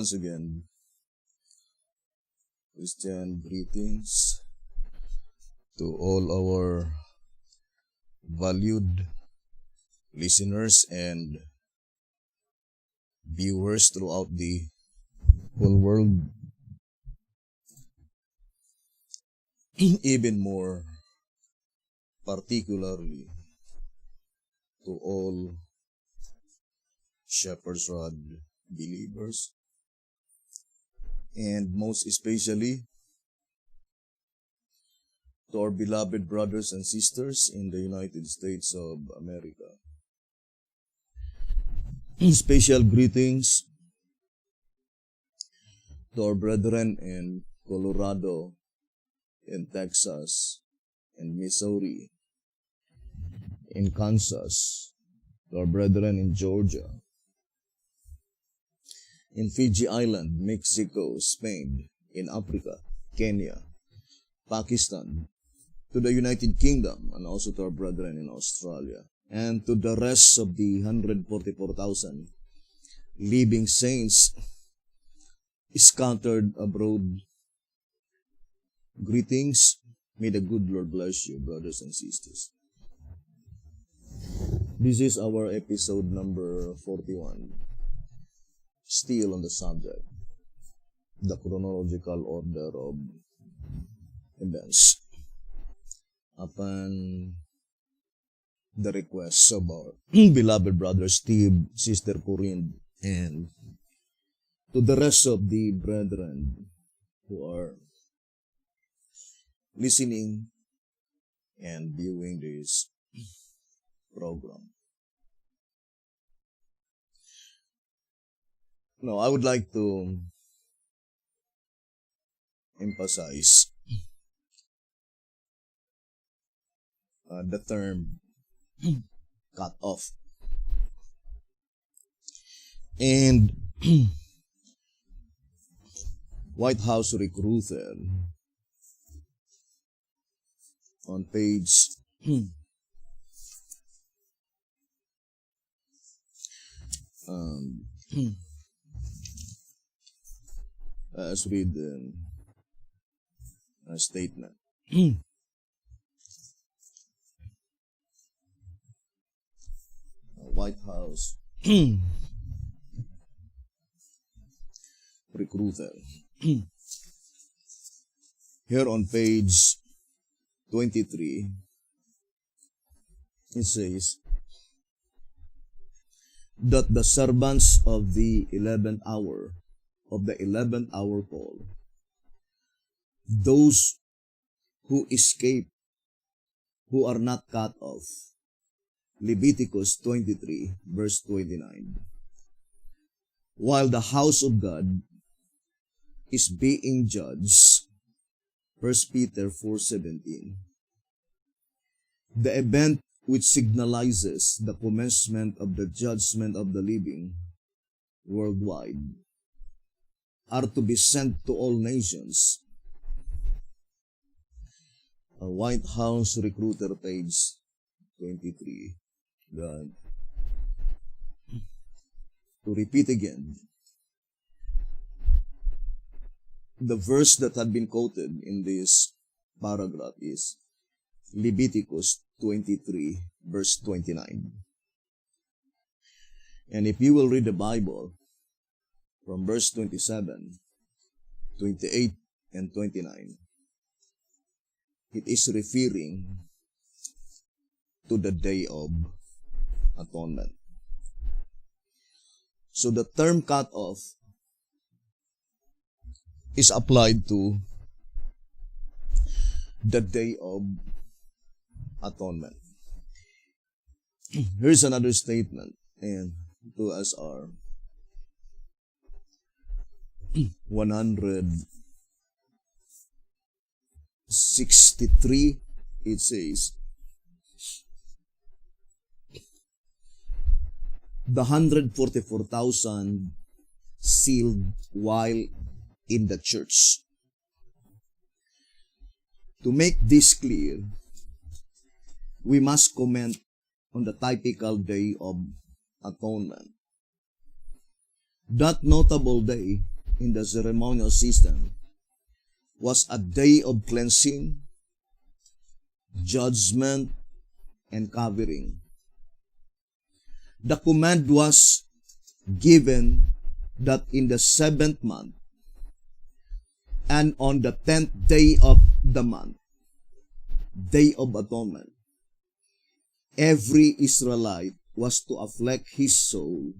once again, Christian greetings to all our valued listeners and viewers throughout the whole world. Even more particularly to all Shepherd's Rod believers, and most especially to our beloved brothers and sisters in the United States of America. Special greetings to our brethren in Colorado, in Texas, in Missouri, in Kansas, to our brethren in Georgia, in Fiji Island, Mexico, Spain, in Africa, Kenya, Pakistan, to the United Kingdom, and also to our brethren in Australia, and to the rest of the 144,000 living saints scattered abroad. Greetings. May the good Lord bless you, brothers and sisters. This is our episode number 41. Still on the subject, the chronological order of events. Upon the request of our beloved brother Steve, Sister Corinne, and to the rest of the brethren who are listening and viewing this program. Now, I would like to emphasize the term cut off. And White House Recruiter on page let's read a statement. White House Recruiter. Here on page 23, it says that the servants of the 11th hour, call, those who escape, who are not cut off, Leviticus 23, verse 29. While the house of God is being judged, 1 Peter 4:17. The event which signalizes the commencement of the judgment of the living worldwide are to be sent to all nations. A White House Recruiter, page 23. God. To repeat again, the verse that had been quoted in this paragraph is Leviticus 23, verse 29. And if you will read the Bible from verse 27, 28, and 29, it is referring to the Day of Atonement. So the term cut off is applied to the Day of Atonement. Here's another statement, and to us are 163, it says, the 144,000 sealed while in the church. To make this clear, we must comment on the typical Day of Atonement. That notable day in the ceremonial system was a day of cleansing, judgment, and covering. The command was given that in the 7th month and on the 10th day of the month, Day of Atonement, every Israelite was to afflict his soul,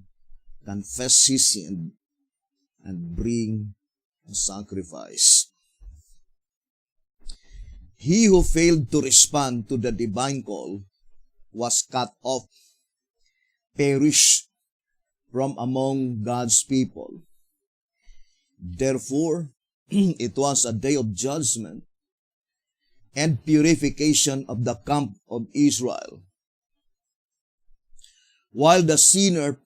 confess his sin, and bring a sacrifice. He who failed to respond to the divine call was cut off, perished from among God's people. Therefore, it was a day of judgment and purification of the camp of Israel. While the sinner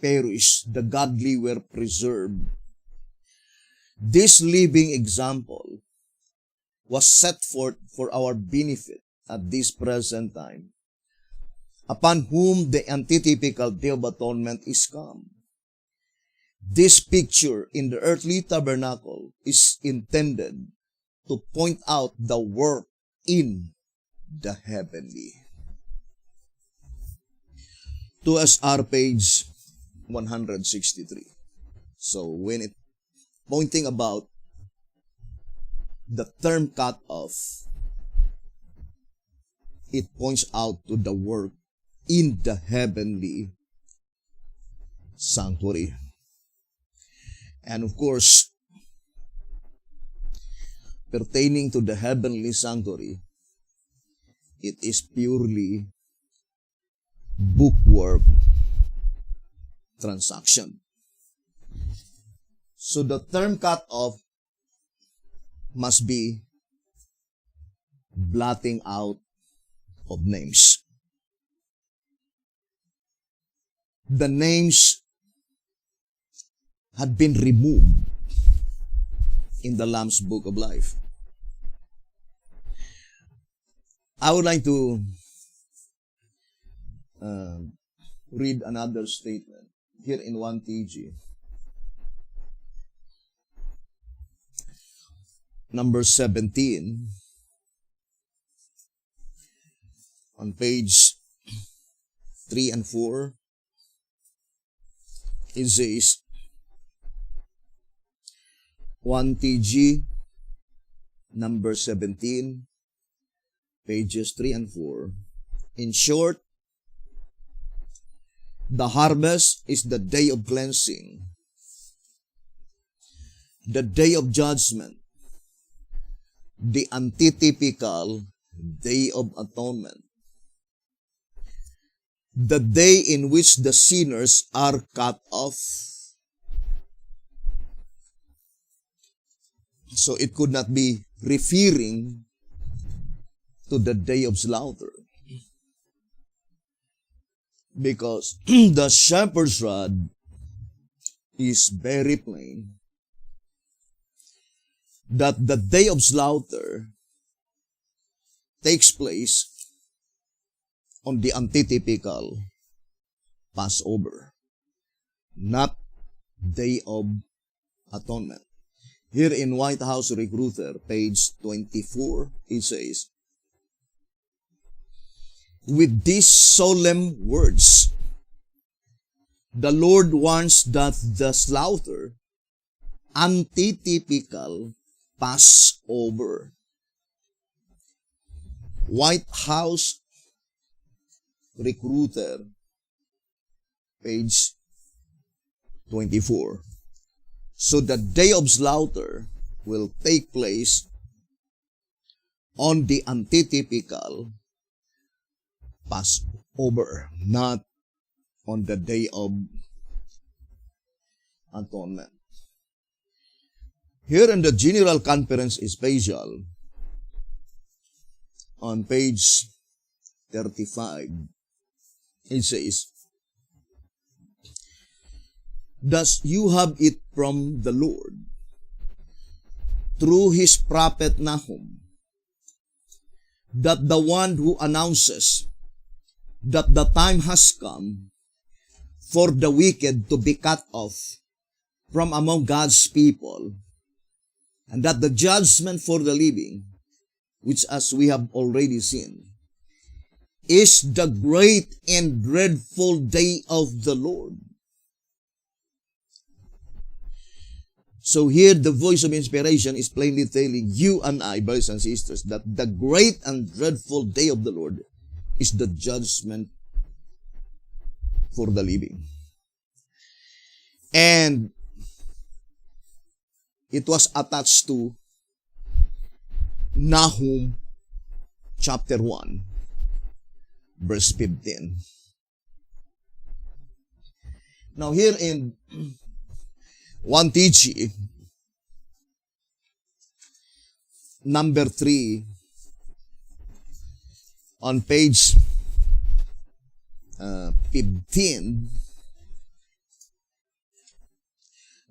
perished, the godly were preserved. This living example was set forth for our benefit at this present time, upon whom the antitypical Day of Atonement is come. This picture in the earthly tabernacle is intended to point out the work in the heavenly. 2SR page 163. So when it pointing about the term cut off, it points out to the work in the heavenly sanctuary. And of course, pertaining to the heavenly sanctuary, it is purely bookwork transaction. So the term cut off must be blotting out of names. The names had been removed in the Lamb's Book of Life. I would like to read another statement here in 1 TG. Number 17, on page 3 and 4, it says, 1 TG, number 17, pages 3 and 4. In short, the harvest is the day of cleansing, the day of judgment, the antitypical Day of Atonement, the day in which the sinners are cut off. So it could not be referring to the day of slaughter, because the shepherd's rod is very plain that the day of slaughter takes place on the antitypical Passover, not Day of Atonement. Here in White House Recruiter, page 24, it says, with these solemn words, the Lord warns that the slaughter, antitypical Passover. White House Recruiter, page 24. So the day of slaughter will take place on the antitypical Passover, not on the Day of Atonement. Here in the General Conference Special, on page 35, it says, thus you have it from the Lord, through his prophet Nahum, that the one who announces that the time has come for the wicked to be cut off from among God's people, and that the judgment for the living, which as we have already seen, is the great and dreadful day of the Lord. So here the voice of inspiration is plainly telling you and I, brothers and sisters, that the great and dreadful day of the Lord is the judgment for the living. And it was attached to Nahum chapter 1, verse 15. Now here in 1TG, number 3, on page 15,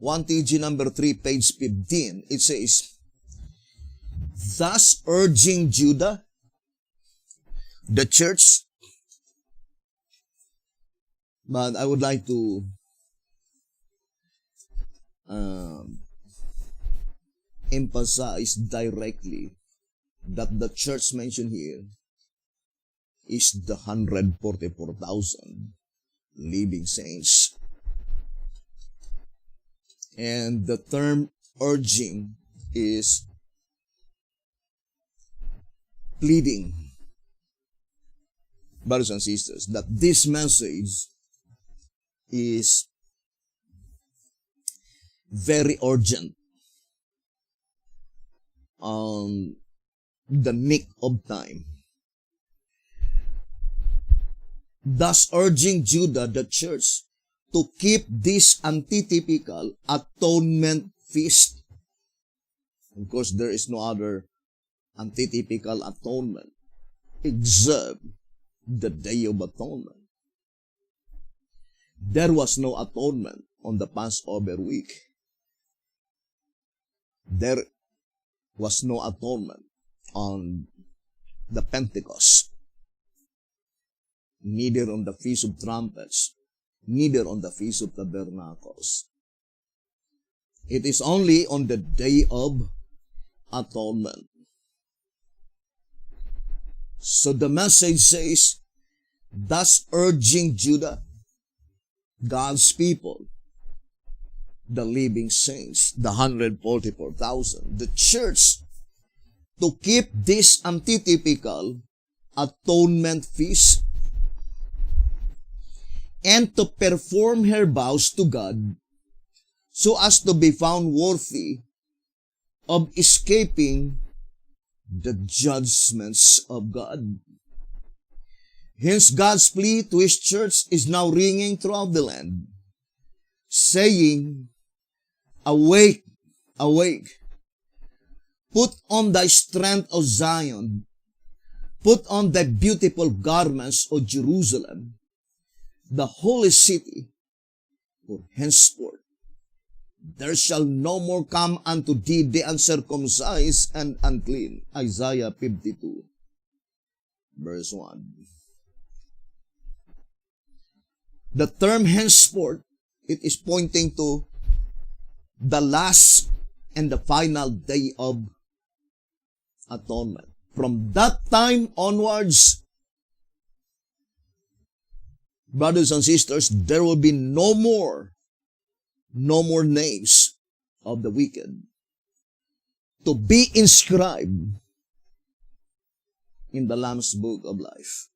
1TG number 3, page 15, it says, thus urging Judah, the church, but I would like to emphasize directly that the church mentioned here is the 144,000 living saints. And the term urging is pleading, brothers and sisters, that this message is very urgent on the nick of time. Thus urging Judah, the church, to keep this antitypical atonement feast. Of course, there is no other antitypical atonement except the Day of Atonement. There was no atonement on the Passover week. There was no atonement on the Pentecost, neither on the Feast of Trumpets, neither on the Feast of Tabernacles. It is only on the Day of Atonement. So the message says, thus urging Judah, God's people, the living saints, the 144,000, the church, to keep this antitypical atonement feast and to perform her vows to God so as to be found worthy of escaping the judgments of God. Hence, God's plea to His church is now ringing throughout the land, saying, awake, awake, put on thy strength, O Zion, put on thy beautiful garments, O Jerusalem, the holy city, for henceforth there shall no more come unto thee the uncircumcised and unclean. Isaiah 52, verse 1. The term henceforth, it is pointing to the last and the final day of atonement. From that time onwards, brothers and sisters, there will be no more names of the wicked to be inscribed in the Lamb's Book of Life.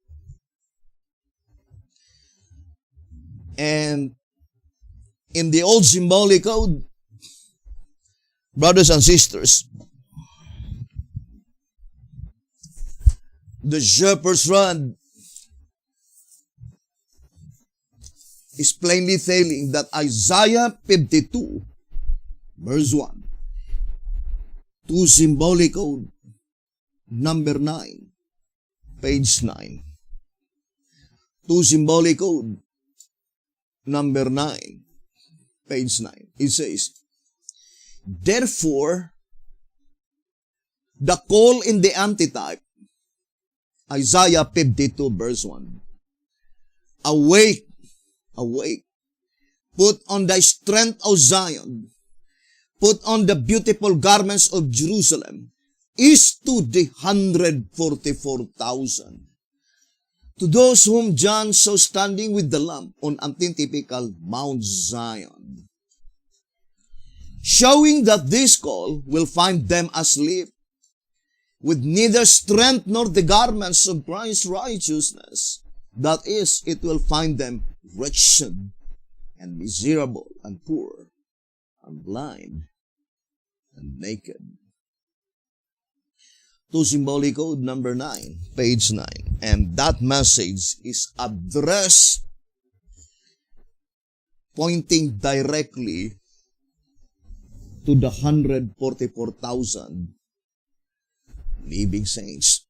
And in the old symbolic code, brothers and sisters, the shepherd's rod is plainly telling that Isaiah 52, verse 1, to symbolic code number 9, page 9, to symbolic code number 9, page 9, it says, therefore, the call in the antitype, Isaiah 52, verse 1, awake, awake, Put on the strength of Zion. Put on the beautiful garments of Jerusalem, is to the 144,000. To those whom John saw standing with the lamp on antitypical Mount Zion, showing that this call will find them asleep, with neither strength nor the garments of Christ's righteousness. That is, it will find them wretched and miserable and poor and blind and naked. To symbolic code number 9, page 9. And that message is addressed pointing directly to the 144,000 living saints.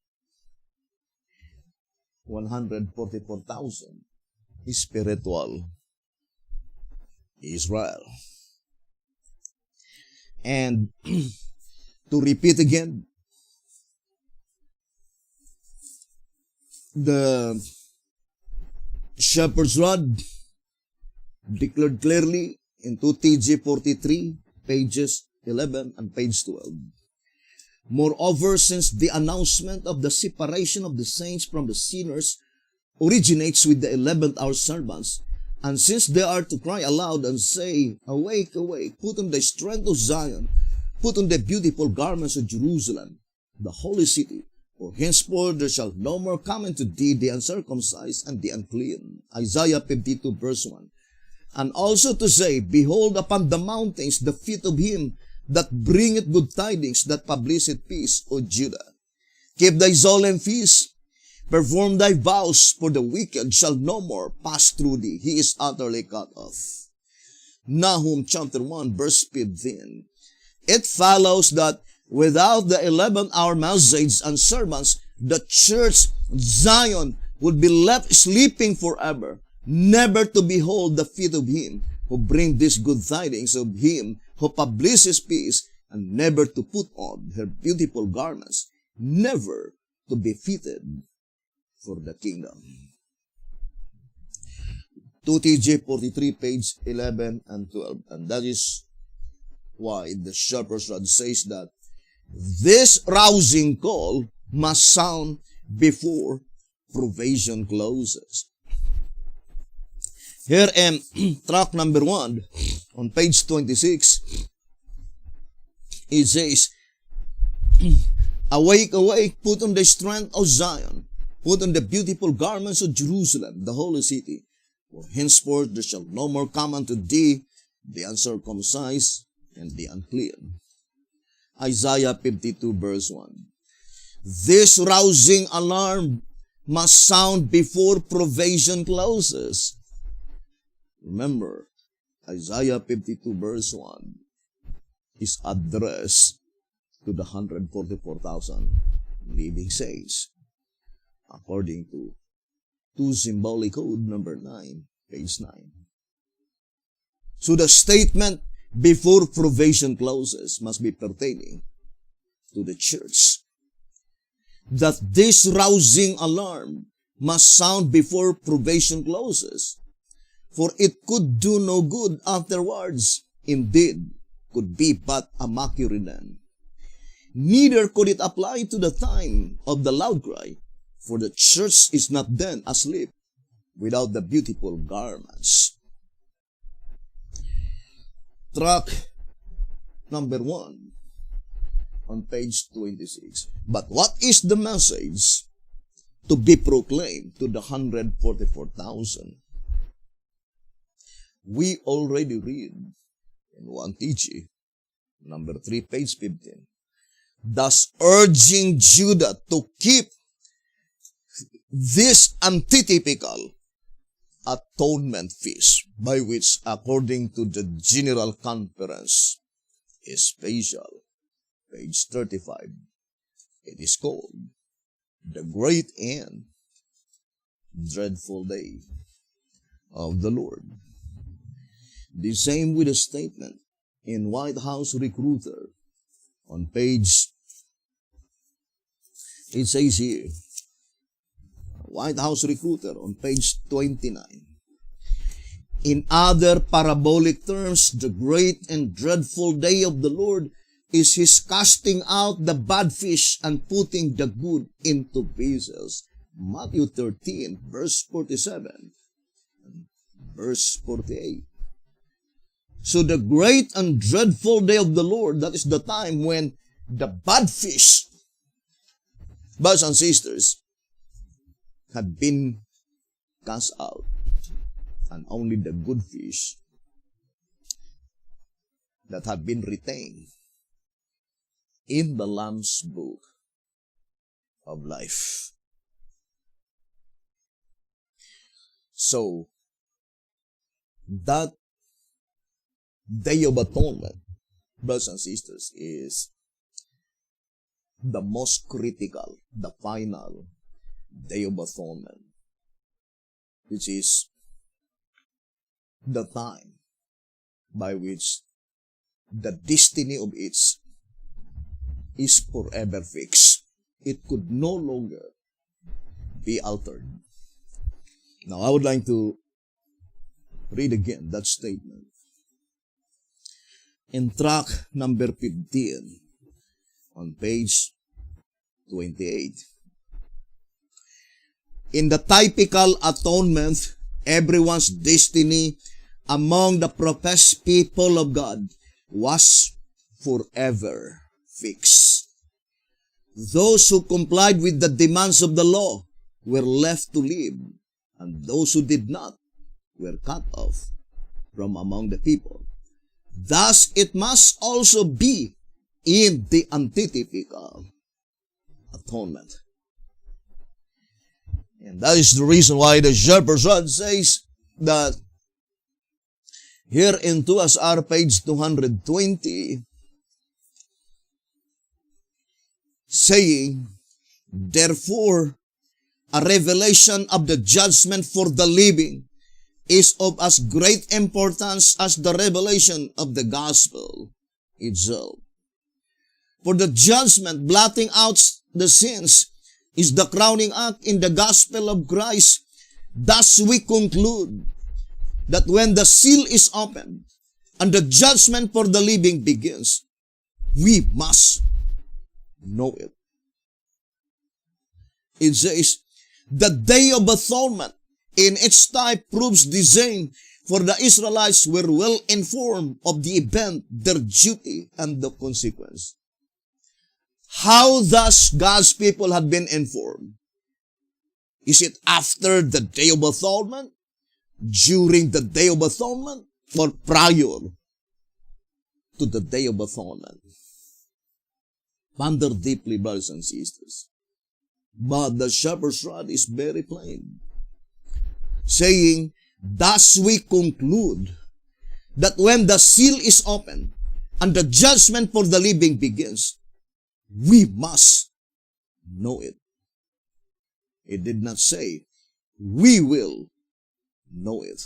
144,000 spiritual Israel. And to repeat again, the shepherd's rod declared clearly in 2TG 43, pages 11 and page 12. Moreover, since the announcement of the separation of the saints from the sinners originates with the 11th hour servants, and since they are to cry aloud and say, "Awake, awake, put on the strength of Zion, put on the beautiful garments of Jerusalem, the holy city, for henceforth there shall no more come into thee the uncircumcised and the unclean." Isaiah 52 verse 1. And also to say, "Behold upon the mountains the feet of him that bringeth good tidings, that publisheth peace, O Judah. Keep thy solemn feast, perform thy vows, for the wicked shall no more pass through thee. He is utterly cut off." Nahum chapter 1 verse 15. It follows that without the 11th hour message and servants, the church Zion would be left sleeping forever, never to behold the feet of him who bring these good tidings, of him who publishes peace, and never to put on her beautiful garments, never to be fitted for the kingdom. 2TJ 43, page 11 and 12. And that is why the shepherd's rod says that this rousing call must sound before probation closes. Here in track number 1, on page 26, it says, "Awake, awake, put on the strength of Zion, put on the beautiful garments of Jerusalem, the holy city. For henceforth there shall no more come unto thee the uncircumcised and the unclean." Isaiah 52 verse 1. This rousing alarm must sound before probation closes. Remember, Isaiah 52 verse 1 is addressed to the 144,000 living saints, according to symbolic code number 9, page 9. So the statement before probation closes must be pertaining to the church. That this rousing alarm must sound before probation closes, for it could do no good afterwards. Indeed, could be but a mockery then. Neither could it apply to the time of the loud cry, for the church is not then asleep without the beautiful garments. Track number 1 on page 26. But what is the message to be proclaimed to the 144,000? We already read in 1TG, number 3, page 15, thus urging Judah to keep this antitypical atonement feast, by which, according to the General Conference, is special, page 35, it is called the great and dreadful day of the Lord. The same with a statement in White House Recruiter on page, it says here, White House Recruiter on page 29. In other parabolic terms, the great and dreadful day of the Lord is His casting out the bad fish and putting the good into pieces. Matthew 13, verse 47, verse 48. So the great and dreadful day of the Lord, that is the time when the bad fish, brothers and sisters, had been cast out, and only the good fish that had been retained in the Lamb's book of life. So, that Day of Atonement, brothers and sisters, is the most critical, the final Day of Atonement, which is the time by which the destiny of it is forever fixed. It could no longer be altered. Now, I would like to read again that statement. In track number 15, on page 28. In the typical atonement, everyone's destiny among the professed people of God was forever fixed. Those who complied with the demands of the law were left to live, and those who did not were cut off from among the people. Thus, it must also be in the antithetical atonement. And that is the reason why the shepherd's rod says that here in 2SR page 220, saying, therefore, a revelation of the judgment for the living is of as great importance as the revelation of the gospel itself. For the judgment blotting out the sins is the crowning act in the gospel of Christ. Thus we conclude that when the seal is opened and the judgment for the living begins, we must know it. It says, the Day of Atonement in its type proves the same, for the Israelites were well informed of the event, their duty, and the consequence. How thus God's people had been informed? Is it after the Day of Atonement, during the Day of Atonement, or prior to the Day of Atonement? Ponder deeply, brothers and sisters. But the shepherd's rod is very plain, saying, thus we conclude that when the seal is opened and the judgment for the living begins, we must know it. It did not say, we will know it,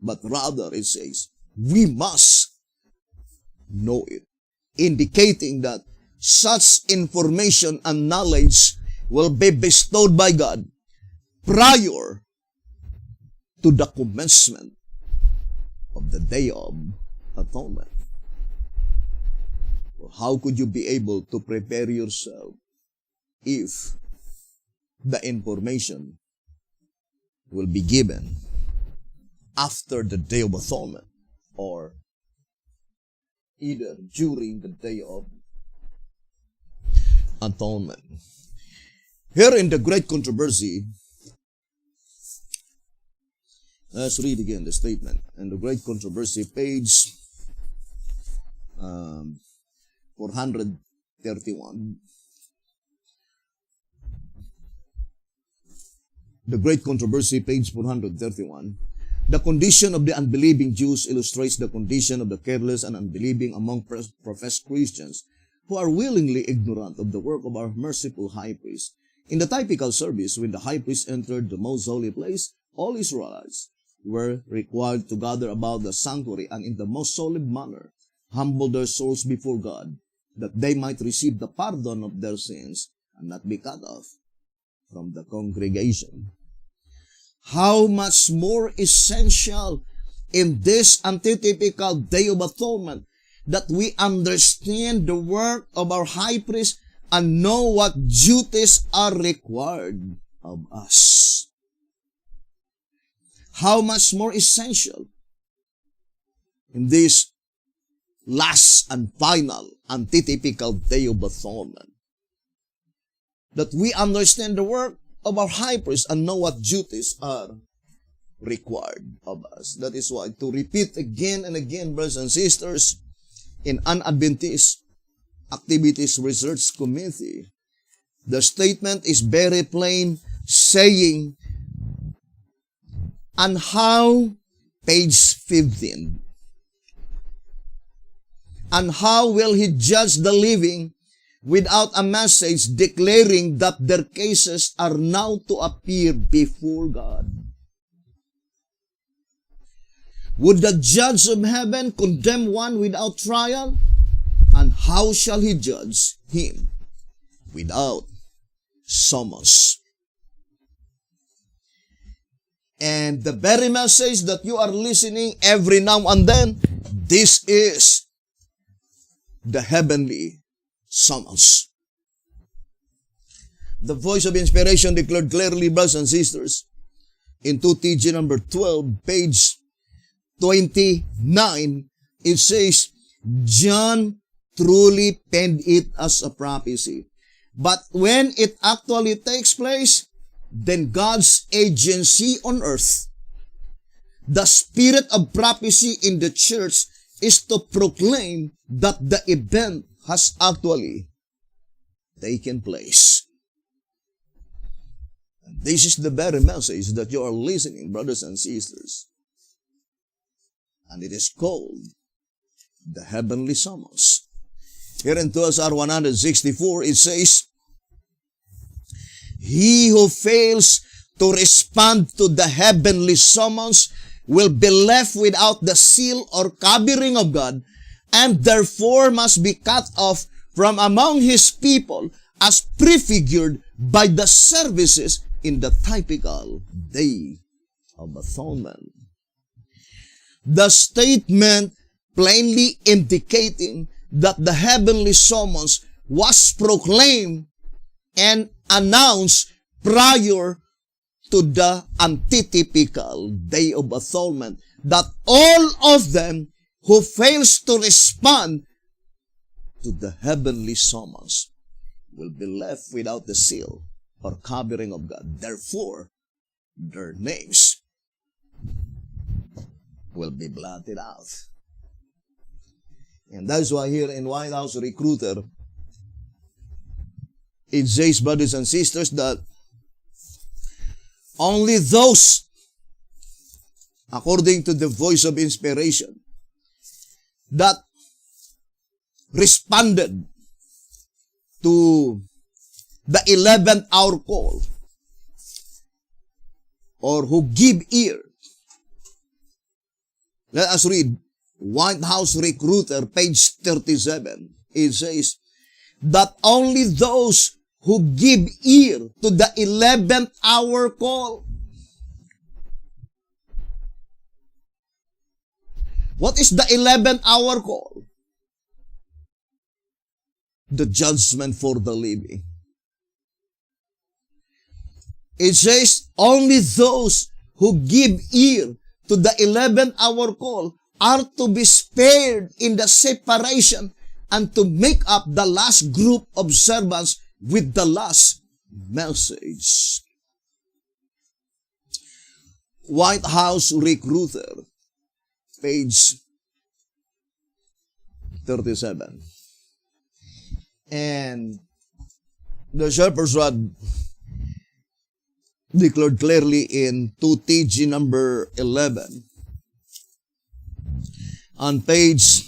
but rather it says, we must know it, indicating that such information and knowledge will be bestowed by God prior to the commencement of the Day of Atonement. How could you be able to prepare yourself if the information will be given after the Day of Atonement or either during the Day of Atonement? Here in the Great Controversy, let's read again the statement. In the Great Controversy, page 431. The Great Controversy, page 431. The condition of the unbelieving Jews illustrates the condition of the careless and unbelieving among professed Christians who are willingly ignorant of the work of our merciful high priest. In the typical service, when the high priest entered the most holy place, all Israelites were required to gather about the sanctuary and in the most solemn manner humble their souls before God, that they might receive the pardon of their sins and not be cut off from the congregation. how much more essential in this antitypical Day of Atonement that we understand the work of our high priest and know what duties are required of us. How much more essential in this last and final antitypical Day of Atonement that we understand the work of our high priest and know what duties are required of us. That is why, to repeat again and again, brothers and sisters, in an Adventist Activities Research Committee, the statement is very plain, saying, and how, page 15, and how will he judge the living without a message declaring that their cases are now to appear before God? Would the judge of heaven condemn one without trial? And how shall he judge him without summons? And the very message that you are listening every now and then, this is the heavenly summons. The voice of inspiration declared clearly, brothers and sisters, in 2TG number 12, page 29, it says, John truly penned it as a prophecy. But when it actually takes place, then God's agency on earth, the spirit of prophecy in the church, is to proclaim that the event has actually taken place. And this is the very message that you are listening, brothers and sisters. And it is called the heavenly summons. Here in 2SR 164, it says, he who fails to respond to the heavenly summons will be left without the seal or covering of God, and therefore must be cut off from among his people as prefigured by the services in the typical Day of Atonement. The statement plainly indicating that the heavenly summons was proclaimed and announced prior to the antitypical Day of Atonement, that all of them who fails to respond to the heavenly summons will be left without the seal or covering of God. Therefore, their names will be blotted out. And that's why here in White House Recruiter, it says, brothers and sisters, that only those, according to the voice of inspiration, that responded to the 11th hour call, or who give ear. Let us read White House Recruiter, page 37. It says that only those who give ear to the 11th hour call. What is the 11th hour call? The judgment for the living. It says only those who give ear to the 11th hour call are to be spared in the separation and to make up the last group of servants with the last message. White House Recruiter, page 37. And the Shepherd's Rod declared clearly in 2TG number 11, on page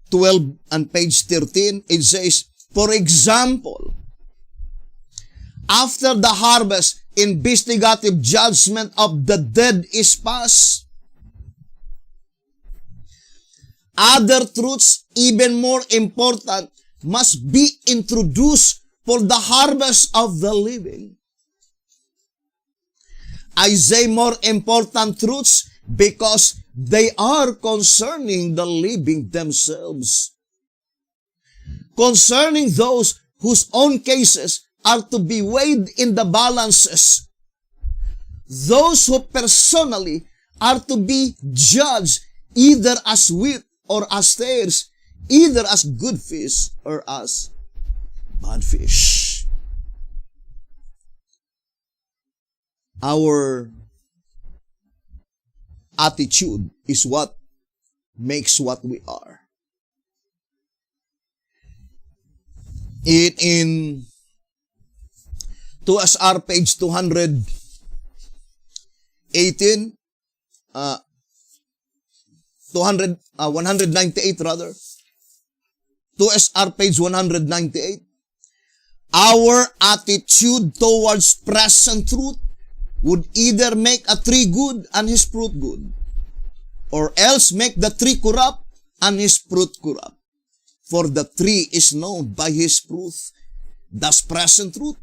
12 and page 13, it says, for example, after the harvest, investigative judgment of the dead is passed. Other truths, even more important, must be introduced for the harvest of the living. I say more important truths because they are concerning the living themselves. Concerning those whose own cases are to be weighed in the balances. Those who personally are to be judged either as wheat or as tares, either as good fish or as bad fish. Our attitude is what makes what we are. In 2SR page 198 rather. 2SR page 198. Our attitude towards present truth would either make a tree good and his fruit good, or else make the tree corrupt and his fruit corrupt. For the tree is known by his fruit. Thus present truth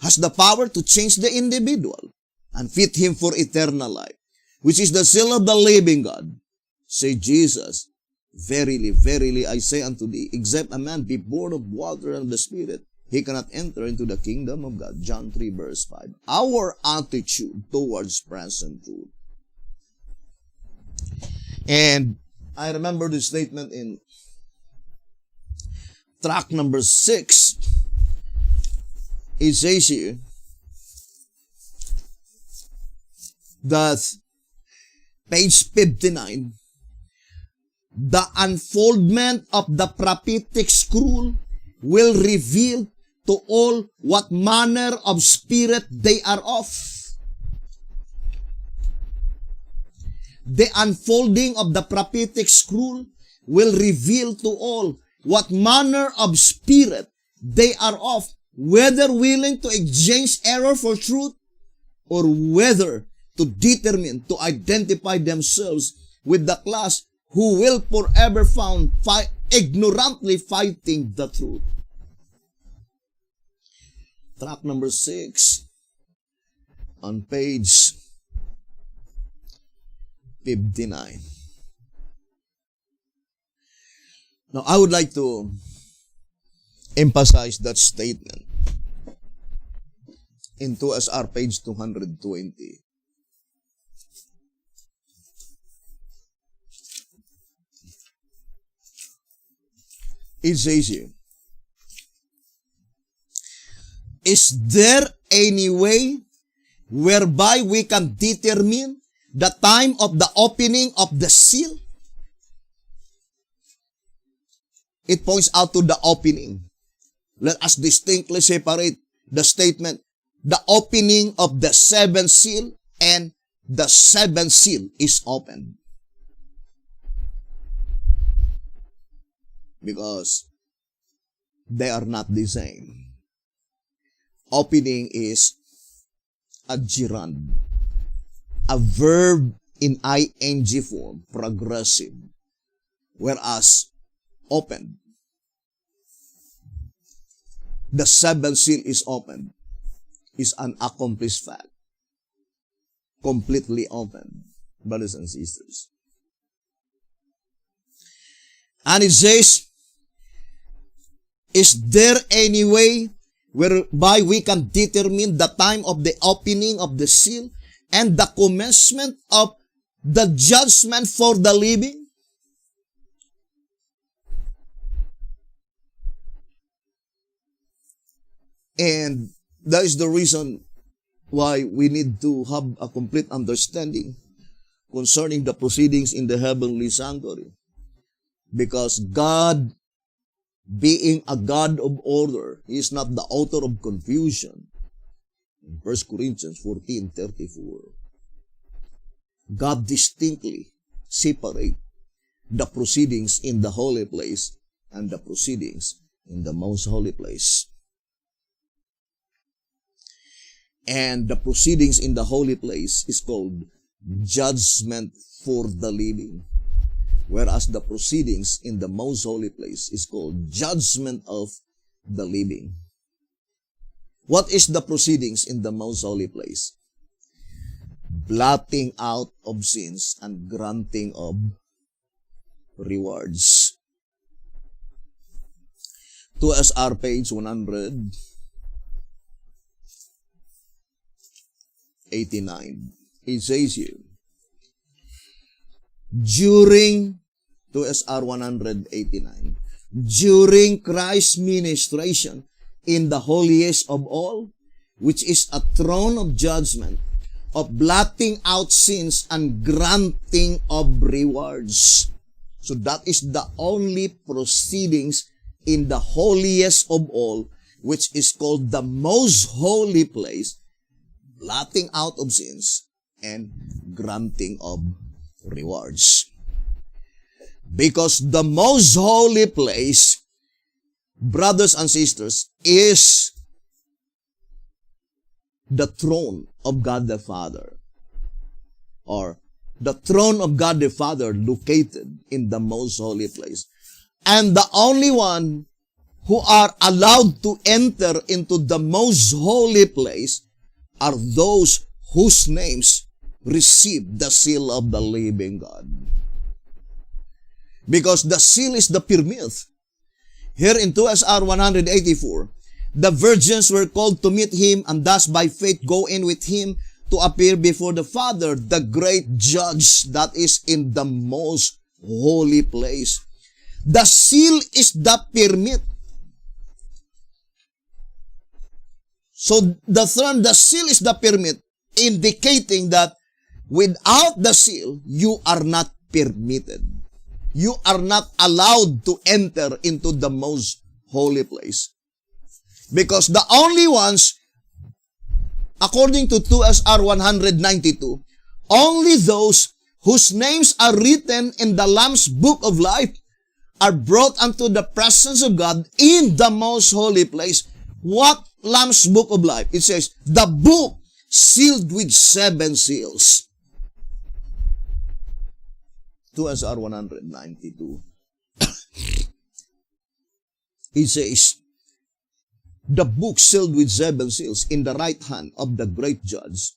has the power to change the individual and fit him for eternal life, which is the seal of the living God. Say Jesus, verily, verily, I say unto thee, except a man be born of water and the Spirit, he cannot enter into the kingdom of God. John 3 verse 5. Our attitude towards present truth. And I remember this statement in track number 6. It says here that page 59, the unfoldment of the prophetic scroll will reveal to all what manner of spirit they are of. The unfolding of the prophetic scroll will reveal to all what manner of spirit they are of, whether willing to exchange error for truth, or whether to determine to identify themselves with the class who will forever found ignorantly fighting the truth. Track number 6 on page 59. Now, I would like to emphasize that statement in 2SR page 220. It says here, is there any way whereby we can determine the time of the opening of the seal? It points out to the opening. Let us distinctly separate the statement, the opening of the seventh seal, and the seventh seal is opened. Because they are not the same. Opening is a gerund, a verb in ing form, progressive, whereas opened, the seventh seal is opened, is an accomplished fact, completely opened, brothers and sisters. And it says, is there any way whereby we can determine the time of the opening of the seal and the commencement of the judgment for the living? And that is the reason why we need to have a complete understanding concerning the proceedings in the heavenly sanctuary. Because God, being a God of order, He is not the author of confusion. In 1 Corinthians 14:34, God distinctly separate the proceedings in the holy place and the proceedings in the most holy place. And the proceedings in the holy place is called judgment for the living, whereas the proceedings in the most holy place is called judgment of the living. What is the proceedings in the most holy place? blotting out of sins and granting of rewards. 2SR page 189. It says here, during 2SR 189, during Christ's ministration in the holiest of all, which is a throne of judgment, of blotting out sins and granting of rewards. So that is the only proceedings in the holiest of all, which is called the most holy place, blotting out of sins and granting of rewards. Because the most holy place, brothers and sisters, is the throne of God the Father, or the throne of God the Father located in the most holy place. And the only one who are allowed to enter into the most holy place are those whose names receive the seal of the living God. Because the seal is the permit. Here in 2SR 184, the virgins were called to meet him and thus by faith go in with him to appear before the Father, the great judge that is in the most holy place. The seal is the permit. So the seal is the permit, indicating that without the seal, you are not permitted. You are not allowed to enter into the most holy place. Because the only ones, according to 2SR 192, only those whose names are written in the Lamb's book of life are brought unto the presence of God in the most holy place. What Lamb's book of life? It says, the book sealed with 7 seals. 2SR 192. It says, the book sealed with 7 seals in the right hand of the great judge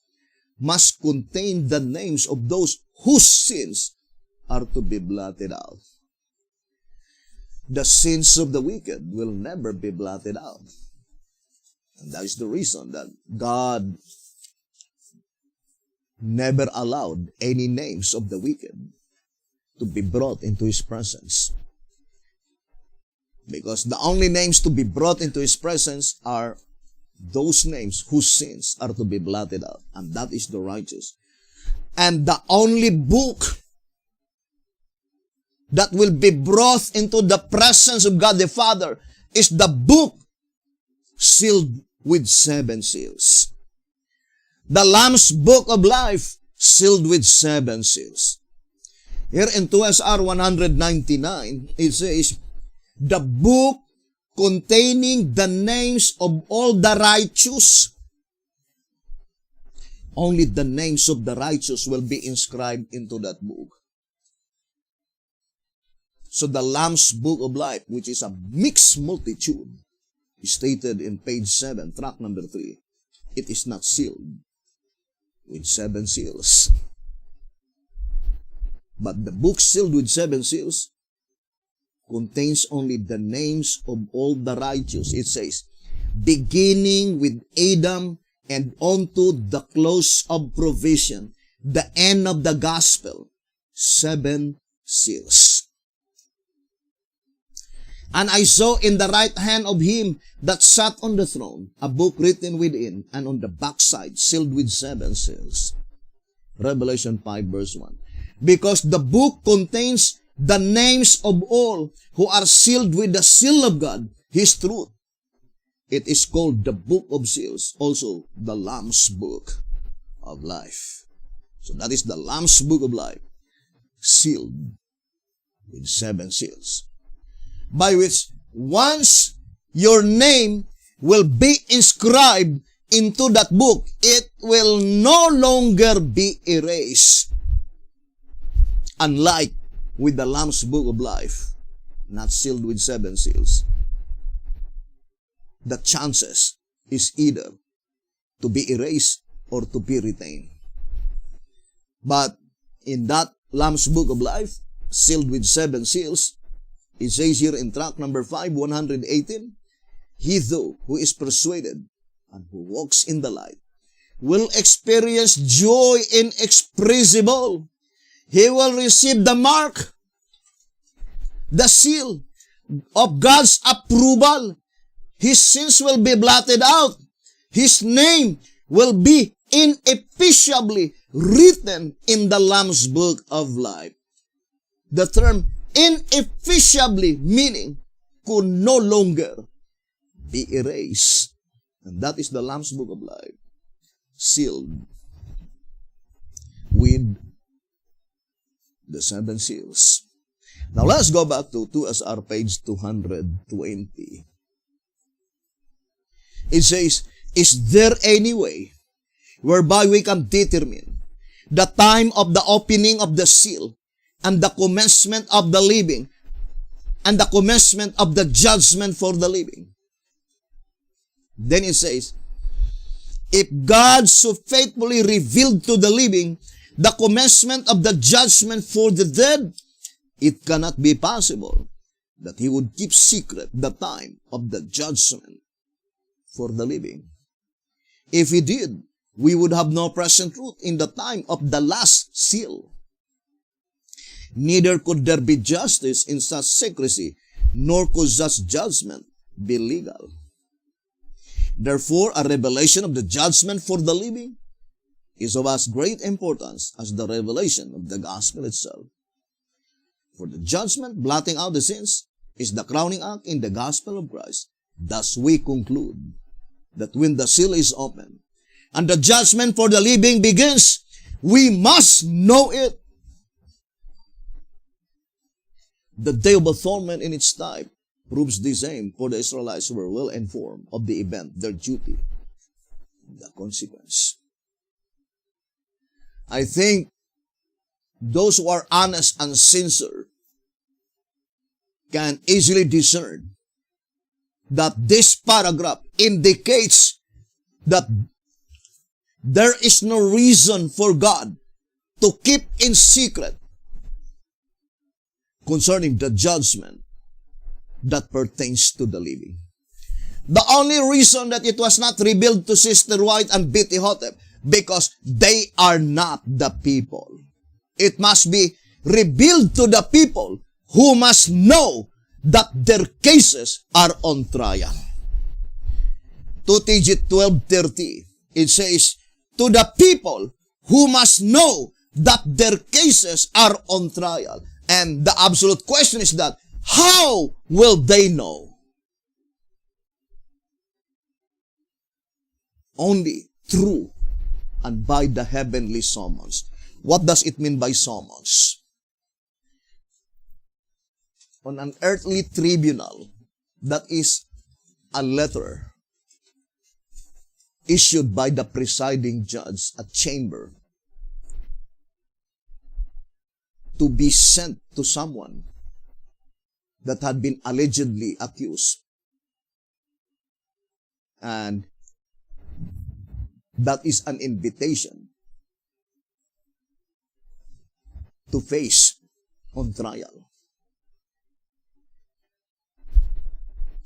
must contain the names of those whose sins are to be blotted out. The sins of the wicked will never be blotted out. And that is the reason that God never allowed any names of the wicked to be brought into His presence. Because the only names to be brought into His presence are those names whose sins are to be blotted out. And that is the righteous. And the only book that will be brought into the presence of God the Father is the book sealed with 7 seals. The Lamb's book of life sealed with 7 seals. Here in 2SR 199, it says, the book containing the names of all the righteous. Only the names of the righteous will be inscribed into that book. So the Lamb's book of life, which is a mixed multitude, is stated in page 7, track number 3. It is not sealed with 7 seals. But the book sealed with 7 seals contains only the names of all the righteous. It says, beginning with Adam and unto the close of provision, the end of the gospel, 7 seals. And I saw in the right hand of him that sat on the throne a book written within and on the backside sealed with 7 seals. Revelation 5 verse 1. Because the book contains the names of all who are sealed with the seal of God, His truth. It is called the book of seals, also the Lamb's book of life. So that is the Lamb's book of life, sealed with 7 seals. By which, once your name will be inscribed into that book, it will no longer be erased. Unlike with the Lamb's book of life, not sealed with 7 seals, the chances is either to be erased or to be retained. But in that Lamb's Book of Life, sealed with 7 seals, it says here in track number 5, 118, he though who is persuaded and who walks in the light will experience joy inexpressible. He will receive the mark, the seal of God's approval. His sins will be blotted out. His name will be ineffaceably written in the Lamb's Book of Life. The term ineffaceably meaning could no longer be erased. And that is the Lamb's Book of Life, sealed with the 7 seals. Now let's go back to 2SR page 220. It says, is there any way whereby we can determine the time of the opening of the seal and the commencement of the living and the commencement of the judgment for the living? Then it says, if God so faithfully revealed to the living the commencement of the judgment for the dead, it cannot be possible that he would keep secret the time of the judgment for the living. If he did, we would have no present truth in the time of the last seal. Neither could there be justice in such secrecy, nor could such judgment be legal. Therefore, a revelation of the judgment for the living is of as great importance as the revelation of the gospel itself. For the judgment, blotting out the sins, is the crowning act in the gospel of Christ. Thus we conclude that when the seal is opened and the judgment for the living begins, we must know it. The day of atonement in its type proves the same for the Israelites who were well informed of the event, their duty, the consequence. I think those who are honest and sincere can easily discern that this paragraph indicates that there is no reason for God to keep in secret concerning the judgment that pertains to the living. The only reason that it was not revealed to Sister White and Betty Hotep, because they are not the people. It must be revealed to the people who must know that their cases are on trial. To TG 12:30, it says, to the people who must know that their cases are on trial. And the absolute question is that, how will they know? Only through and by the heavenly summons. What does it mean by summons? On an earthly tribunal, that is a letter issued by the presiding judge, a chamber, to be sent to someone that had been allegedly accused. And that is an invitation to face on trial.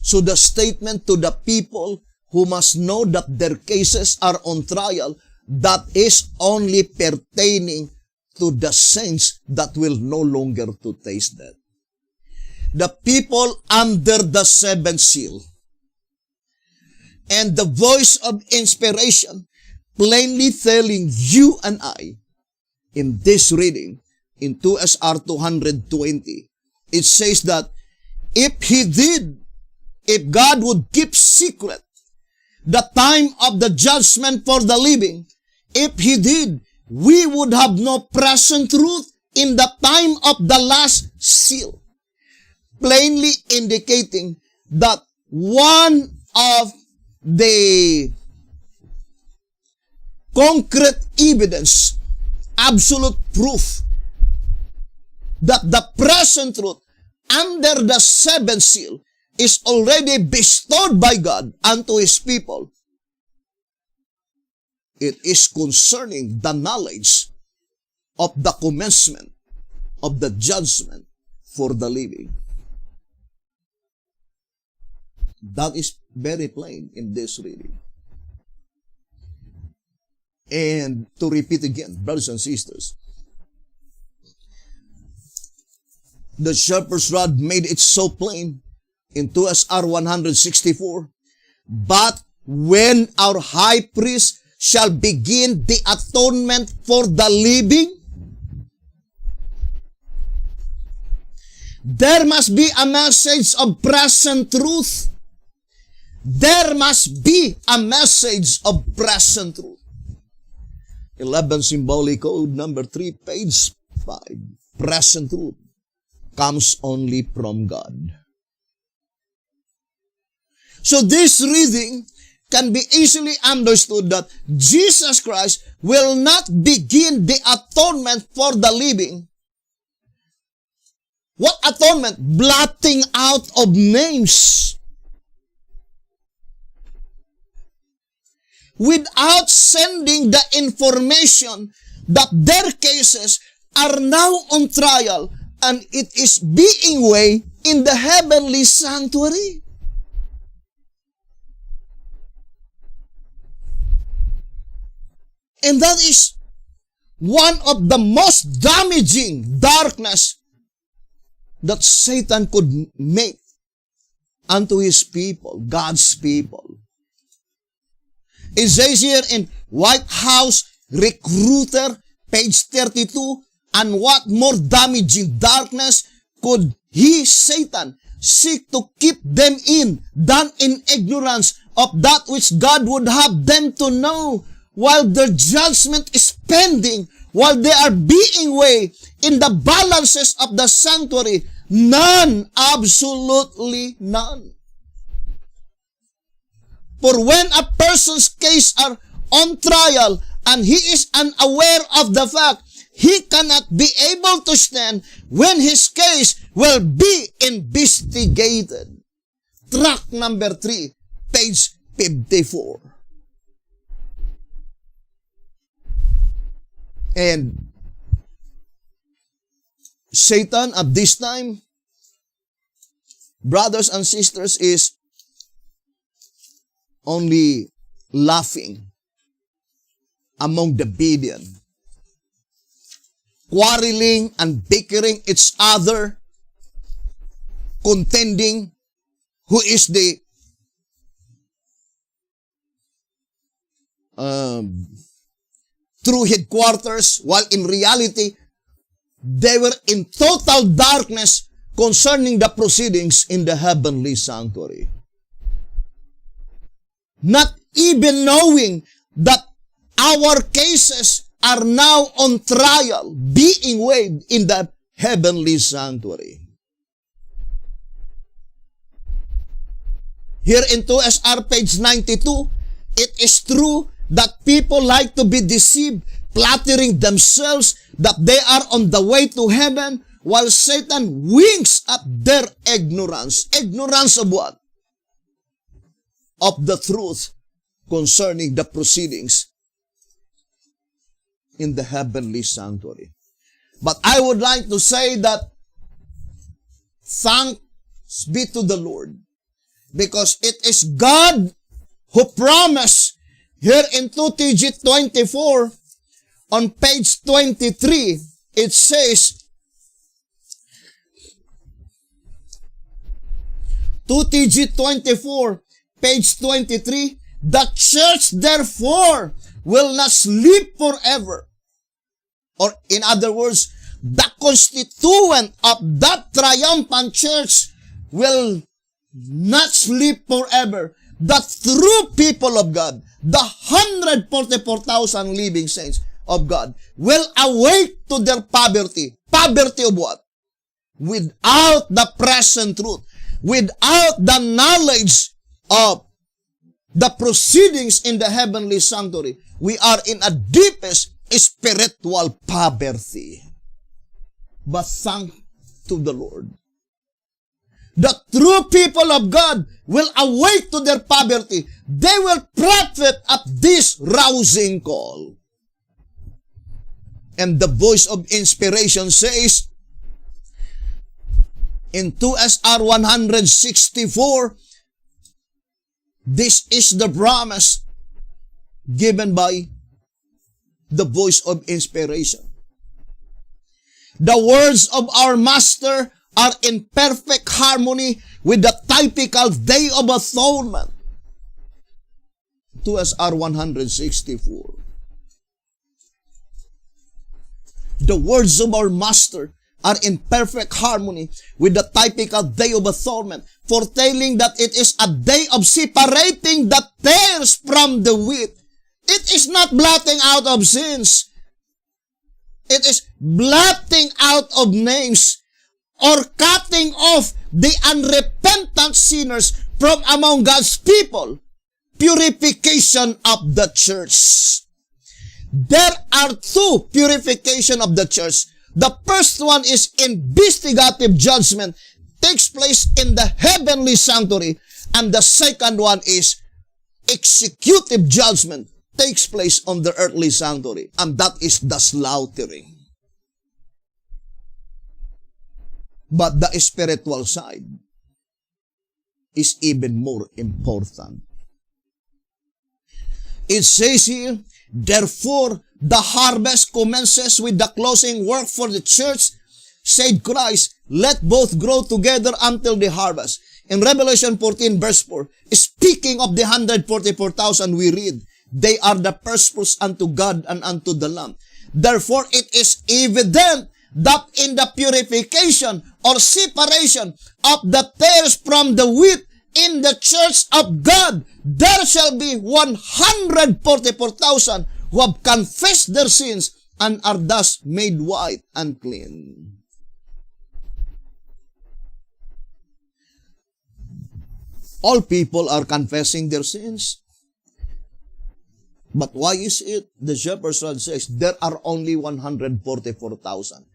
So the statement to the people who must know that their cases are on trial, that is only pertaining to the saints that will no longer to taste death. The people under the 7th seal. And the voice of inspiration plainly telling you and I in this reading in 2SR 220, it says that if God would keep secret the time of the judgment for the living, if he did, we would have no present truth in the time of the last seal. Plainly indicating that one of the concrete evidence, absolute proof, that the present truth under the 7th seal is already bestowed by God unto his people. It is concerning the knowledge of the commencement of the judgment for the living. That is very plain in this reading. And to repeat again, brothers and sisters, the shepherd's rod made it so plain in 2 SR 164. But when our high priest shall begin the atonement for the living, there must be a message of present truth. There must be a message of present truth. 11 Symbolic Code number 3, page 5. Present truth comes only from God. So this reading can be easily understood that Jesus Christ will not begin the atonement for the living. What atonement? Blotting out of names. Without sending the information that their cases are now on trial and it is being weighed in the heavenly sanctuary. And that is one of the most damaging darkness that Satan could make unto his people, God's people. It says here in White House Recruiter, page 32, and what more damaging darkness could he, Satan, seek to keep them in than in ignorance of that which God would have them to know, while their judgment is pending, while they are being weighed in the balances of the sanctuary. None, absolutely none. For when a person's case are on trial and he is unaware of the fact, he cannot be able to stand when his case will be investigated. Track number 3, page 54. And Satan at this time, brothers and sisters, is only laughing among the billion, quarreling and bickering each other, contending who is the true headquarters, while in reality, they were in total darkness concerning the proceedings in the heavenly sanctuary. Not even knowing that our cases are now on trial, being weighed in the heavenly sanctuary. Here in 2SR page 92, it is true that people like to be deceived, flattering themselves that they are on the way to heaven, while Satan winks at their ignorance. Ignorance of what? Of the truth concerning the proceedings in the heavenly sanctuary. But I would like to say that thanks be to the Lord, because it is God who promised here in 2TG 24 on page 23, it says, 2TG 24, page 23, the church therefore will not sleep forever. Or in other words, the constituent of that triumphant church will not sleep forever. The true people of God, the 144,000 living saints of God, will awake to their poverty. Poverty of what? Without the present truth, without the knowledge of the proceedings in the heavenly sanctuary, we are in a deepest spiritual poverty. But thanks to the Lord, the true people of God will awake to their poverty. They will profit at this rousing call. And the voice of inspiration says, in 2SR 164, this is the promise given by the voice of inspiration. The words of our Master are in perfect harmony with the typical Day of Atonement. 2SR 164. The words of our Master are in perfect harmony with the typical Day of Atonement, foretelling that it is a day of separating the tares from the wheat. It is not blotting out of sins. It is blotting out of names or cutting off the unrepentant sinners from among God's people. Purification of the church. There are two purification of the church. The first one is investigative judgment, takes place in the heavenly sanctuary, and the second one is executive judgment, takes place on the earthly sanctuary, and that is the slaughtering. But the spiritual side is even more important. It says here, therefore, the harvest commences with the closing work for the church, said Christ, let both grow together until the harvest. In Revelation 14 verse 4, speaking of the 144,000 we read, they are the first fruits unto God and unto the Lamb. Therefore, it is evident that in the purification or separation of the tares from the wheat in the church of God, there shall be 144,000 who have confessed their sins and are thus made white and clean. All people are confessing their sins. But why is it? The shepherd's rod says there are only 144,000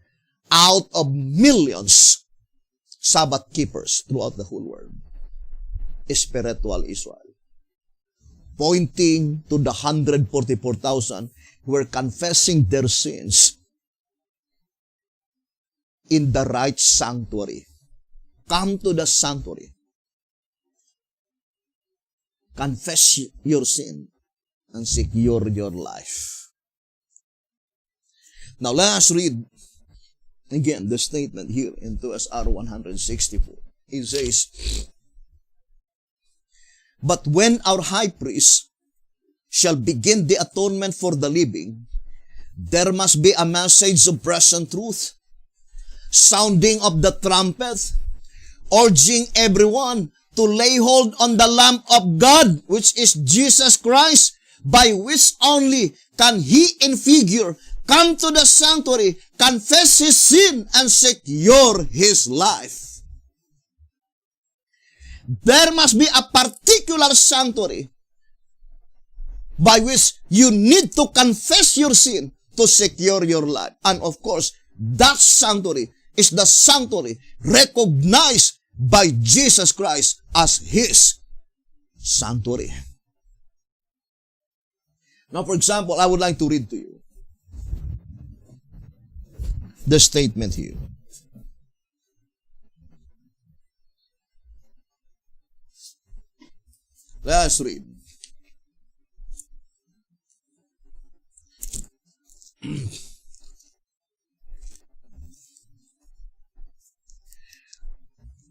out of millions Sabbath keepers throughout the whole world. Spiritual Israel. Pointing to the 144,000 who are confessing their sins in the right sanctuary. Come to the sanctuary. Confess your sin and secure your life. Now let us read again the statement here in 2SR 164. It says, but when our high priest shall begin the atonement for the living, there must be a message of present truth, sounding of the trumpet, urging everyone to lay hold on the Lamb of God, which is Jesus Christ, by which only can he in figure come to the sanctuary, confess his sin, and secure his life. There must be a particular sanctuary by which you need to confess your sin to secure your life. And of course, that sanctuary is the sanctuary recognized by Jesus Christ as his sanctuary. Now, for example, I would like to read to you the statement here. Let us read.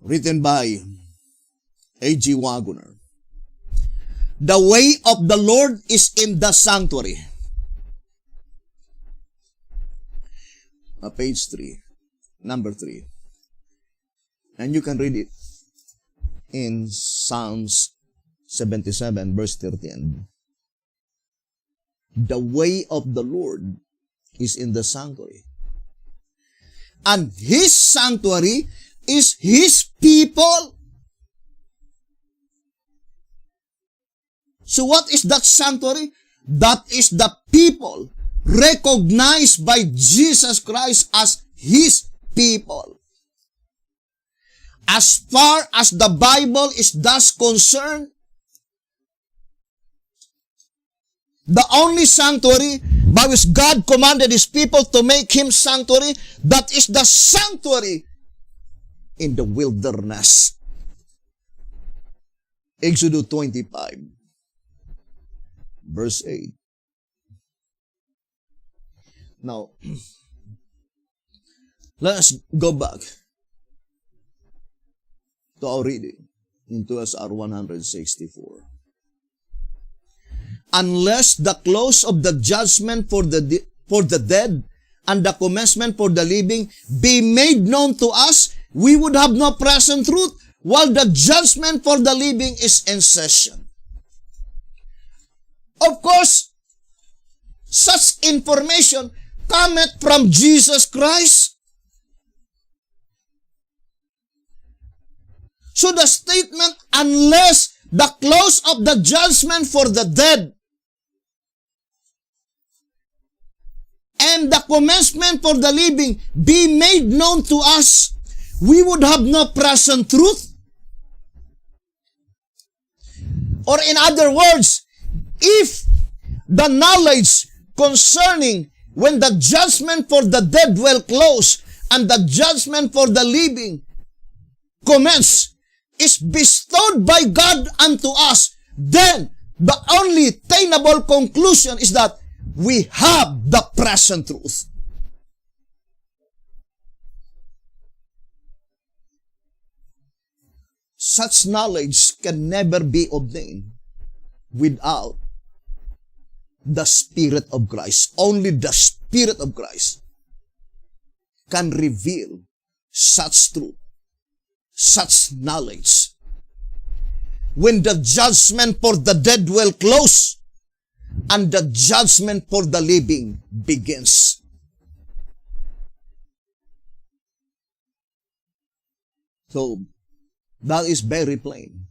Written by A.G. Wagoner. The way of the Lord is in the sanctuary. Page 3, number 3. And you can read it in Psalms 77, verse 13. The way of the Lord is in the sanctuary. And his sanctuary is his people. So what is that sanctuary? That is the people recognized by Jesus Christ as his people. As far as the Bible is thus concerned, the only sanctuary by which God commanded His people to make Him sanctuary, that is the sanctuary in the wilderness. Exodus 25, verse 8. Now, let us go back to our reading into SR 164. Unless the close of the judgment for the dead and the commencement for the living be made known to us, we would have no present truth, while the judgment for the living is in session. Of course, such information cometh from Jesus Christ. So the statement, unless the close of the judgment for the dead and the commencement for the living be made known to us, we would have no present truth. Or in other words, if the knowledge concerning when the judgment for the dead will close and the judgment for the living commence is bestowed by God unto us, then the only attainable conclusion is that we have the present truth. Such knowledge can never be obtained without the Spirit of Christ. Only the Spirit of Christ can reveal such truth, such knowledge. When the judgment for the dead will close and the judgment for the living begins. So, that is very plain,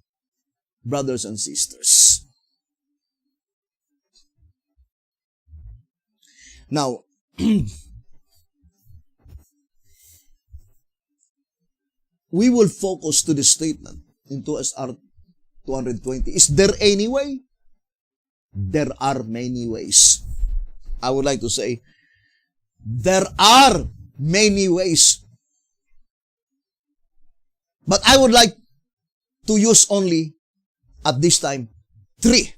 brothers and sisters. Now, we will focus to the statement into SR 220. Is there any way? There are many ways. I would like to say, there are many ways. But I would like to use only, at this time, 3.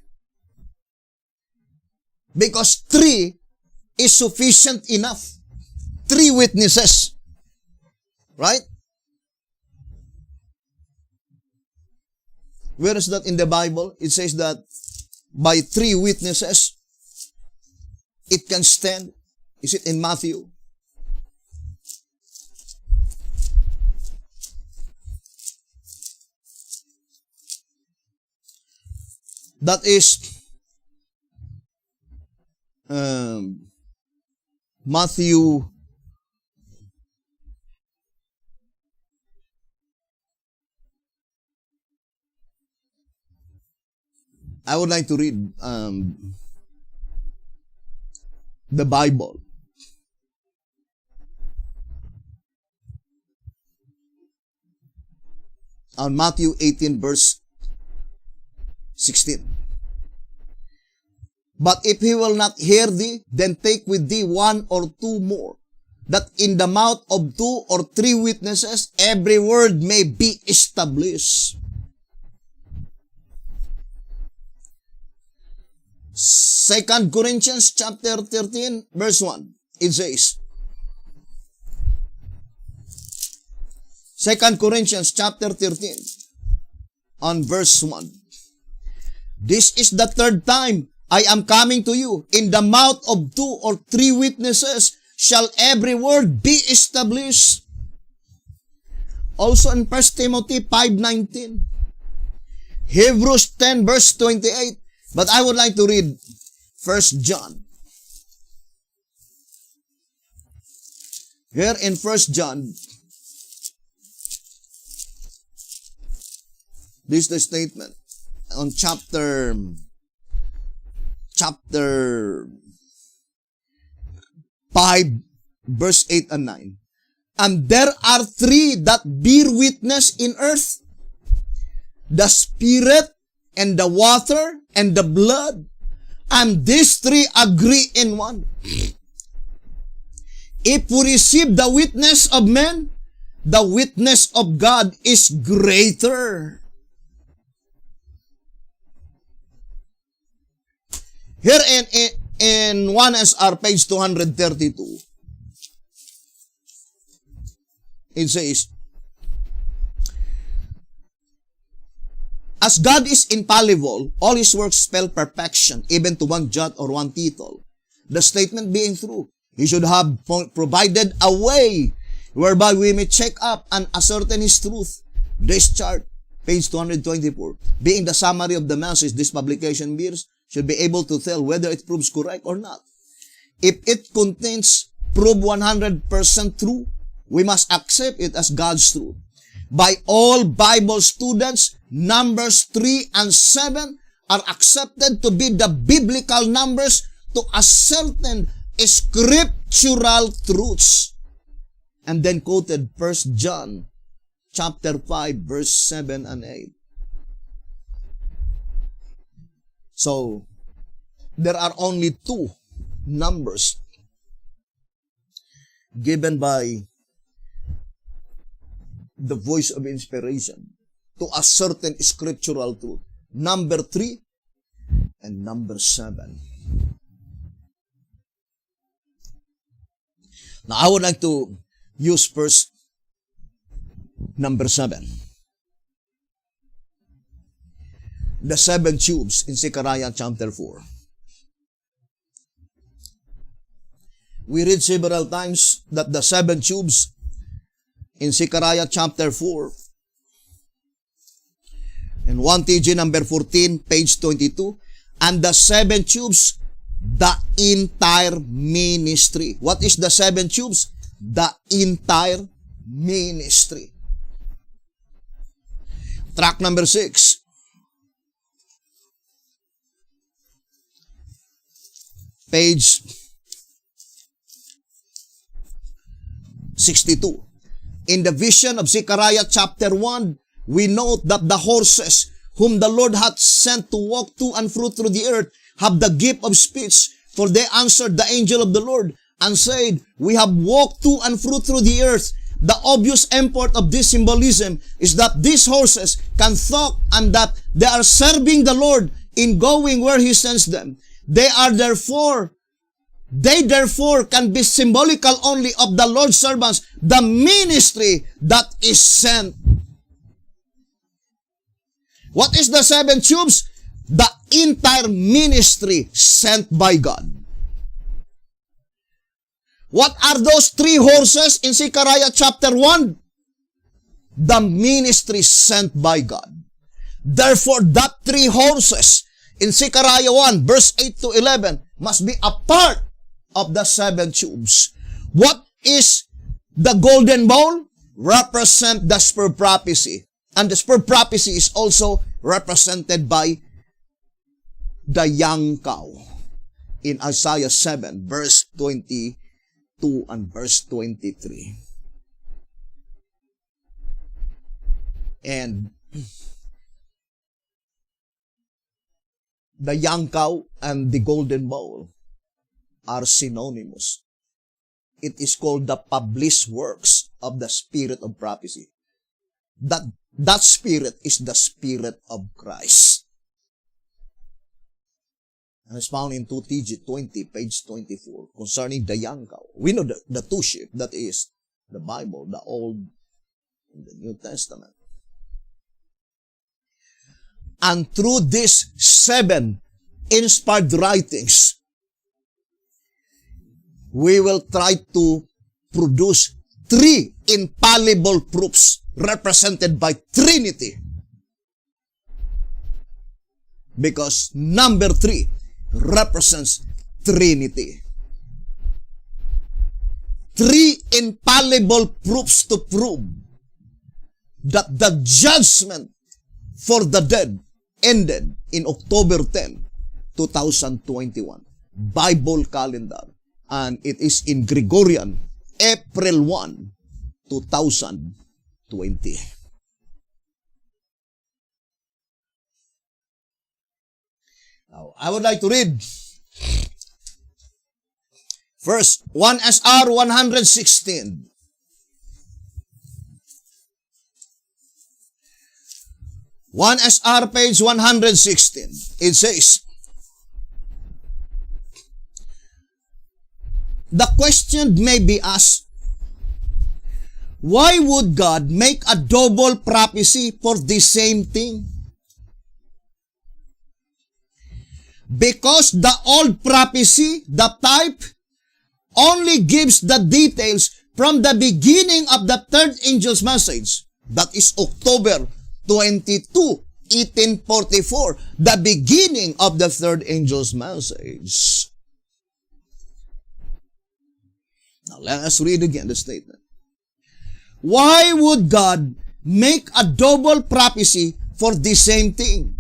Because 3 is sufficient enough. 3 witnesses. Right? Where is that in the Bible? It says that by 3 witnesses, it can stand. Is it in Matthew? That is Matthew I would like to read the Bible. On Matthew 18 verse 16. But if he will not hear thee, then take with thee 1 or 2 more, that in the mouth of 2 or 3 witnesses every word may be established. 2 Corinthians chapter 13 verse 1. It says, 2 Corinthians chapter 13 on verse 1. This is the 3rd time I am coming to you. In the mouth of 2 or 3 witnesses shall every word be established. Also in 1 Timothy 5:19. Hebrews 10 verse 28. But I would like to read 1 John. Here in 1 John, this is the statement on chapter 5 verse 8 and 9. And there are 3 that bear witness in earth, the Spirit and the water and the blood, And these three agree in one. If we receive the witness of men, the witness of God is greater. Here in 1SR page 232, it says, as God is infallible, all His works spell perfection, even to one jot or one tittle. The statement being true, He should have provided a way whereby we may check up and ascertain His truth. This chart, page 224, being the summary of the message this publication bears, should be able to tell whether it proves correct or not. If it contains prove 100% true, we must accept it as God's truth. By all Bible students, Numbers 3 and 7 are accepted to be the biblical numbers to ascertain scriptural truths. And then quoted 1 John chapter 5 verse 7 and 8. So, there are only two numbers given by the voice of inspiration to a certain scriptural truth. Number 3 and number 7. Now, I would like to use first number 7. The 7 tubes in Zechariah chapter 4. We read several times that the 7 tubes in Zechariah chapter 4 in 1 TG number 14, page 22, and the 7 tubes, the entire ministry. What is the 7 tubes? The entire ministry. Track number 6. Page 62. In the vision of Zechariah chapter 1, we note that the horses whom the Lord hath sent to walk to and fro through the earth have the gift of speech, for they answered the angel of the Lord and said, we have walked to and fro through the earth. The obvious import of this symbolism is that these horses can talk and that they are serving the Lord in going where He sends them. They therefore can be symbolical only of the Lord's servants, the ministry that is sent. What is the 7 tubes? The entire ministry sent by God. What are those 3 horses in Zechariah chapter 1? The ministry sent by God. Therefore, that 3 horses in Zechariah 1, verse 8 to 11, must be a part of the 7 tubes. What is the golden bowl? Represent the spur prophecy. And the spur prophecy is also represented by the young cow in Isaiah 7, verse 22 and verse 23. And the young cow and the golden bowl are synonymous. It is called the published works of the spirit of prophecy. That spirit is the Spirit of Christ. And it's found in 2TG 20, page 24, concerning the young cow. We know the 2 sheep, that is the Bible, the Old and the New Testament. And through these 7 inspired writings, we will try to produce 3 infallible proofs represented by Trinity. Because number 3 represents Trinity. 3 infallible proofs to prove that the judgment for the dead ended in October 10, 2021. Bible calendar. And it is in Gregorian, April 1, 2020. Now, I would like to read first 1 SR 116. 1 SR page 116. It says, the question may be asked, why would God make a double prophecy for the same thing? Because the old prophecy, the type, only gives the details from the beginning of the third angel's message. That is October 22, 1844, the beginning of the third angel's message. Now let us read again the statement. Why would God make a double prophecy for the same thing?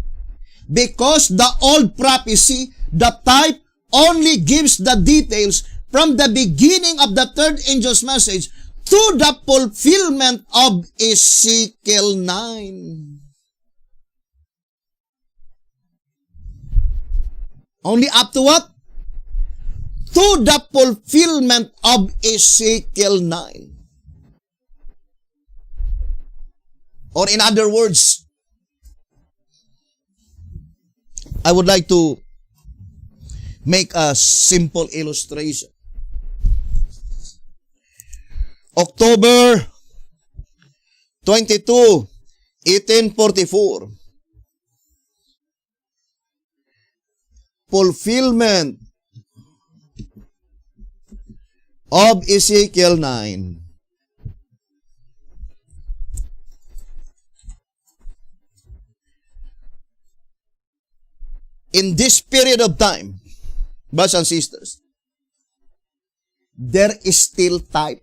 Because the old prophecy, the type, only gives the details from the beginning of the third angel's message to the fulfillment of Ezekiel 9. Only up to what? To the fulfillment of Ezekiel 9. Or in other words, I would like to make a simple illustration. October 22, 1844. Fulfillment of Ezekiel 9. In this period of time, brothers and sisters, there is still type.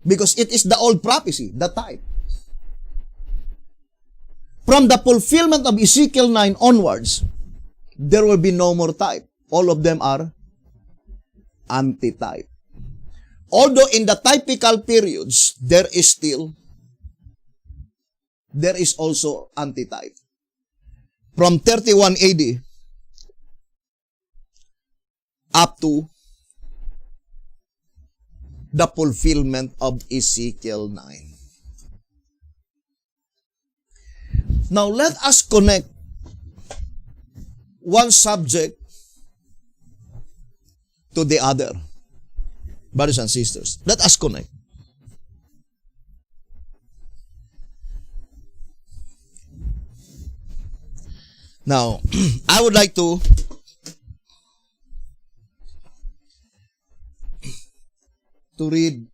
Because it is the old prophecy, the type. From the fulfillment of Ezekiel 9 onwards, there will be no more type. All of them are anti-type. Although in the typical periods, there is also anti-type. From 31 AD up to the fulfillment of Ezekiel 9. Now let us connect one subject to the other. Brothers and sisters, let us connect. Now, I would like to read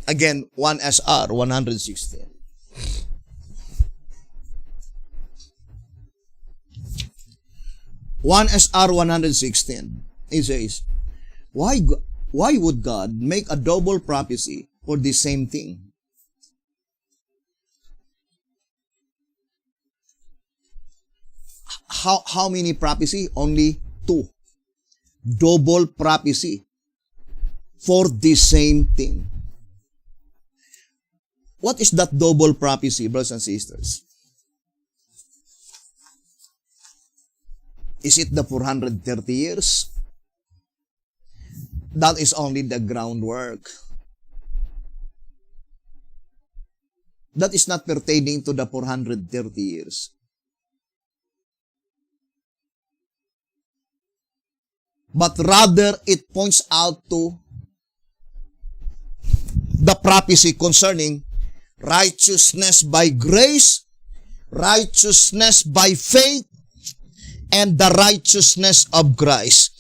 again 1 SR 116. One SR 116. It says, why would God make a double prophecy for the same thing? How many prophecy? Only 2. Double prophecy for the same thing. What is that double prophecy, brothers and sisters? Is it the 430 years? That is only the groundwork. That is not pertaining to the 430 years. But rather, it points out to the prophecy concerning righteousness by grace, righteousness by faith, and the righteousness of Christ.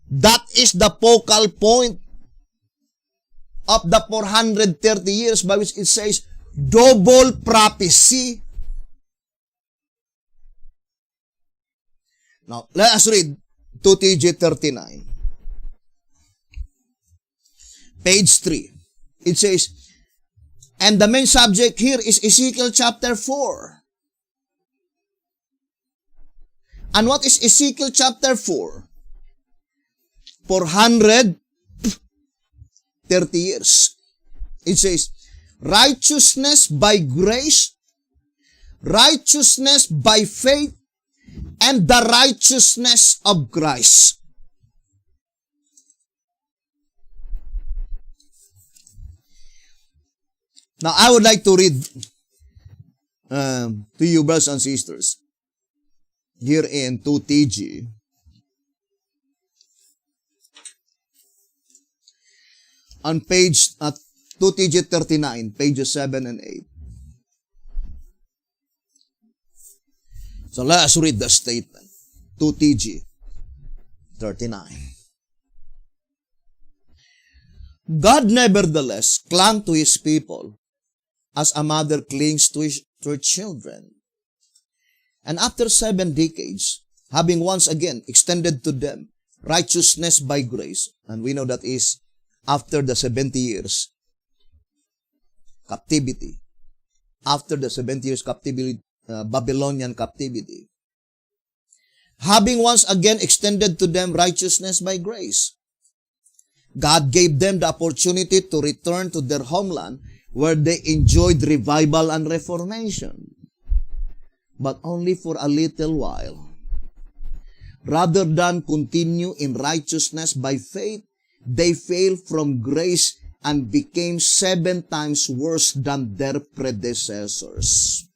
That is the focal point of the 430 years by which it says double prophecy. Now, let us read 2TG 39. Page 3. It says, and the main subject here is Ezekiel chapter 4. And what is Ezekiel chapter 4? 430 years. It says, righteousness by grace, righteousness by faith and the righteousness of Christ. Now, I would like to read to you, brothers and sisters, here in 2TG. On page 2TG 39, pages 7 and 8. So let us read the statement. 2TG 39. God nevertheless clung to his people as a mother clings to her children. And after 7 decades, having once again extended to them righteousness by grace, and we know that is after the 70 years captivity, after the 70 years captivity, Babylonian captivity, having once again extended to them righteousness by grace, God gave them the opportunity to return to their homeland where they enjoyed revival and reformation, but only for a little while. Rather than continue in righteousness by faith, they fell from grace and became 7 times worse than their predecessors.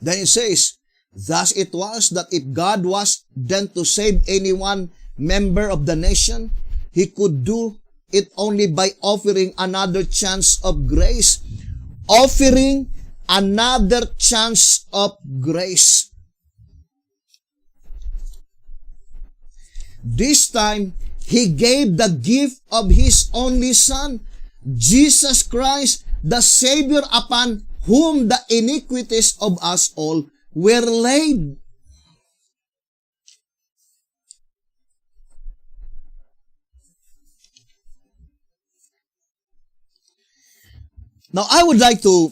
Then it says, thus it was that if God was then to save any one member of the nation, he could do it only by offering another chance of grace. Offering another chance of grace. This time, he gave the gift of his only Son, Jesus Christ, the Savior, upon whom the iniquities of us all were laid. Now, I would like to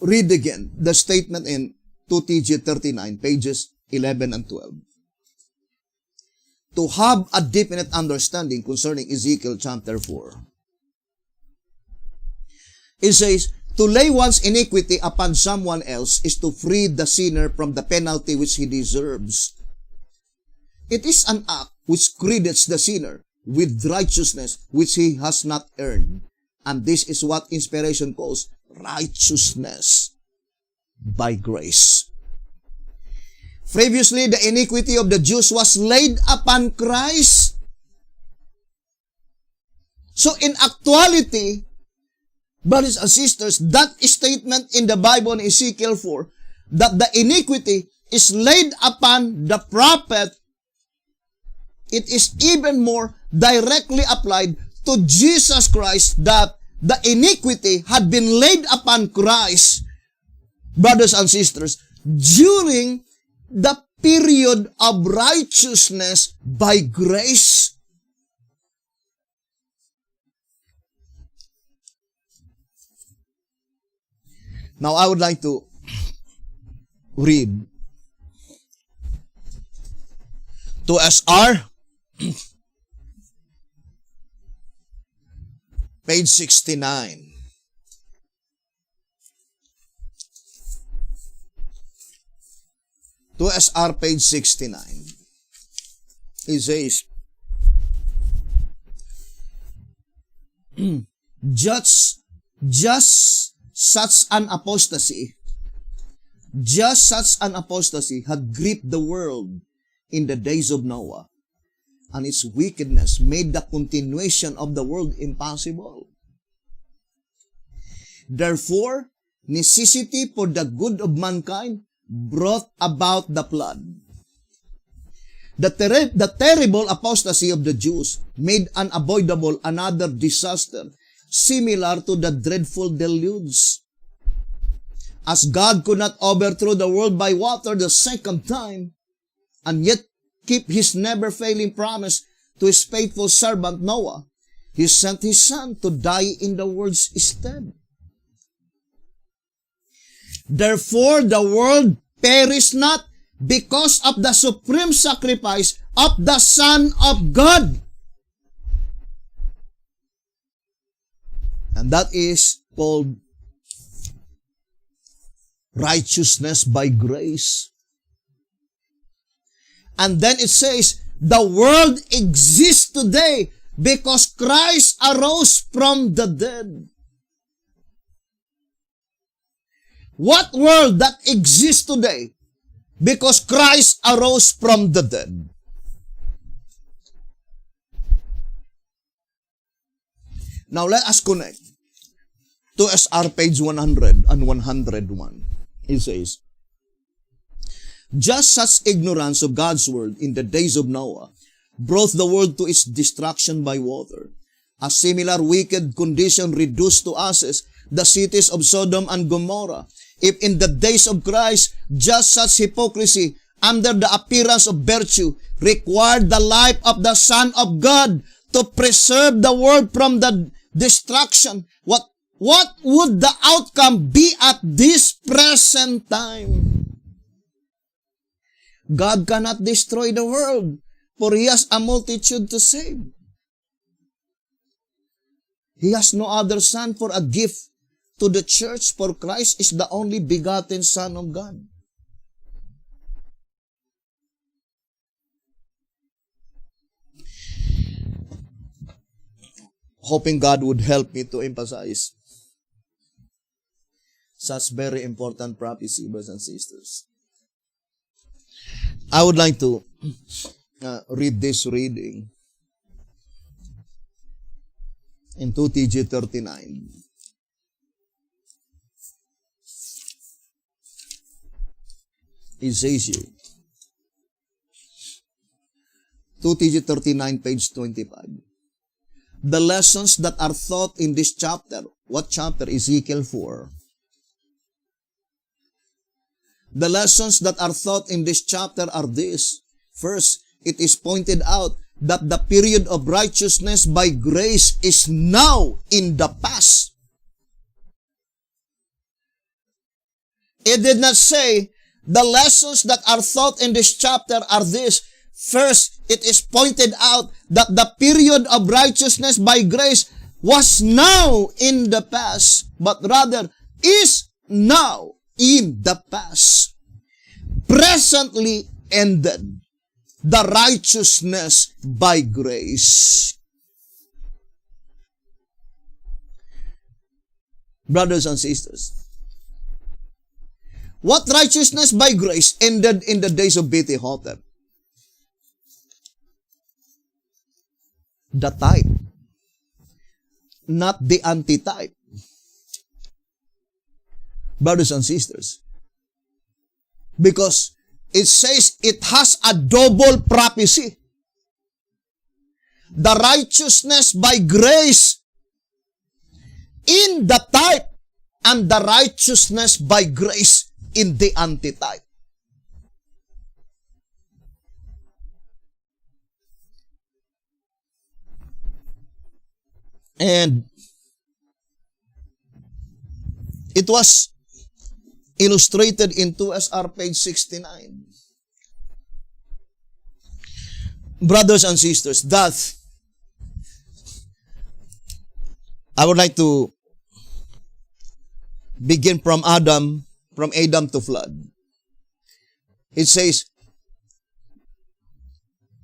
read again the statement in 2TG 39, pages 11 and 12. To have a definite understanding concerning Ezekiel chapter 4. It says, to lay one's iniquity upon someone else is to free the sinner from the penalty which he deserves. It is an act which credits the sinner with righteousness which he has not earned. And this is what inspiration calls righteousness by grace. Previously, the iniquity of the Jews was laid upon Christ. So in actuality, brothers and sisters, that statement in the Bible in Ezekiel 4, that the iniquity is laid upon the prophet, it is even more directly applied to Jesus Christ, that the iniquity had been laid upon Christ, brothers and sisters, during the period of righteousness by grace. Now, I would like to read to SR, page 69. To SR, page 69. It says, just such an apostasy had gripped the world in the days of Noah, and its wickedness made the continuation of the world impossible. Therefore, necessity for the good of mankind brought about the flood. The terrible apostasy of the Jews made unavoidable another disaster similar to the dreadful deluge. As God could not overthrow the world by water the second time, and yet keep his never-failing promise to his faithful servant Noah, he sent his Son to die in the world's stead. Therefore, the world perished not because of the supreme sacrifice of the Son of God. And that is called righteousness by grace. And then it says, the world exists today because Christ arose from the dead. What world that exists today? Because Christ arose from the dead. Now let us connect to SR page 100 and 101. It says, just such ignorance of God's word in the days of Noah brought the world to its destruction by water. A similar wicked condition reduced to ashes the cities of Sodom and Gomorrah. If in the days of Christ, just such hypocrisy under the appearance of virtue required the life of the Son of God to preserve the world from the destruction, what would the outcome be at this present time? God cannot destroy the world, for He has a multitude to save. He has no other son for a gift to the church, for Christ is the only begotten Son of God. Hoping God would help me to emphasize such very important prophecy, brothers and sisters. I would like to read this reading in 2 TG 39. It says here, 2 TG 39, page 25. The lessons that are taught in this chapter. What chapter? Ezekiel 4. The lessons that are taught in this chapter are this. First, it is pointed out that the period of righteousness by grace is now in the past. It did not say the lessons that are taught in this chapter are this. First, it is pointed out that the period of righteousness by grace was now in the past, but rather is now in the past. Presently ended the righteousness by grace. Brothers and sisters, what righteousness by grace ended in the days of B.T. Hotep? The type, not the antitype. Brothers and sisters, because it says it has a double prophecy. The righteousness by grace in the type and the righteousness by grace in the antitype. And it was illustrated in 2SR page 69. Brothers and sisters, that I would like to begin from Adam to flood. It says,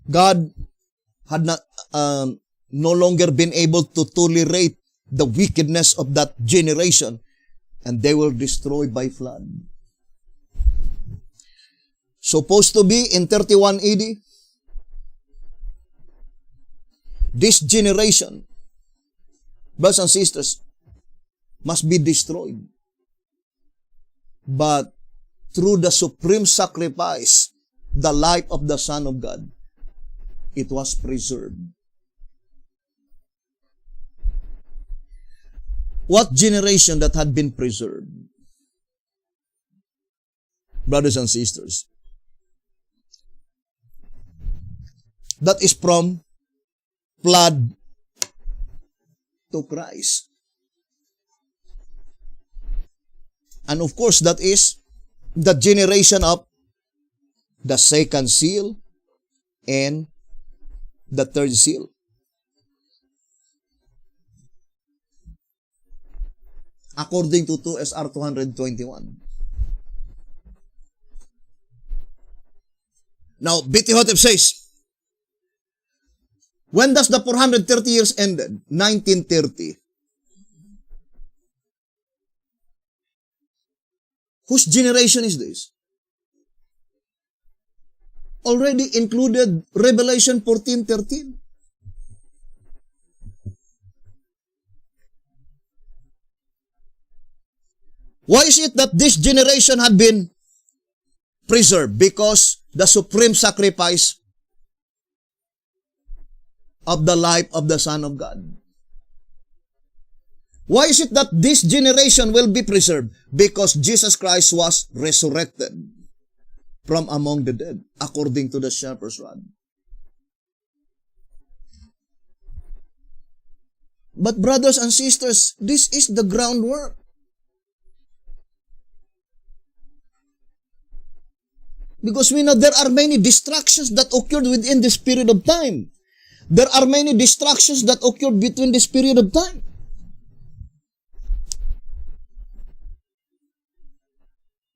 God had not no longer been able to tolerate the wickedness of that generation, and they were destroyed by flood. Supposed to be in 31 AD, this generation, brothers and sisters, must be destroyed. But through the supreme sacrifice, the life of the Son of God, it was preserved. What generation that had been preserved? Brothers and sisters, that is from flood to Christ. And of course, that is the generation of the second seal and the third seal. according to 2 SR 221. Now, Bitihotep says, when does the 430 years ended? 1930. Whose generation is this? Already included Revelation 14:13. Why is it that this generation had been preserved? Because the supreme sacrifice of the life of the Son of God. Why is it that this generation will be preserved? Because Jesus Christ was resurrected from among the dead, according to the shepherd's rod. But brothers and sisters, this is the groundwork. Because we know there are many distractions that occurred within this period of time. There are many distractions that occurred between this period of time.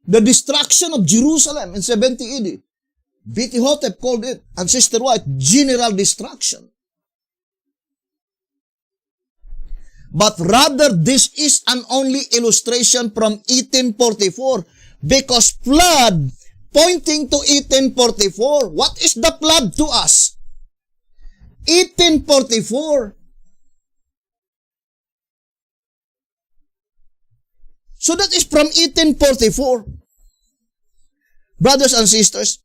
The destruction of Jerusalem in 70 AD, Bitihotep called it, and Sister White, general destruction. But rather, this is an only illustration from 1844, because flood pointing to 1844. What is the flood to us? 1844. So that is from 1844. Brothers and sisters,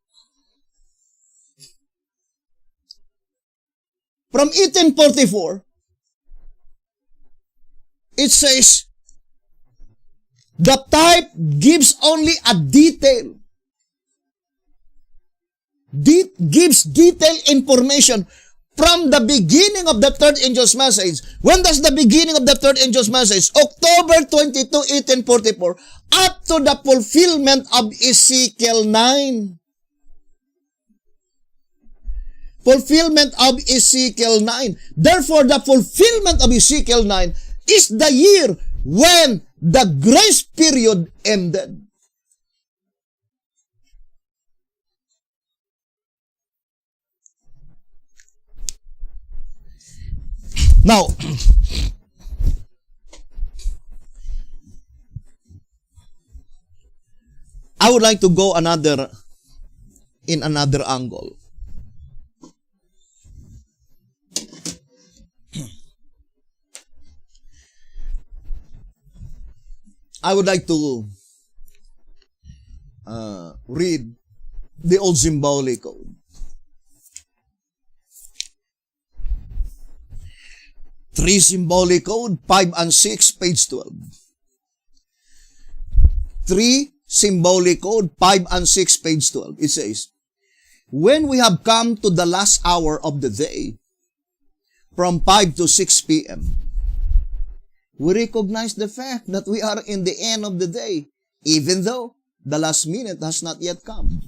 from 1844, it says, the type gives only a detail. Gives detailed information from the beginning of the third angel's message. When does the beginning of the third angel's message? October 22, 1844, up to the fulfillment of Ezekiel 9. Fulfillment of Ezekiel 9. Therefore, the fulfillment of Ezekiel 9 is the year when the grace period ended. Now, I would like to go in another angle. I would like to read the old symbolic code. 3 symbolic code, 5 and 6, page 12. 3 symbolic code, 5 and 6, page 12. It says, when we have come to the last hour of the day, from 5 to 6 p.m., we recognize the fact that we are in the end of the day, even though the last minute has not yet come.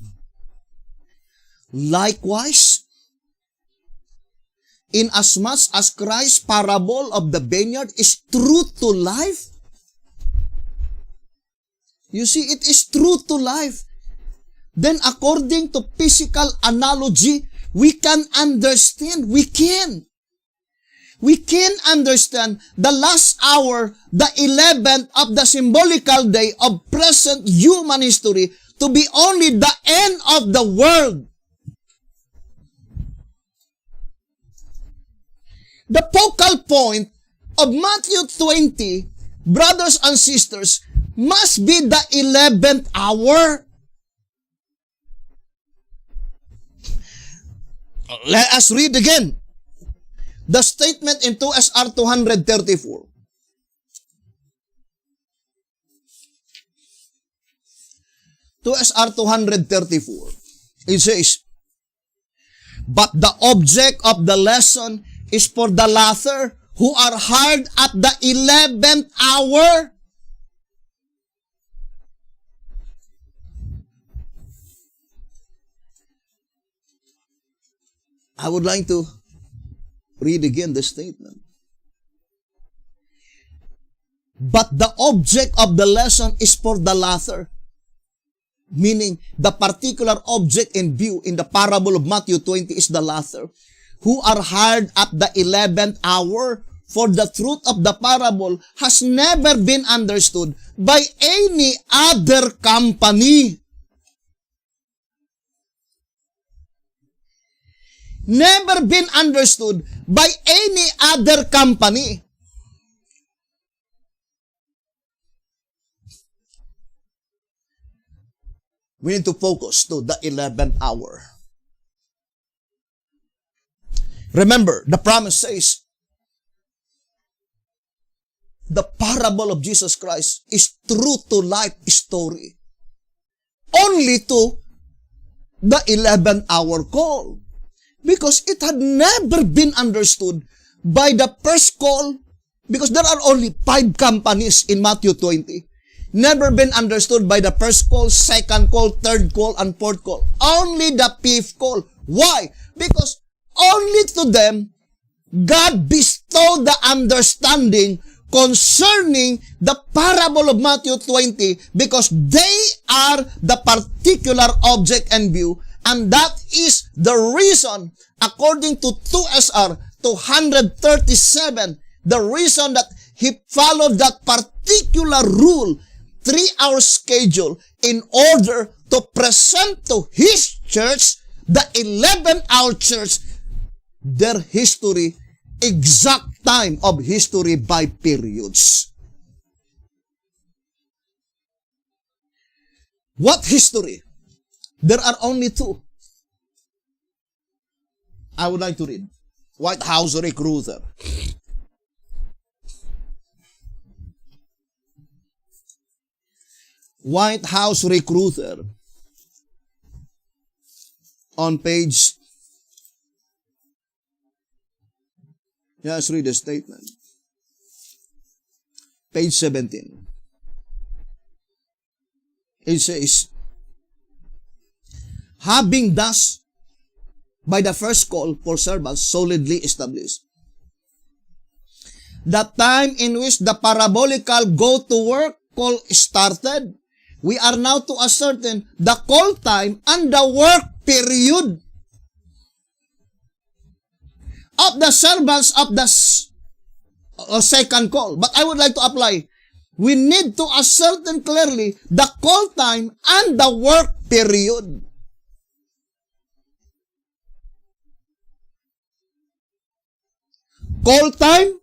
Likewise, inasmuch as Christ's parable of the vineyard is true to life, you see, it is true to life, then according to physical analogy, we can understand, we can understand the last hour, the 11th of the symbolical day of present human history to be only the end of the world. The focal point of Matthew 20, brothers and sisters, must be the 11th hour. Let us read again the statement in 2 SR 234. SR 234. It says, but the object of the lesson is for the latter who are hard at the 11th hour. I would like to read again the statement. but the object of the lesson is for the latter. Meaning, the particular object in view in the parable of Matthew 20 is the latter, who are hired at the 11th hour, for the truth of the parable has never been understood by any other company. Never been understood by any other company. We need to focus to the 11th hour. Remember, the promise says, the parable of Jesus Christ is true to life story. Only to the 11th hour call. Because it had never been understood by the first call, because there are only 5 companies in Matthew 20. Never been understood by the first call, second call, third call, and fourth call. Only the 5th call. Why? Because only to them, God bestowed the understanding concerning the parable of Matthew 20, because they are the particular object and view, and that is the reason, according to 2SR 237, the reason that he followed that particular rule, 3-hour schedule, in order to present to his church, the 11th-hour church, their history, exact time of history by periods. What history? There are only 2. I would like to read. White House Recruiter. White House Recruiter. On page, let's read the statement. Page 17. It says, having thus, by the first call for servants, solidly established the time in which the parabolical go to work call started, we are now to ascertain the call time and the work period of the servants of the second call. But I would like to apply, we need to ascertain clearly the call time and the work period. Call time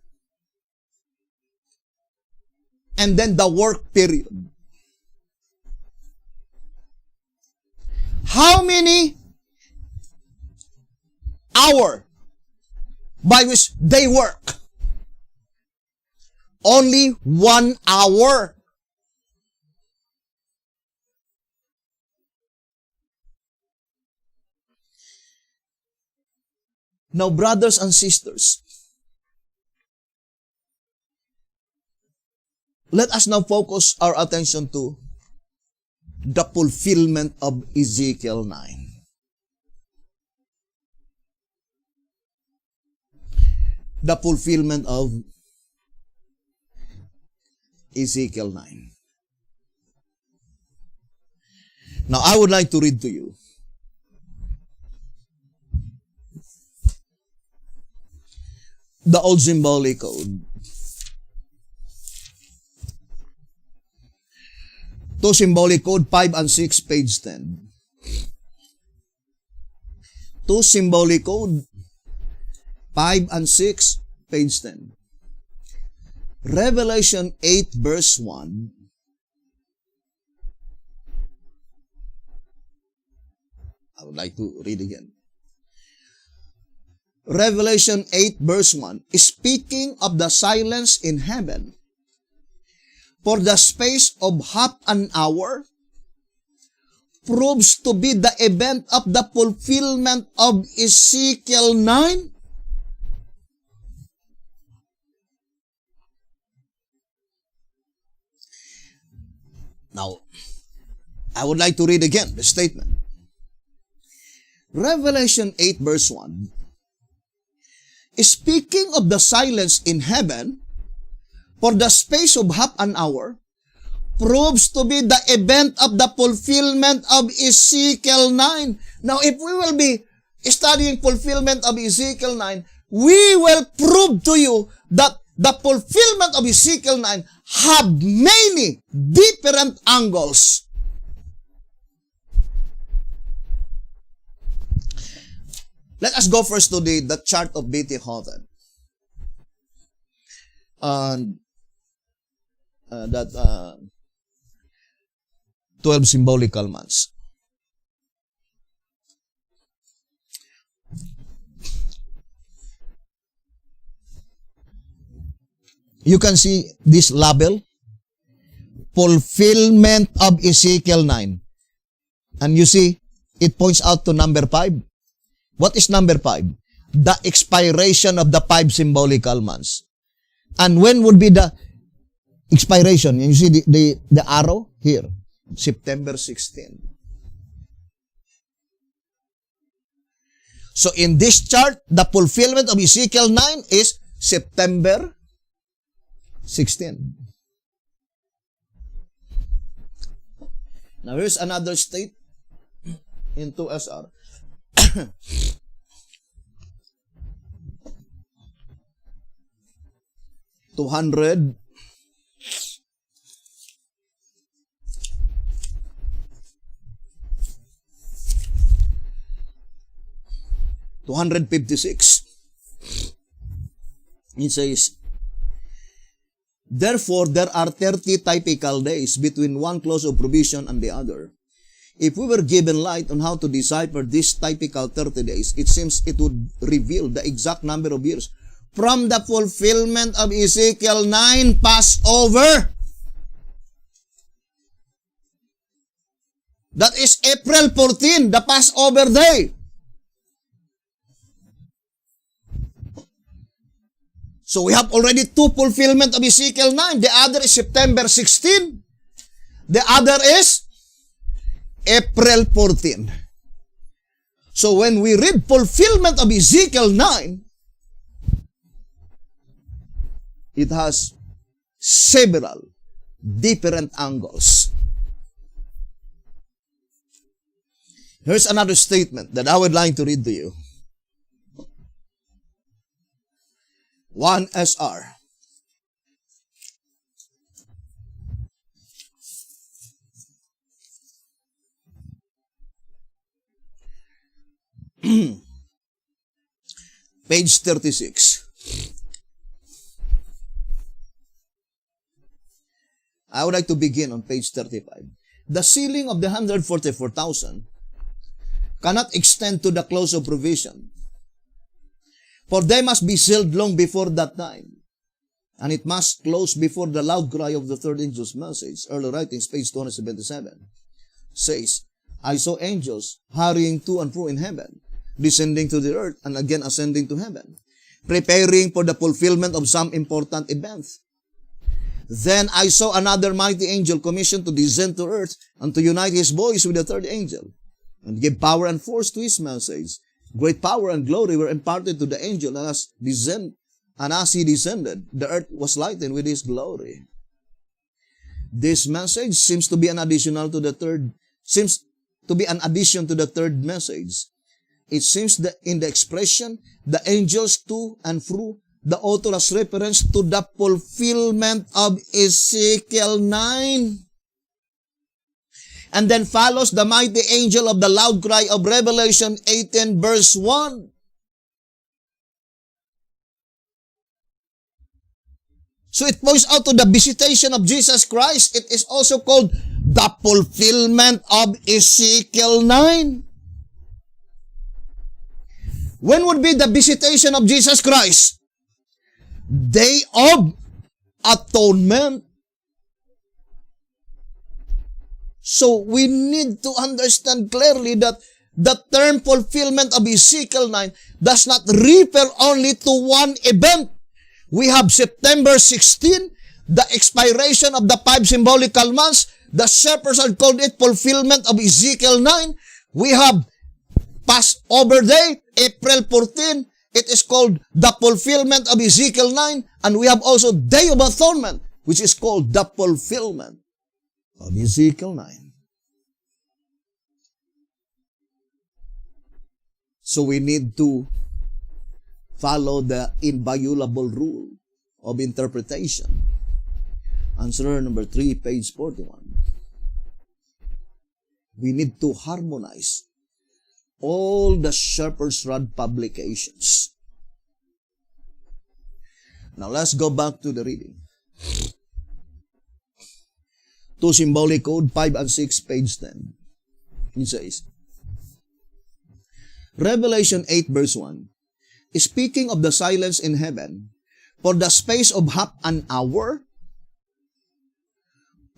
and then the work period. How many hours by which they work? Only 1 hour. Now, brothers and sisters, let us now focus our attention to the fulfillment of Ezekiel 9. The fulfillment of Ezekiel 9. Now, I would like to read to you the Old Symbolic Code. To Symbolic Code 5 and 6, page 10. To Symbolic Code 5 and 6, page 10. Revelation 8 verse 1. I would like to read again. Revelation 8 verse 1. Speaking of the silence in heaven, for the space of half an hour, proves to be the event of the fulfillment of Ezekiel 9. Now, I would like to read again the statement. Revelation 8 verse 1. Speaking of the silence in heaven, for the space of half an hour proves to be the event of the fulfillment of Ezekiel 9. Now, if we will be studying fulfillment of Ezekiel 9, we will prove to you that the fulfillment of Ezekiel 9 have many different angles. Let us go first to the chart of Beethoven. And that 12 symbolical months. You can see this label, fulfillment of Ezekiel 9. And you see, it points out to number 5. What is number 5? The expiration of the 5 symbolical months. And when would be the expiration? You see the arrow here, September 16. So in this chart, the fulfillment of Ezekiel 9 is September 16. Now here's another state in 2SR. 200 256. It says, therefore, there are 30 typical days between one clause of provision and the other. If we were given light on how to decipher these typical 30 days, it seems it would reveal the exact number of years from the fulfillment of Ezekiel 9 Passover. That is April 14, the Passover day. So we have already 2 fulfillment of Ezekiel 9. The other is September 16. The other is April 14. So when we read fulfillment of Ezekiel 9, it has several different angles. Here's another statement that I would like to read to you. 1SR. Page 36. I would like to begin on page 35. The ceiling of the 144,000 cannot extend to the close of provision, for they must be sealed long before that time, and it must close before the loud cry of the third angel's message. Early writings, page 277, says, I saw angels hurrying to and fro in heaven, descending to the earth, and again ascending to heaven, preparing for the fulfillment of some important event. Then I saw another mighty angel commissioned to descend to earth and to unite his voice with the third angel, and give power and force to his message. Great power and glory were imparted to the angel, and as he descended, the earth was lightened with his glory. This message seems to be an addition to the third message. It seems that in the expression, the angels to and fro, the author has reference to the fulfillment of Ezekiel 9. And then follows the mighty angel of the loud cry of Revelation 18 verse 1. So it points out to the visitation of Jesus Christ. It is also called the fulfillment of Ezekiel 9. When would be the visitation of Jesus Christ? Day of Atonement. So we need to understand clearly that the term fulfillment of Ezekiel 9 does not refer only to one event. We have September 16, the expiration of the 5 symbolical months. The shepherds had called it fulfillment of Ezekiel 9. We have Passover Day, April 14. It is called the fulfillment of Ezekiel 9, and we have also Day of Atonement, which is called the fulfillment of Ezekiel 9. So we need to follow the inviolable rule of interpretation. Answer number 3, page 41. We need to harmonize all the Shepherd's Rod publications. Now let's go back to the reading. To Symbolic Code 5 and 6, page 10. It says, Revelation 8 verse 1, speaking of the silence in heaven for the space of half an hour,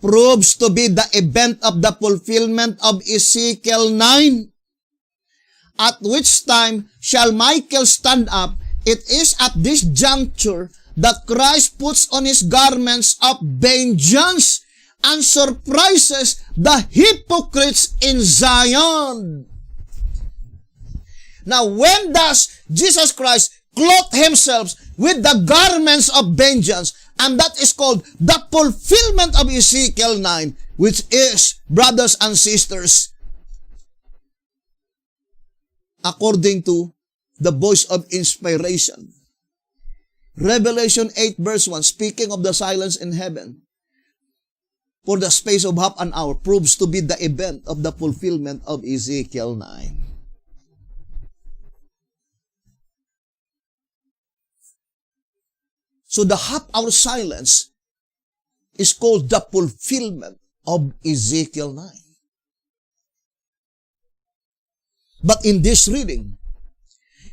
proves to be the event of the fulfillment of Ezekiel 9. At which time shall Michael stand up? It is at this juncture that Christ puts on his garments of vengeance and surprises the hypocrites in Zion. Now, when does Jesus Christ clothe himself with the garments of vengeance? And that is called the fulfillment of Ezekiel 9, which is, brothers and sisters, according to the voice of inspiration. Revelation 8 verse 1, speaking of the silence in heaven for the space of half an hour, proves to be the event of the fulfillment of Ezekiel 9. So the half-hour silence is called the fulfillment of Ezekiel 9. But in this reading,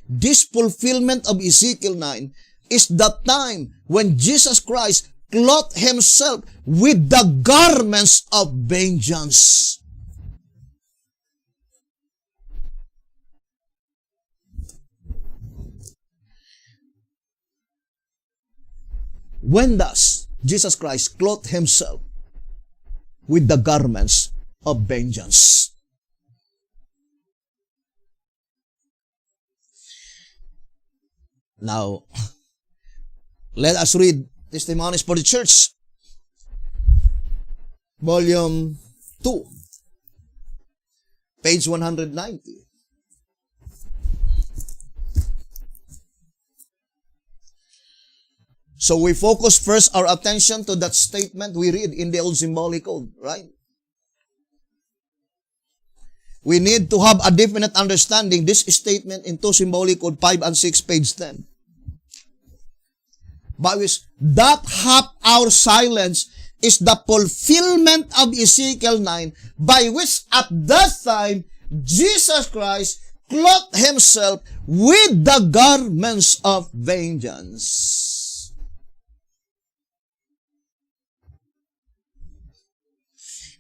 this fulfillment of Ezekiel 9 is the time when Jesus Christ clothed himself with the garments of vengeance. When does Jesus Christ clothe himself with the garments of vengeance? Now, let us read Testimonies for the Church, Volume 2, page 190. So we focus first our attention to that statement we read in the Old Symbolic Code, right? We need to have a definite understanding this statement in 2 Symbolic Code 5 and 6, page 10. By which that half-hour silence is the fulfillment of Ezekiel 9, by which at that time Jesus Christ clothed himself with the garments of vengeance.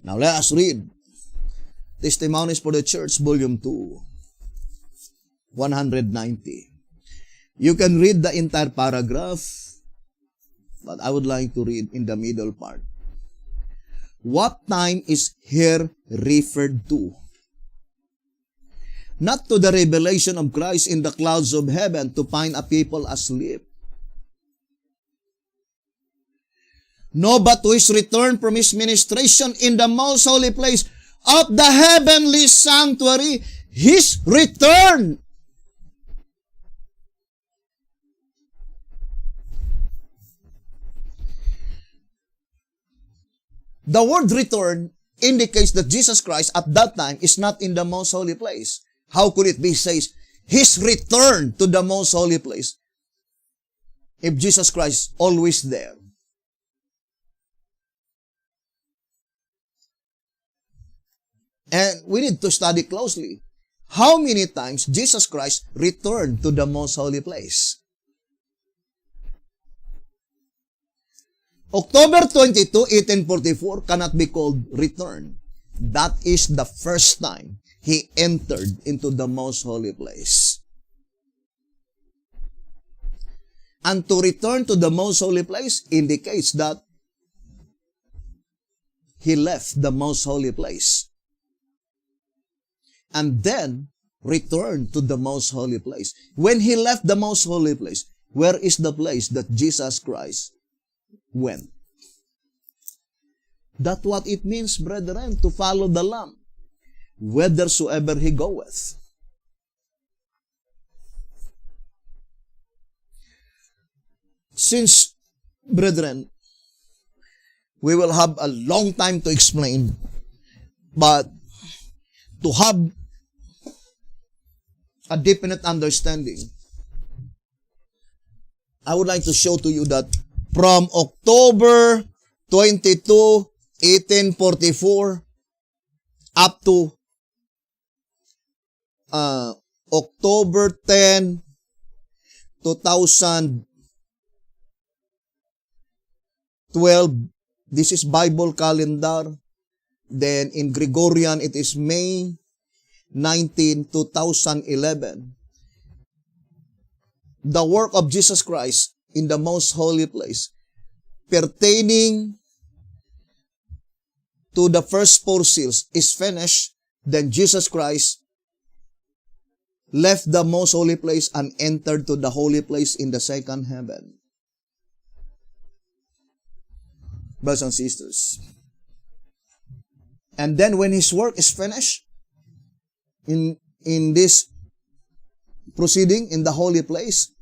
Now let us read Testimonies for the Church, Volume 2, 190. You can read the entire paragraph, but I would like to read in the middle part. What time is here referred to? Not to the revelation of Christ in the clouds of heaven to find a people asleep. No, but to his return from his ministration in the most holy place of the heavenly sanctuary, his return. The word return indicates that Jesus Christ at that time is not in the most holy place. How could it be says his return to the most holy place if Jesus Christ always there? And we need to study closely how many times Jesus Christ returned to the most holy place. October 22, 1844 cannot be called return. That is the first time he entered into the most holy place. And to return to the most holy place indicates that he left the most holy place and then returned to the most holy place. When he left the most holy place, where is the place that Jesus Christ went? That's what it means, brethren, to follow the Lamb, whithersoever he goeth. Since, brethren, we will have a long time to explain, but to have a definite understanding, I would like to show to you that from October 22, 1844 up to October 10, 2012, this is Bible calendar. Then in Gregorian, it is May 19, 2011. The work of Jesus Christ in the most holy place, pertaining to the first four seals, is finished. Then Jesus Christ left the most holy place and entered to the holy place in the second heaven. Brothers and sisters. And then when his work is finished, in this proceeding in the holy place,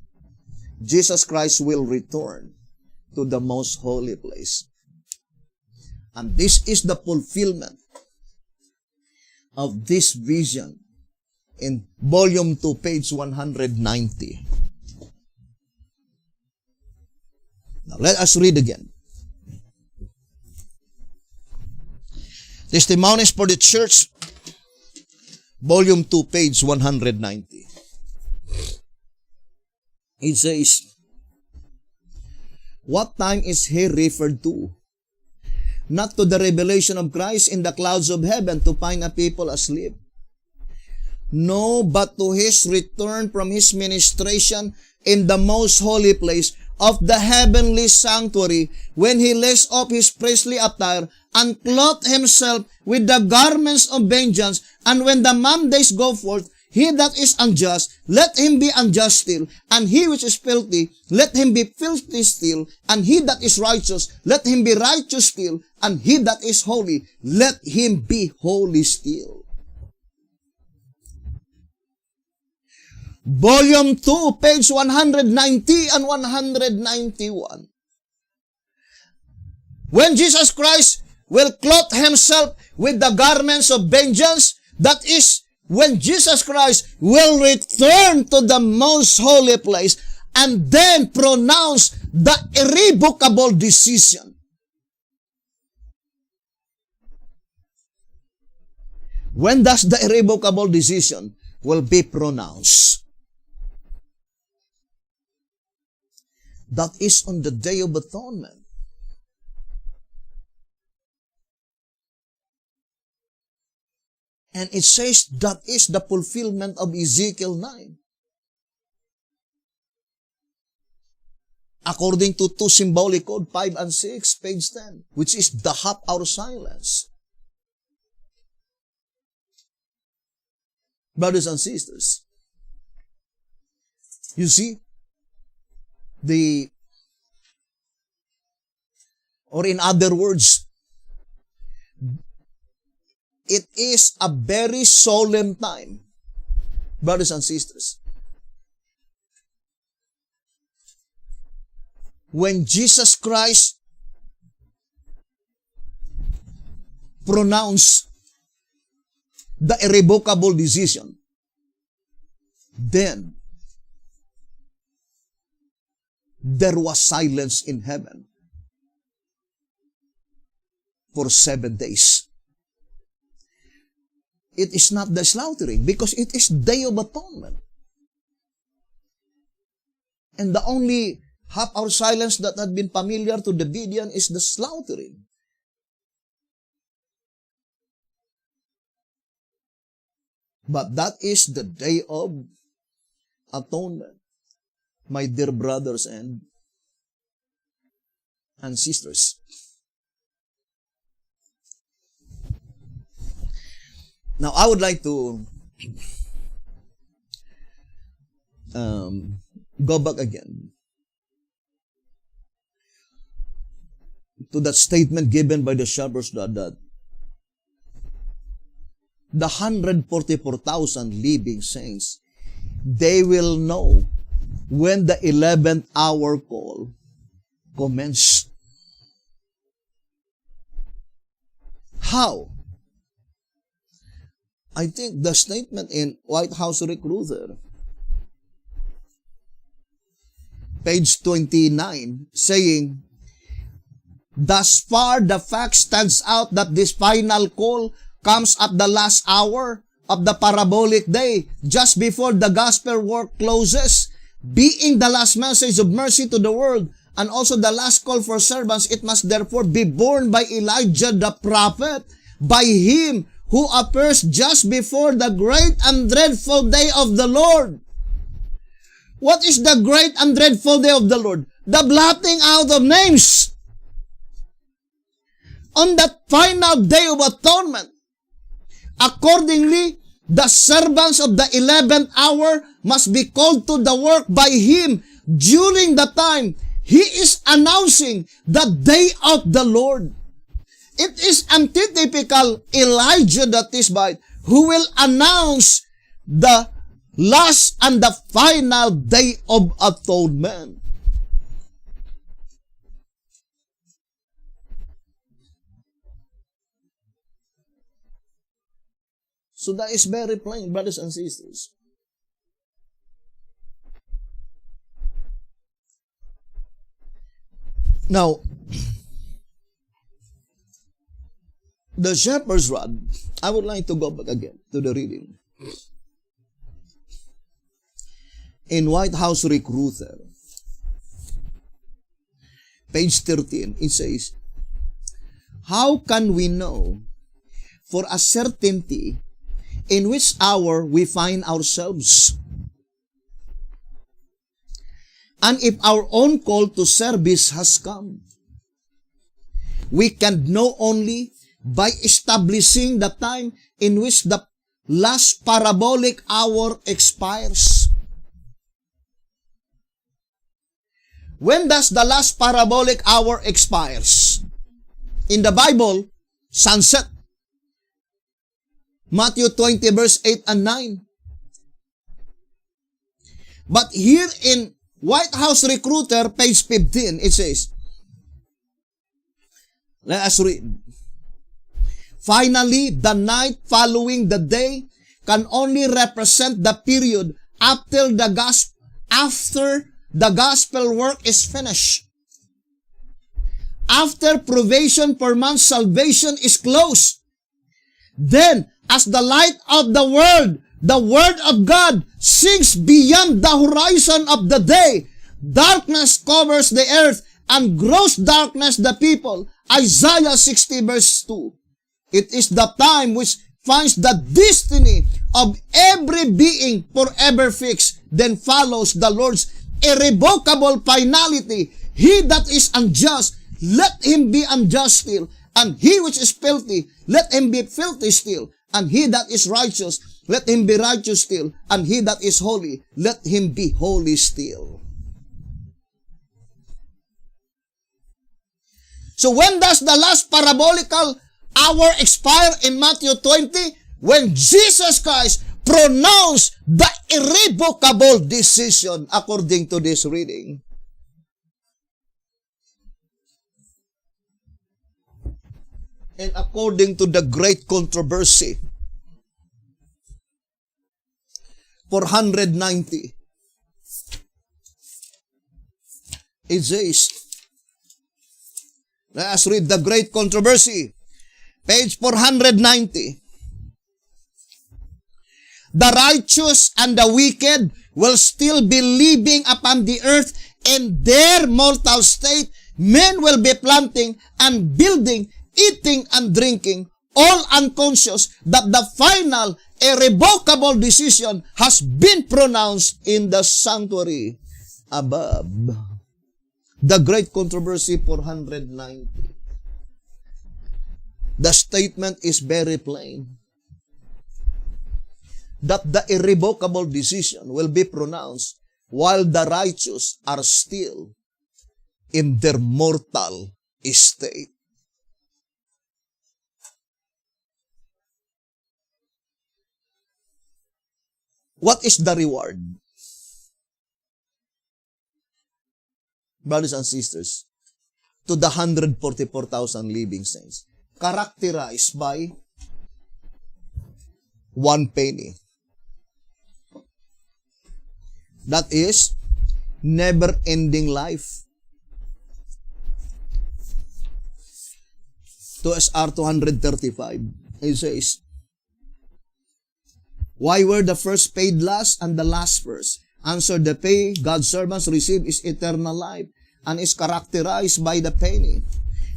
Jesus Christ will return to the most holy place. And this is the fulfillment of this vision in volume 2, page 190. Now let us read again. Testimonies for the Church, volume 2, page 190. It says, what time is he referred to? Not to the revelation of Christ in the clouds of heaven to find a people asleep. No, but to his return from his ministration in the most holy place of the heavenly sanctuary, when he lays off his priestly attire and clothed himself with the garments of vengeance, and when the mandates go forth, he that is unjust, let him be unjust still, and he which is filthy, let him be filthy still, and he that is righteous, let him be righteous still, and he that is holy, let him be holy still. Volume 2, page 190 and 191. When Jesus Christ will clothe himself with the garments of vengeance, that is, when Jesus Christ will return to the most holy place and then pronounce the irrevocable decision. When does the irrevocable decision will be pronounced? That is on the Day of Atonement. And it says that is the fulfillment of Ezekiel 9. According to 2 Symbolic Code 5 and 6, page 10, which is the half-hour silence. Brothers and sisters, you see, or in other words, it is a very solemn time, brothers and sisters, when Jesus Christ pronounced the irrevocable decision. Then there was silence in heaven for 7 days. It is not the slaughtering because it is Day of Atonement. And the only half-hour silence that had been familiar to the Davidian is the slaughtering. But that is the Day of Atonement, my dear brothers and sisters. Now, I would like to go back again to that statement given by the shepherds that the 144,000 living saints, they will know when the 11th hour call commenced. How? I think the statement in White House Recruiter, page 29, saying, thus far, the fact stands out that this final call comes at the last hour of the parabolic day, just before the gospel work closes. Being the last message of mercy to the world, and also the last call for servants, it must therefore be borne by Elijah the prophet, by him who appears just before the great and dreadful day of the Lord. What is the great and dreadful day of the Lord? The blotting out of names. On that final day of atonement, accordingly, the servants of the 11th hour must be called to the work by him during the time he is announcing the day of the Lord. It is antitypical Elijah the Tishbite who will announce the last and the final day of atonement. So that is very plain, brothers and sisters. Now, the shepherd's rod, I would like to go back again to the reading. In White House Recruiter, page 13, it says, how can we know for a certainty in which hour we find ourselves? And if our own call to service has come, we can know only by establishing the time in which the last parabolic hour expires. When does the last parabolic hour expires? In the Bible, sunset. Matthew 20 verse 8 and 9. But here in White House Recruiter, page 15, it says, let us read. Finally, the night following the day can only represent the period after the gospel work is finished. After probation for man's salvation is closed. Then, as the light of the word of God sinks beyond the horizon of the day, darkness covers the earth and gross darkness the people. Isaiah 60 verse 2. It is the time which finds the destiny of every being forever fixed. Then follows the Lord's irrevocable finality. He that is unjust, let him be unjust still. And he which is filthy, let him be filthy still. And he that is righteous, let him be righteous still. And he that is holy, let him be holy still. So when does the last parabolical hour expire in Matthew 20? When Jesus Christ pronounced the irrevocable decision according to this reading. And according to the great controversy, 490, it says, let us read the great controversy, page 490. The righteous and the wicked will still be living upon the earth in their mortal state. Men will be planting and building, eating and drinking, all unconscious that the final irrevocable decision has been pronounced in the sanctuary above. The great controversy 490. The statement is very plain that the irrevocable decision will be pronounced while the righteous are still in their mortal state. What is the reward? Brothers and sisters, to the 144,000 living saints, characterized by 1 penny. That is never-ending life. To SR 235, it says, why were the first paid last and the last first? Answer, the pay God's servants receive is eternal life and is characterized by the penny.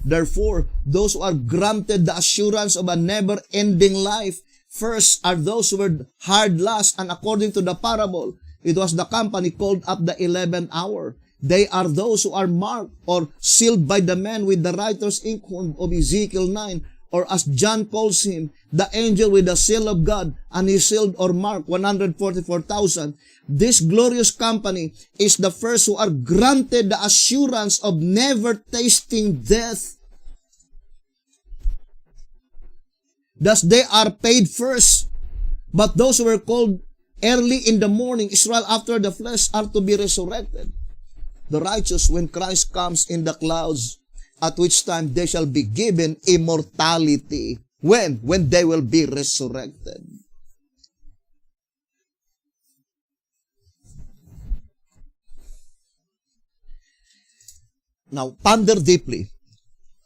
Therefore, those who are granted the assurance of a never-ending life first are those who were hard last, and according to the parable, it was the company called up the 11th hour. They are those who are marked or sealed by the man with the writer's ink of Ezekiel 9, or as John calls him, the angel with the seal of God, and he sealed or marked 144,000. This glorious company is the first who are granted the assurance of never tasting death. Thus they are paid first. But those who were called early in the morning, Israel after the flesh, are to be resurrected. The righteous, when Christ comes in the clouds, at which time they shall be given immortality. When? When they will be resurrected. Now, ponder deeply.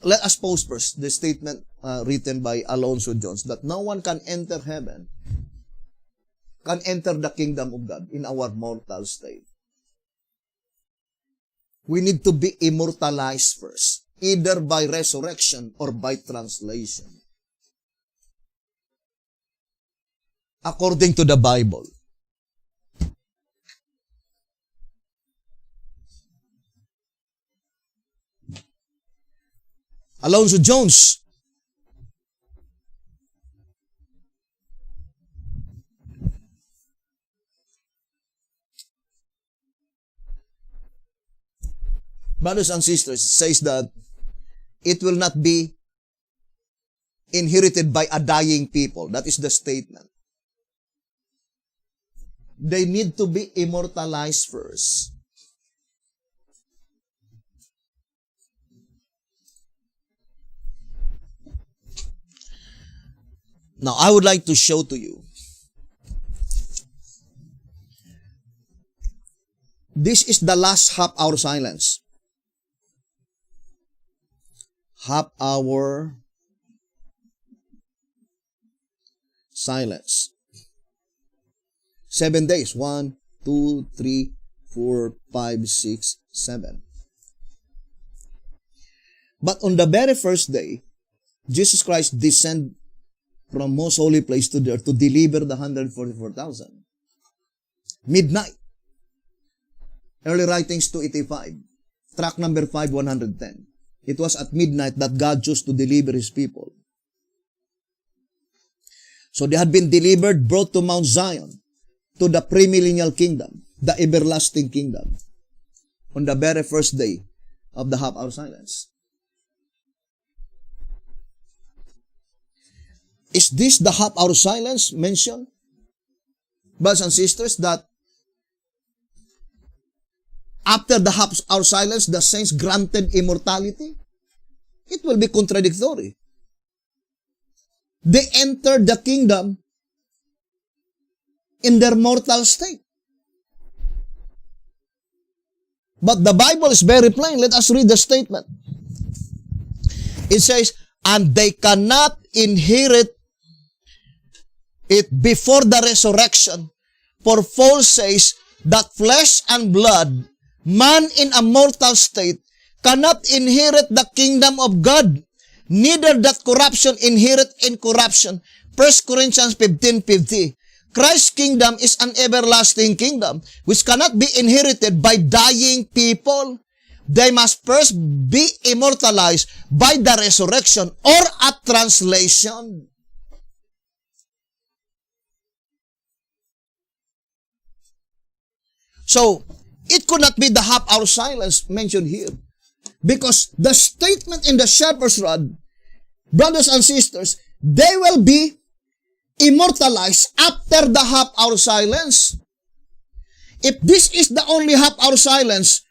Let us pause first the statement written by Alonzo Jones that no one can enter heaven, can enter the kingdom of God in our mortal state. We need to be immortalized first, either by resurrection or by translation. According to the Bible. Alonzo Jones. Brothers and sisters, says that it will not be inherited by a dying people. That is the statement. They need to be immortalized first. Now, I would like to show to you. This is the last half-hour silence. Half-hour silence. 7 days. 1, 2, 3, 4, 5, 6, 7. But on the very first day, Jesus Christ descended from most holy place to the earth to deliver the 144,000. Midnight. Early Writings 285. Track number 5, 110. It was at midnight that God chose to deliver His people. So they had been delivered, brought to Mount Zion, to the premillennial kingdom, the everlasting kingdom, on the very first day of the half-hour silence. Is this the half-hour silence mentioned? Brothers and sisters, that after the half-hour silence, the saints granted immortality? It will be contradictory. They entered the kingdom in their mortal state. But the Bible is very plain. Let us read the statement. It says, and they cannot inherit it before the resurrection. For Paul says that flesh and blood, man in a mortal state, cannot inherit the kingdom of God. Neither that corruption inherit incorruption. 1 Corinthians 15:50. Christ's kingdom is an everlasting kingdom which cannot be inherited by dying people. They must first be immortalized by the resurrection or a translation. So, it could not be the half-hour silence mentioned here. Because the statement in the shepherd's rod, brothers and sisters, they will be immortalized after the half-hour silence. If this is the only half-hour silence,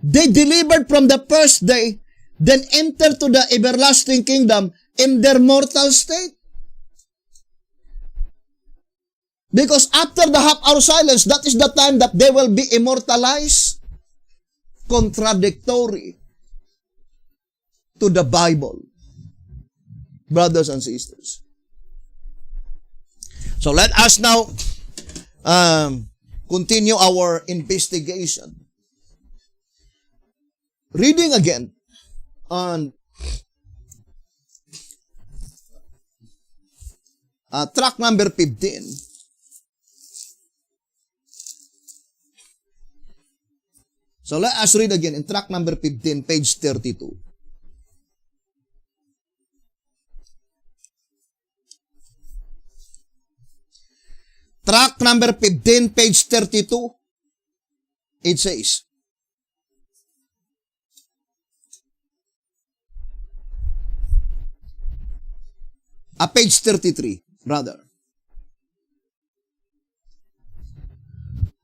they delivered from the first day, then enter to the everlasting kingdom in their mortal state. Because after the half-hour silence, that is the time that they will be immortalized. Contradictory to the Bible, brothers and sisters. So let us now continue our investigation. Reading again on track number 15. So let us read again in track number 15, page 32. Track number 15, page 32. It says, page 33, brother.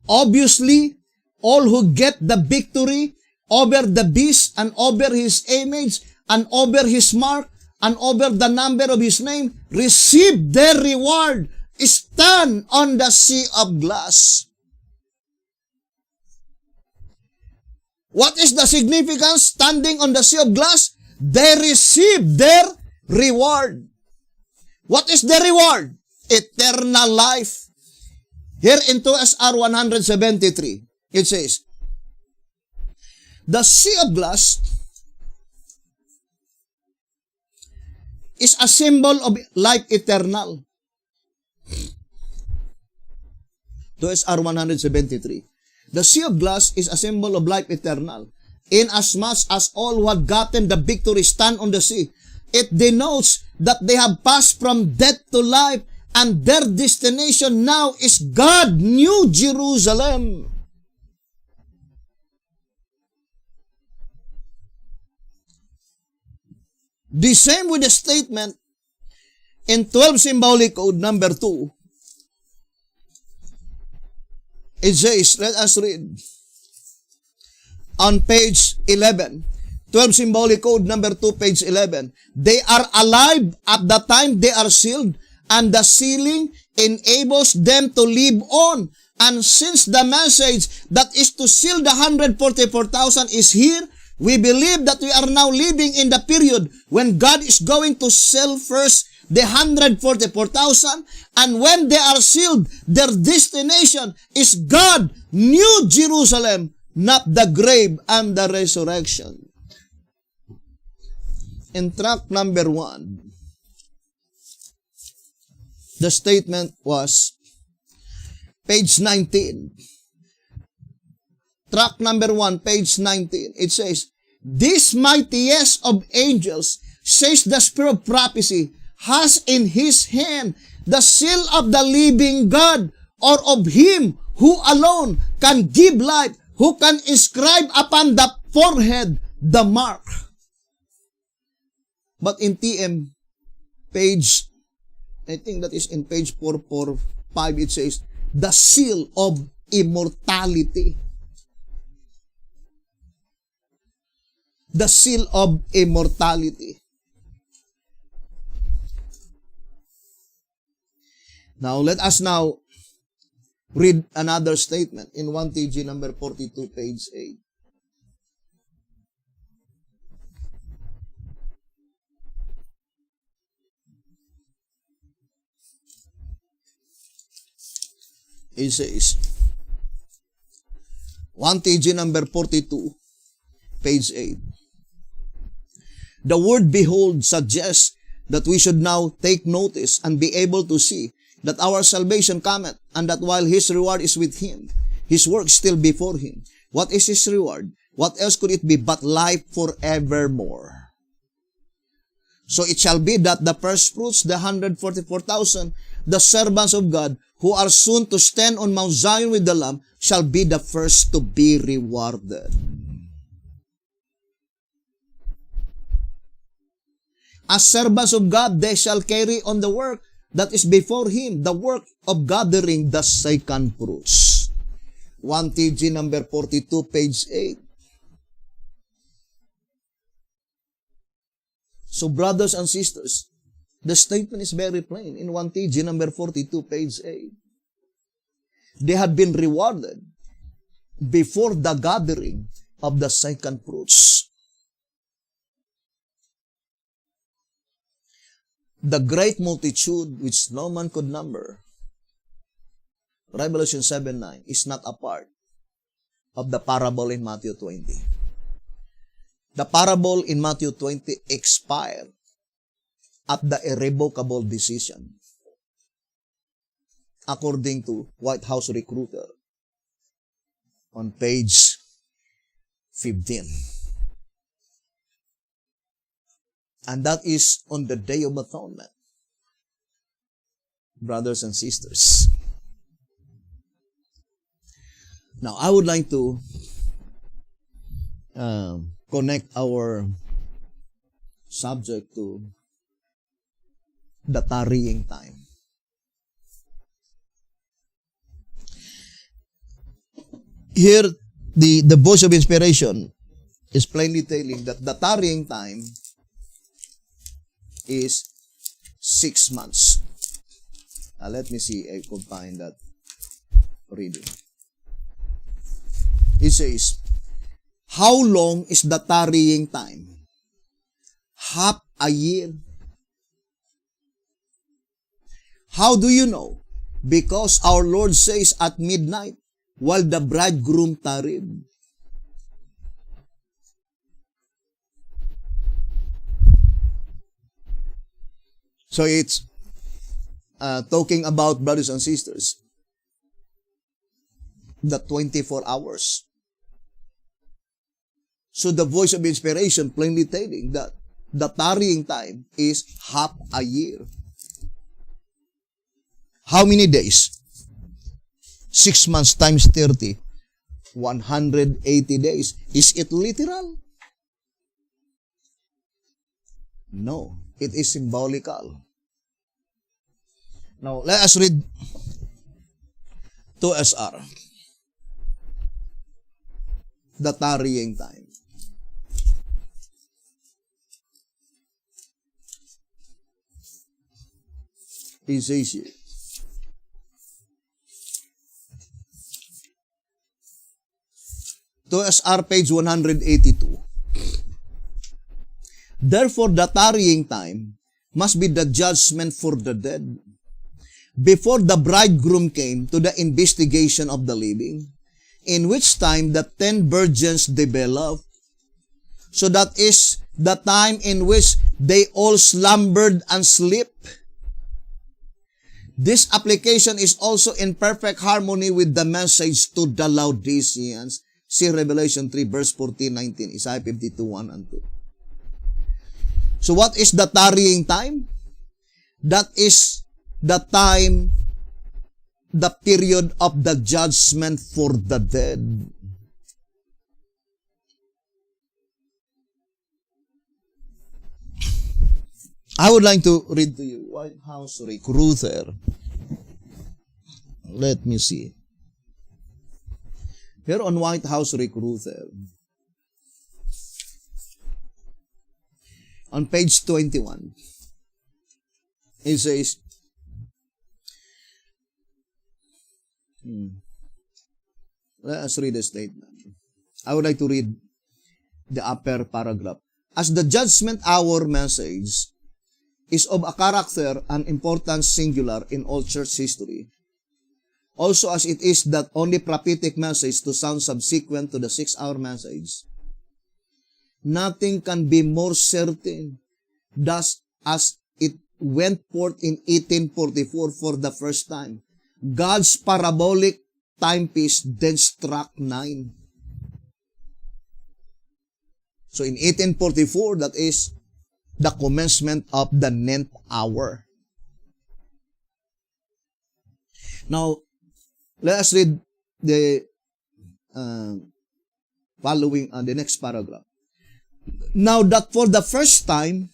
Obviously, all who get the victory over the beast and over his image and over his mark and over the number of his name receive their reward. Stand on the sea of glass. What is the significance standing on the sea of glass? They receive their reward. What is the reward? Eternal life. Here in 2SR 173, it says, the sea of glass is a symbol of life eternal. 2SR 173. The sea of glass is a symbol of life eternal. Inasmuch as all who have gotten the victory stand on the sea, it denotes that they have passed from death to life, and their destination now is God, New Jerusalem. The same with the statement in 12 Symbolic Code number 2. It says, let us read on page 11. 12 Symbolic Code number 2, page 11. They are alive at the time they are sealed, and the sealing enables them to live on. And since the message that is to seal the 144,000 is here, we believe that we are now living in the period when God is going to seal first the 144,000, and when they are sealed, their destination is God, New Jerusalem, not the grave and the resurrection. In track number 1, the statement was page 19. Track number 1, page 19. It says, this mightiest of angels, says the spirit of prophecy, has in his hand the seal of the living God, or of him who alone can give life, who can inscribe upon the forehead the mark. But in TM, page, I think that is in page 445, it says, the seal of immortality. The seal of immortality. Now, let us now read another statement in 1TG number 42, page 8. It says, 1TG number 42, page 8. The word behold suggests that we should now take notice and be able to see that our salvation cometh, and that while his reward is with him, his work still before him. What is his reward? What else could it be but life forevermore? So it shall be that the first fruits, the 144,000, the servants of God, who are soon to stand on Mount Zion with the Lamb, shall be the first to be rewarded. As servants of God, they shall carry on the work that is before Him, the work of gathering the second fruits. 1 TG number 42, page 8. So brothers and sisters, the statement is very plain in 1 TG number 42, page 8. They had been rewarded before the gathering of the second fruits. The great multitude which no man could number, Revelation 7:9, is not a part of the parable in Matthew 20. The parable in Matthew 20 expired at the irrevocable decision, according to White House Recruiter on page 15. And that is on the Day of Atonement. Brothers and sisters. Now, I would like to connect our subject to the tarrying time. Here, the voice of inspiration is plainly telling that the tarrying time is 6 months. Let me see if I could find that reading. It says, how long is the tarrying time? Half a year. How do you know? Because our Lord says at midnight, while the bridegroom tarried. So it's talking about, brothers and sisters, the 24 hours. So the voice of inspiration plainly telling that the tarrying time is half a year. How many days? 6 months times 30. 180 days. Is it literal? No. It is symbolical. Now, let us read 2SR. The tarrying time. He says here, to SR page 182. Therefore, the tarrying time must be the judgment for the dead, before the bridegroom came to the investigation of the living, in which time the 10 virgins developed. So that is the time in which they all slumbered and slept. This application is also in perfect harmony with the message to the Laodiceans. See Revelation 3 verse 14-19, Isaiah 52, 1 and 2. So what is the tarrying time? That is the time, the period of the judgment for the dead. I would like to read to you White House Recruiter. Let me see. Here on White House Recruiter, on page 21, it says, let us read the statement. I would like to read the upper paragraph. As the judgment hour message is of a character and importance singular in all church history, also as it is that only prophetic message to sound subsequent to the 6-hour message, nothing can be more certain. Thus, as it went forth in 1844 for the first time, God's parabolic timepiece then struck 9. So in 1844, that is the commencement of the 9th hour. Now, let us read the the next paragraph. Now that for the first time,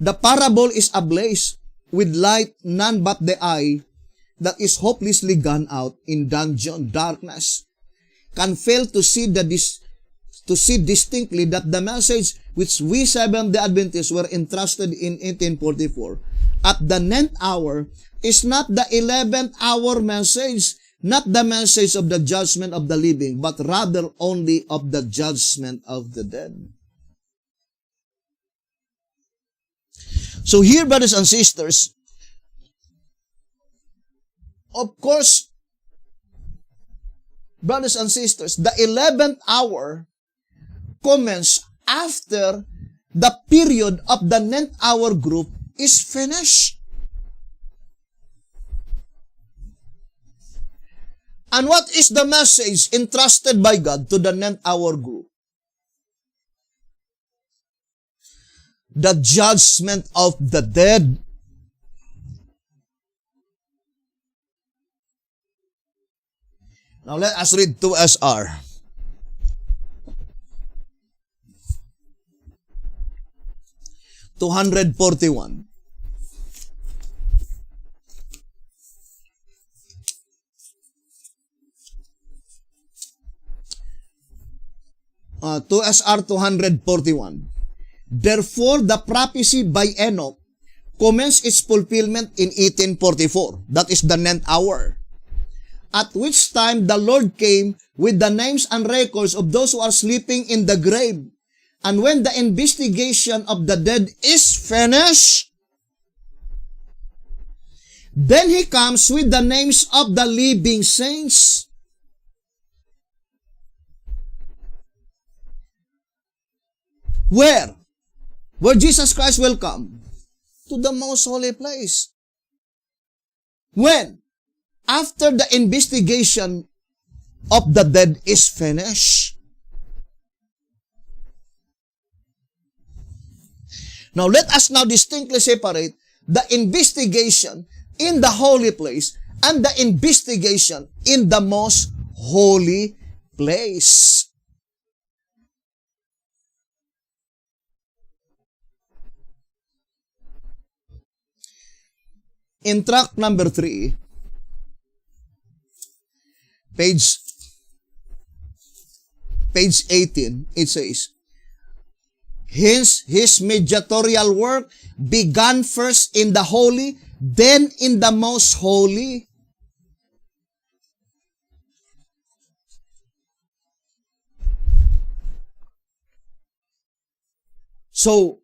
the parable is ablaze with light none but the eye that is hopelessly gone out in dungeon darkness can fail to see distinctly that the message which we Seventh Day Adventists were entrusted in 1844 at the 9th hour is not the 11th hour message, not the message of the judgment of the living, but rather only of the judgment of the dead. So here, brothers and sisters, of course, brothers and sisters, the 11th hour commences after the period of the 9th hour group is finished. And what is the message entrusted by God to the 9th hour group? The judgment of the dead. Now let us read 2SR. (241). To SR 241. Therefore, the prophecy by Enoch commenced its fulfillment in 1844. That is the 9th hour. At which time the Lord came with the names and records of those who are sleeping in the grave. And when the investigation of the dead is finished, then He comes with the names of the living saints. Where? Where Jesus Christ will come? To the most holy place. When? After the investigation of the dead is finished. Now let us now distinctly separate the investigation in the holy place and the investigation in the most holy place. In tract number 3, page 18, it says, hence his mediatorial work began first in the holy, then in the most holy. So,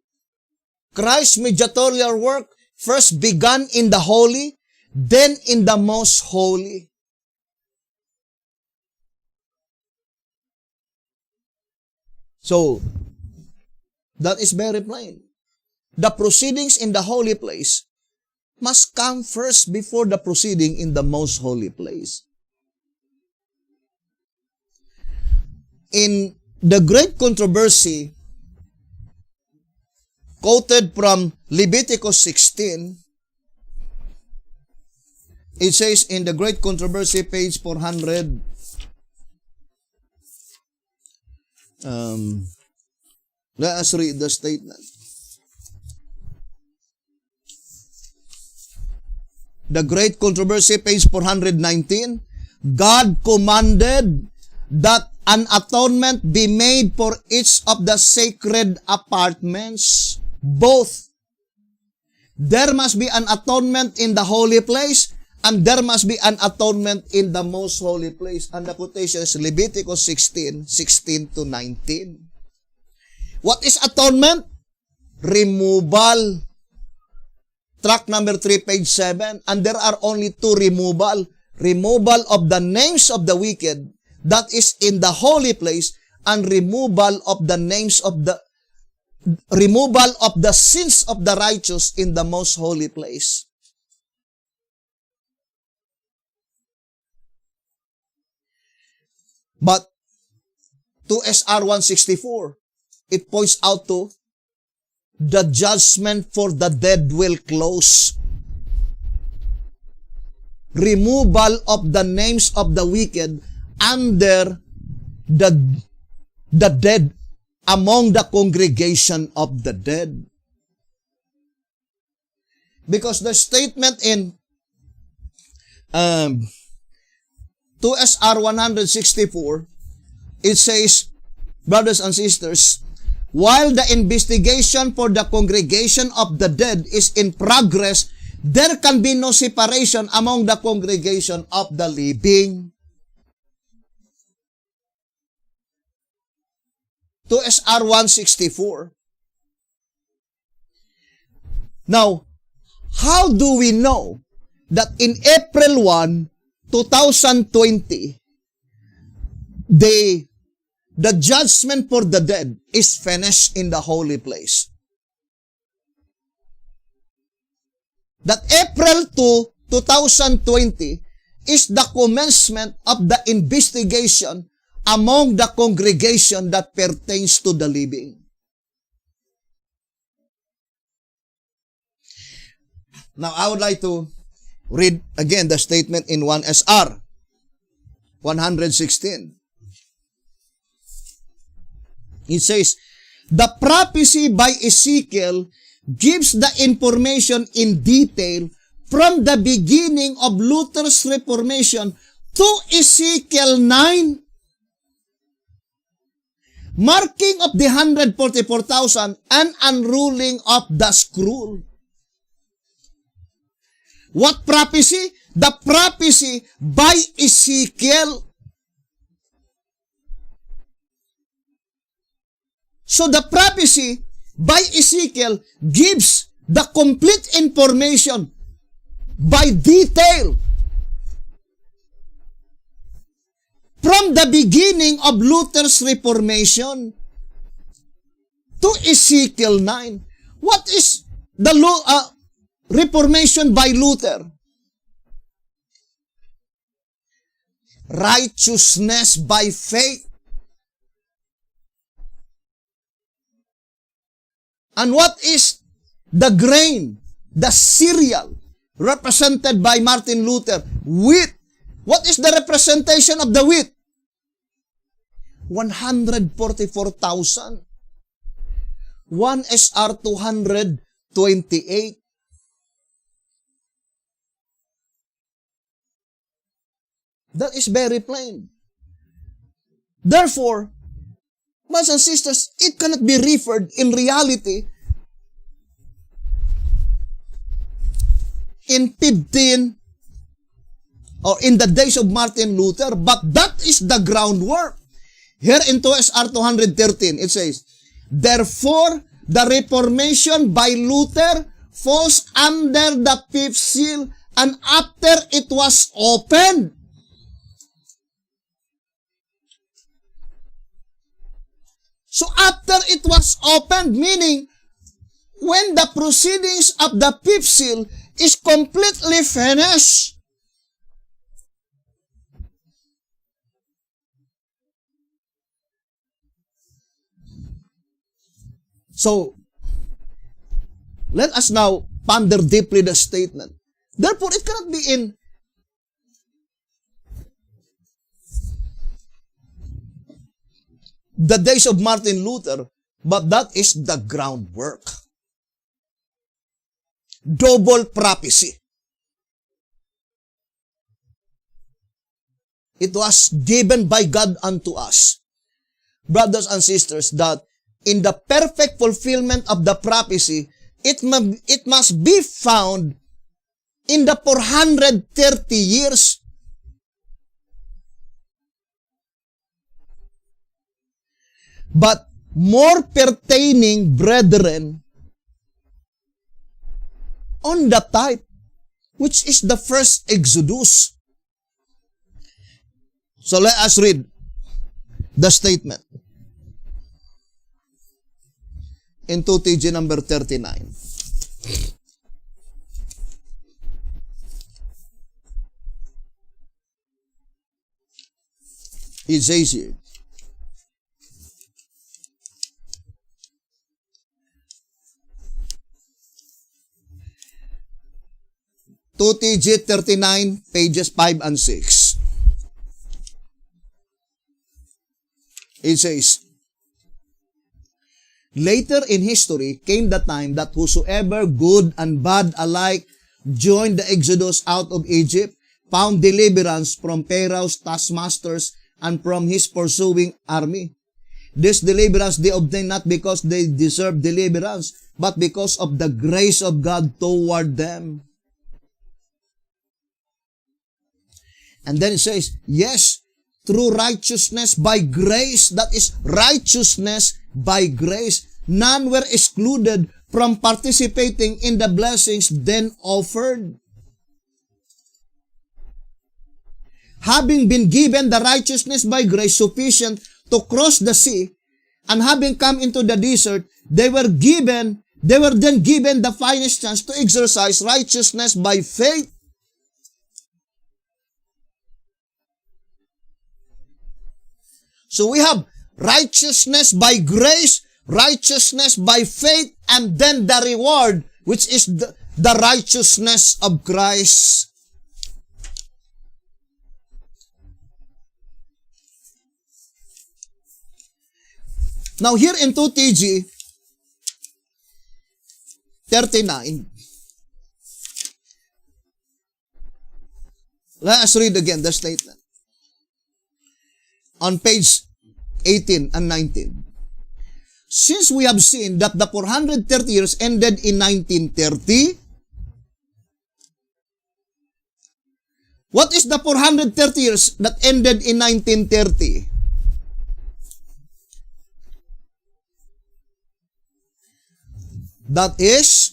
Christ's mediatorial work first began in the holy, then in the most holy. So, that is very plain. The proceedings in the holy place must come first before the proceeding in the most holy place. In the great controversy quoted from Leviticus 16, it says in the great controversy, page 400, let us read the statement. The great controversy, page 419, God commanded that an atonement be made for each of the sacred apartments. Both. There must be an atonement in the holy place, and there must be an atonement in the most holy place. And the quotation is Leviticus 16 to 19. What is atonement? Removal. Tract number 3, page 7. And there are only two removal. Removal of the names of the wicked, that is in the holy place, and removal of the names of the sins of the righteous in the most holy place. But to SR 164, it points out to the judgment for the dead will close. Removal of the names of the wicked under the dead among the congregation of the dead. Because the statement in 2SR 164, it says, brothers and sisters, while the investigation for the congregation of the dead is in progress, there can be no separation among the congregation of the living. 2SR 164. Now, how do we know that in April 1, 2020, the judgment for the dead is finished in the holy place? That April 2, 2020 is the commencement of the investigation among the congregation that pertains to the living. Now, I would like to read again the statement in 1SR 116. It says, the prophecy by Ezekiel gives the information in detail from the beginning of Luther's Reformation to Ezekiel 9, marking of the 144,000 and unrolling of the scroll. What prophecy? The prophecy by Ezekiel. So the prophecy by Ezekiel gives the complete information by detail from the beginning of Luther's Reformation to Ezekiel 9. What is the Reformation by Luther? Righteousness by faith. And what is the grain, the cereal, represented by Martin Luther? Wheat. What is the representation of the wheat? 144,000. 1SR 228. That is very plain. Therefore, brothers and sisters, it cannot be referred in reality in 15 or in the days of Martin Luther, but that is the groundwork. Here in 2SR 213, it says, therefore, the Reformation by Luther falls under the fifth seal, and after it was opened, so after it was opened, meaning when the proceedings of the fifth seal is completely finished, so let us now ponder deeply the statement. Therefore, it cannot be in the days of Martin Luther, but that is the groundwork. Double prophecy. It was given by God unto us, brothers and sisters, that in the perfect fulfillment of the prophecy, it must be found in the 430 years. But more pertaining, brethren, on the type, which is the first Exodus. So let us read the statement in 2TG number 39. It says here, 2TG 39, pages 5 and 6. It says, later in history came the time that whosoever good and bad alike joined the exodus out of Egypt, found deliverance from Pharaoh's taskmasters and from his pursuing army. This deliverance they obtained not because they deserved deliverance, but because of the grace of God toward them. And then it says, yes, through righteousness by grace, that is righteousness by grace, none were excluded from participating in the blessings then offered. Having been given the righteousness by grace sufficient to cross the sea, and having come into the desert, they were then given the finest chance to exercise righteousness by faith. So we have righteousness by grace, righteousness by faith, and then the reward, which is the righteousness of Christ. Now here in 2TG 39, let us read again the statement. On page 18 and 19. Since we have seen that the 430 years ended in 1930, what is the 430 years that ended in 1930? That is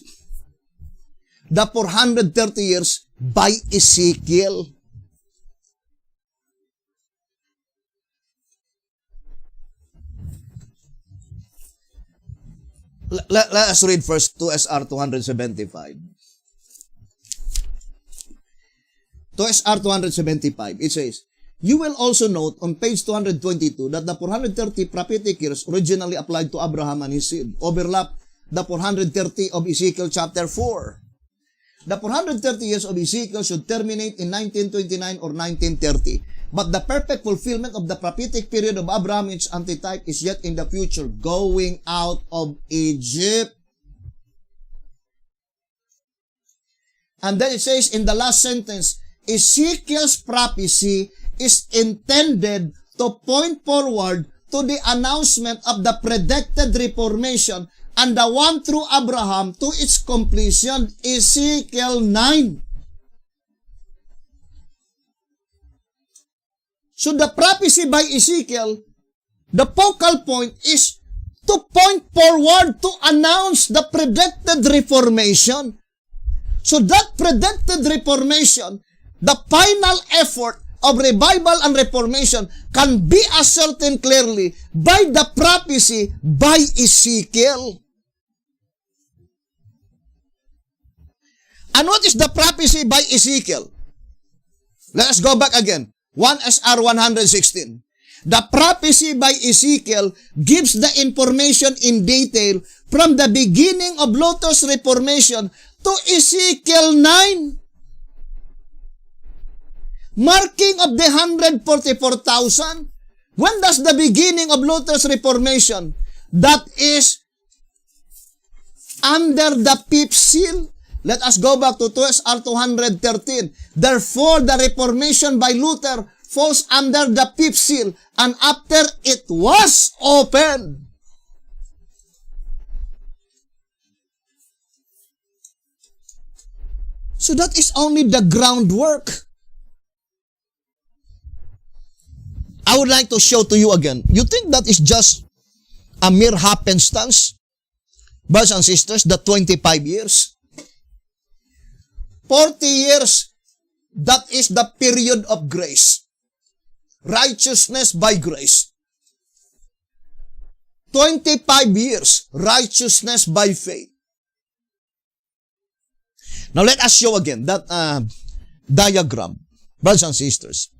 the 430 years by Ezekiel. Let us read first 2SR 275. 2SR 275, it says, you will also note on page 222 that the 430 prophetic years originally applied to Abraham and his seed overlap the 430 of Ezekiel chapter 4. The 430 years of Ezekiel should terminate in 1929 or 1930. But the perfect fulfillment of the prophetic period of Abraham, its antitype, is yet in the future, going out of Egypt. And then it says in the last sentence, Ezekiel's prophecy is intended to point forward to the announcement of the predicted reformation and the one through Abraham to its completion, Ezekiel 9. So the prophecy by Ezekiel, the focal point is to point forward to announce the predicted reformation. So that predicted reformation, the final effort of revival and reformation can be ascertained clearly by the prophecy by Ezekiel. And what is the prophecy by Ezekiel? Let us go back again. 1SR 116. The prophecy by Ezekiel gives the information in detail from the beginning of Luther's Reformation to Ezekiel 9. Marking of the 144,000. When does the beginning of Luther's Reformation? That is under the fifth seal. Let us go back to 2SR 213. Therefore, the Reformation by Luther falls under the fifth seal, and after it was opened. So that is only the groundwork. I would like to show to you again. You think that is just a mere happenstance? Brothers and sisters, the 25 years. 40 years, that is the period of grace. Righteousness by grace. 25 years, righteousness by faith. Now let us show again that diagram, brothers and sisters.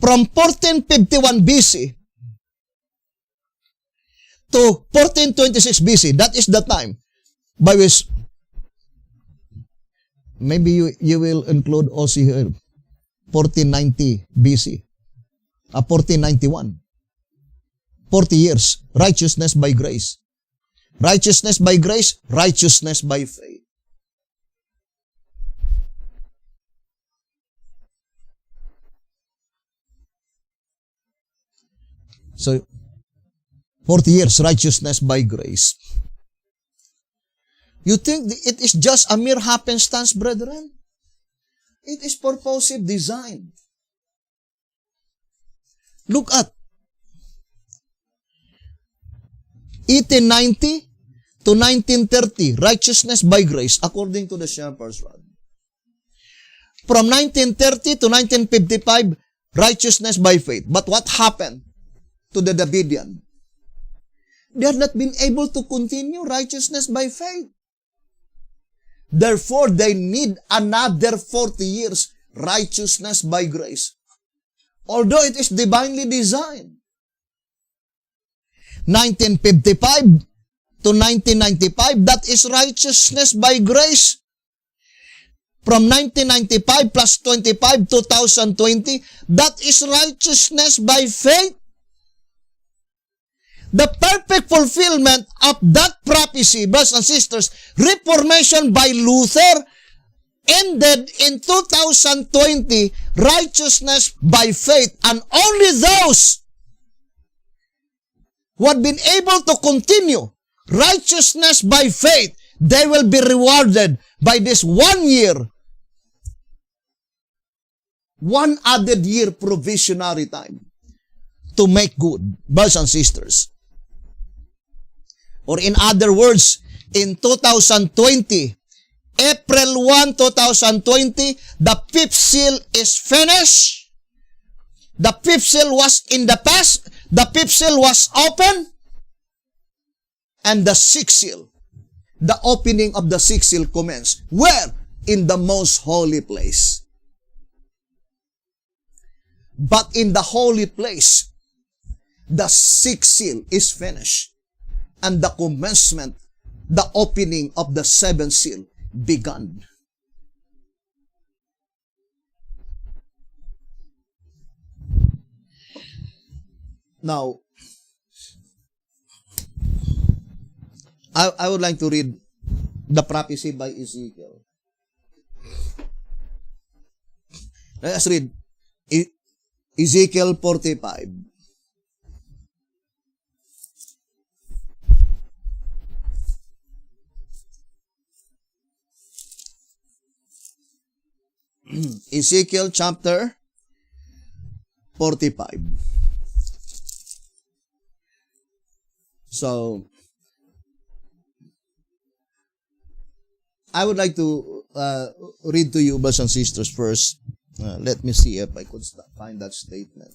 From 1451 BC to 1426 BC, that is the time by which maybe you will include also here 1490 BC, 1491. 40 years, righteousness by grace. Righteousness by grace, righteousness by faith. So, 40 years, righteousness by grace. You think it is just a mere happenstance, brethren? It is purposive design. Look at 1890 to 1930, righteousness by grace according to the Shepherd's Rod. From 1930 to 1955, righteousness by faith. But what happened to the Davidian? They had not been able to continue righteousness by faith. Therefore, they need another 40 years righteousness by grace. Although it is divinely designed. 1955 to 1995, that is righteousness by grace. From 1995 plus 25, 2020, that is righteousness by faith. The perfect fulfillment of that prophecy, brothers and sisters, Reformation by Luther, ended in 2020, righteousness by faith. And only those who had been able to continue righteousness by faith, they will be rewarded by this 1 year, one added year provisionary time to make good, brothers and sisters. Or in other words, in 2020, April 1, 2020, the fifth seal is finished. The fifth seal was in the past. The fifth seal was open. And the sixth seal, the opening of the sixth seal commenced. Where? In the most holy place. But in the holy place, the sixth seal is finished. And the commencement, the opening of the seventh seal began. Now, I would like to read the prophecy by Ezekiel. Let us read Ezekiel 45. Ezekiel chapter 45. So, I would like to read to you, brothers and sisters, first. Let me see if I could find that statement.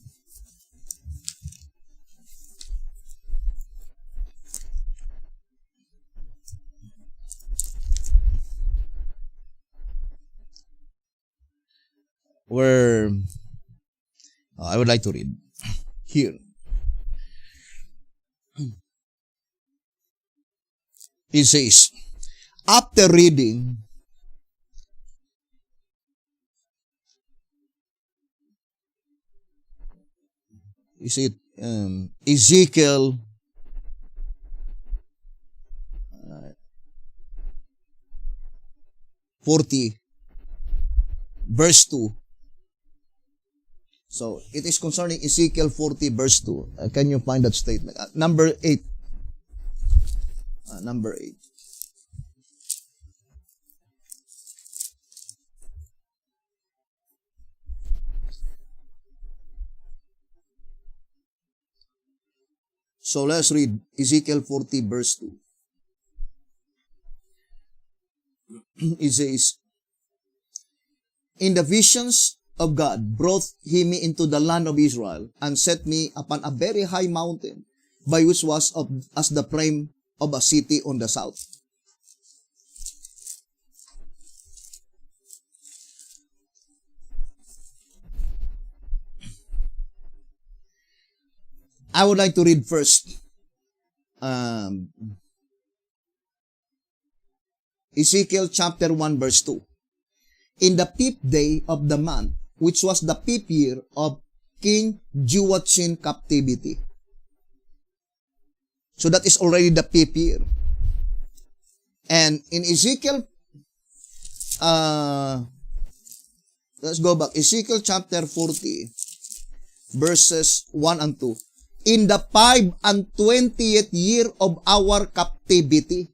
Where I would like to read here. It says, after reading, is it Ezekiel 40 verse 2. So, it is concerning Ezekiel 40 verse 2. Can you find that statement? Number 8. Number 8. So let's read Ezekiel 40 verse 2. It says, in the visions of God brought he me into the land of Israel and set me upon a very high mountain, by which was as the frame of a city on the south. I would like to read first Ezekiel chapter 1 verse 2. in the 5th day of the month, which was the 5th year of King Joachim captivity. So that is already the 5th year. And in Ezekiel, let's go back. Ezekiel chapter 40, verses 1 and 2. In the 25th year of our captivity.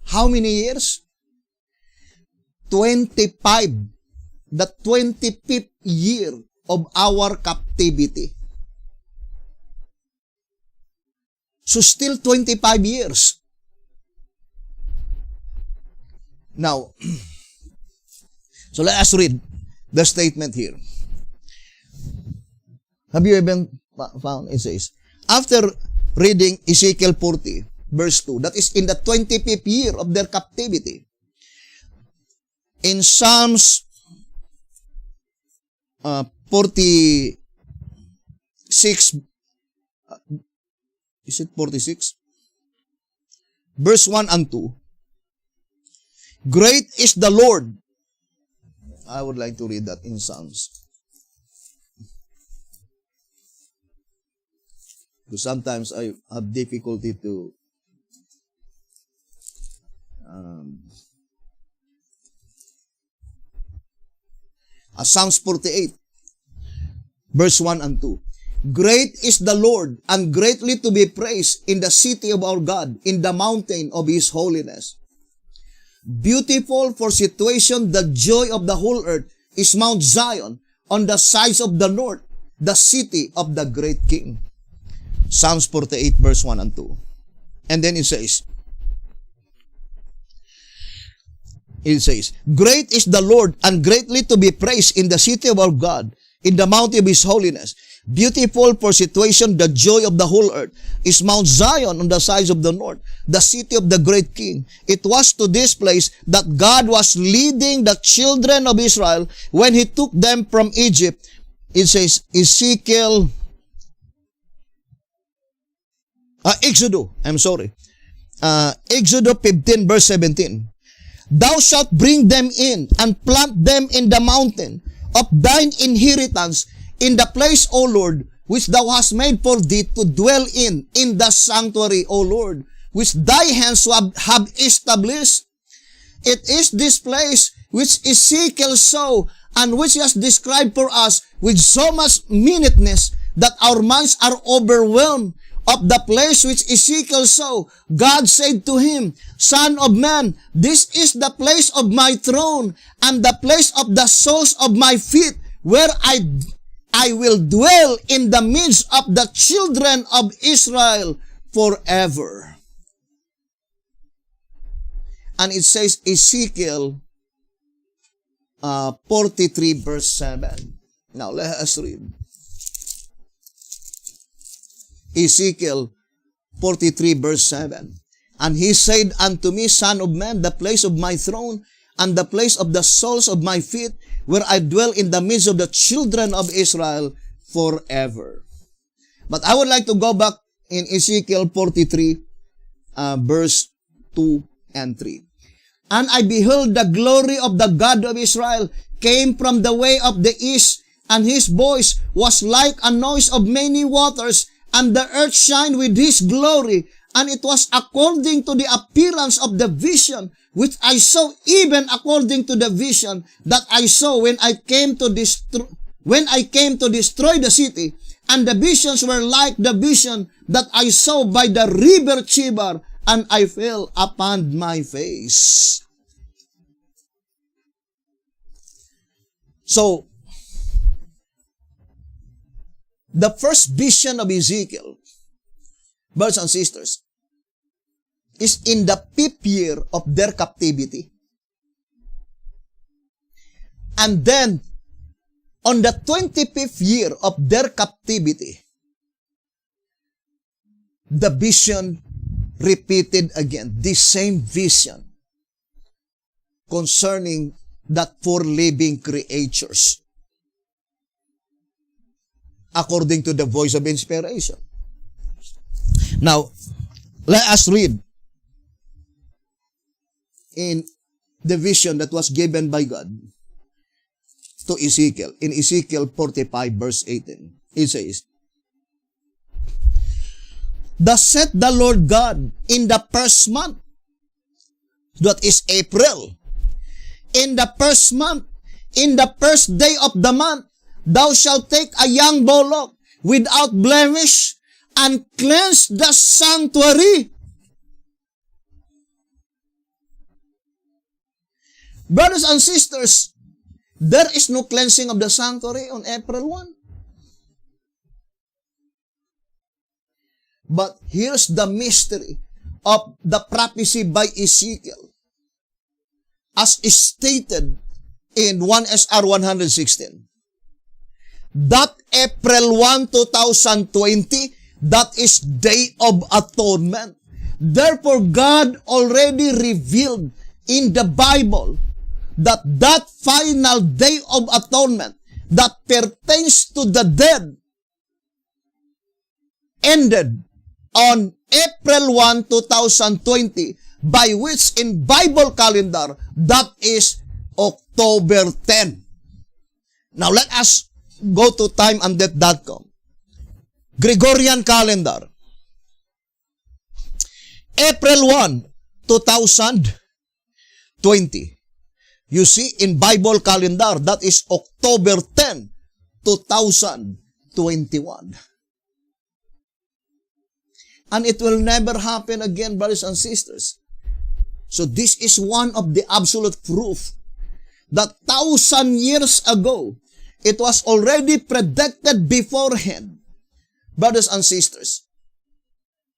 How many years? 25. The 25th year of our captivity. So still 25 years. Now, so let us read the statement here. Have you even found? It says, after reading Ezekiel 40, verse 2, that is in the 25th year of their captivity. In Psalms 46, is it 46? Verse 1 and 2. Great is the Lord. I would like to read that in Psalms. Because sometimes I have difficulty to Psalms 48, verse 1 and 2. Great is the Lord, and greatly to be praised in the city of our God, in the mountain of His holiness. Beautiful for situation, the joy of the whole earth is Mount Zion, on the sides of the north, the city of the great King. Psalms 48, verse 1 and 2. And then it says, Great is the Lord, and greatly to be praised in the city of our God, in the mountain of His holiness. Beautiful for situation, the joy of the whole earth is Mount Zion on the sides of the north, the city of the great King. It was to this place that God was leading the children of Israel when He took them from Egypt. It says, Exodus 15, verse 17. Thou shalt bring them in and plant them in the mountain of thine inheritance, in the place, O Lord, which thou hast made for thee to dwell in the sanctuary, O Lord, which thy hands have established. It is this place which Ezekiel saw, and which he has described for us with so much minuteness that our minds are overwhelmed. Of the place which Ezekiel saw, God said to him, Son of man, this is the place of my throne, and the place of the soles of my feet, where I will dwell in the midst of the children of Israel forever. And it says Ezekiel 43, verse 7. Now let us read. Ezekiel 43, verse 7. And he said unto me, Son of man, the place of my throne, and the place of the soles of my feet, where I dwell in the midst of the children of Israel forever. But I would like to go back in Ezekiel 43, verse 2 and 3. And I beheld the glory of the God of Israel came from the way of the east, and his voice was like a noise of many waters, and the earth shined with his glory, and it was according to the appearance of the vision which I saw, even according to the vision that I saw when I came to destroy the city. And the visions were like the vision that I saw by the river Chebar, and I fell upon my face. So, the first vision of Ezekiel, brothers and sisters, is in the 5th year of their captivity. And then, on the 25th year of their captivity, the vision repeated again, the same vision concerning that 4 living creatures, according to the voice of inspiration. Now, let us read in the vision that was given by God to Ezekiel. In Ezekiel 45 verse 18, it says, Thus said the Lord God, in the first month, that is April, in the first month, in the first day of the month, thou shalt take a young bullock without blemish and cleanse the sanctuary. Brothers and sisters, there is no cleansing of the sanctuary on April 1. But here's the mystery of the prophecy by Ezekiel, as stated in 1 SR 116. That April 1, 2020, that is Day of Atonement. Therefore, God already revealed in the Bible that that final Day of Atonement that pertains to the dead ended on April 1, 2020, by which in Bible calendar, that is October 10. Now let us go to timeanddeath.com. Gregorian calendar. April 1, 2020. You see, in Bible calendar, that is October 10, 2021. And it will never happen again, brothers and sisters. So this is one of the absolute proof that 1,000 years ago, it was already predicted beforehand, brothers and sisters,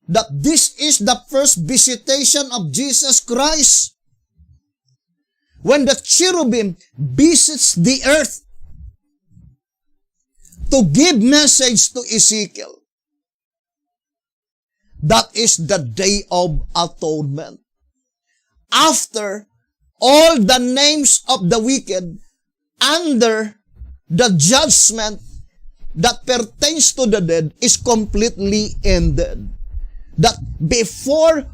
that this is the first visitation of Jesus Christ. When the cherubim visits the earth to give message to Ezekiel, that is the Day of Atonement. After all the names of the wicked under the judgment that pertains to the dead is completely ended. That before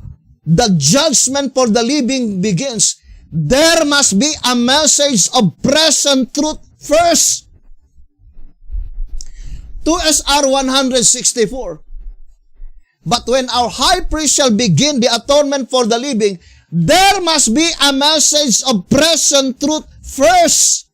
the judgment for the living begins, there must be a message of present truth first. 2 SR 164. But when our high priest shall begin the atonement for the living, there must be a message of present truth first.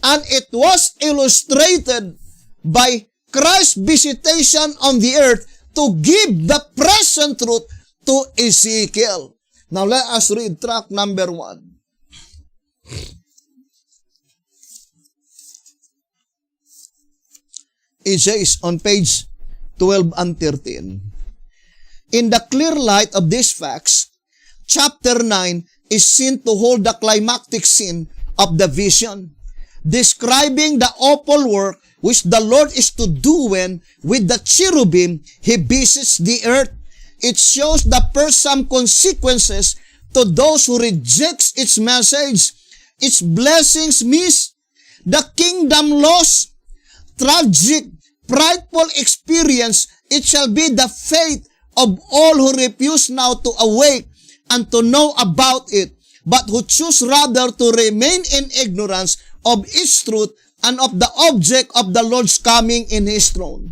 And it was illustrated by Christ's visitation on the earth to give the present truth to Ezekiel. Now let us read tract number 1. It says on page 12 and 13, in the clear light of these facts, chapter 9 is seen to hold the climactic scene of the vision, describing the awful work which the Lord is to do when, with the cherubim, He visits the earth. It shows the fearsome consequences to those who rejects its message. Its blessings miss, the kingdom lost, tragic, frightful experience. It shall be the fate of all who refuse now to awake and to know about it, but who choose rather to remain in ignorance of its truth and of the object of the Lord's coming in His throne.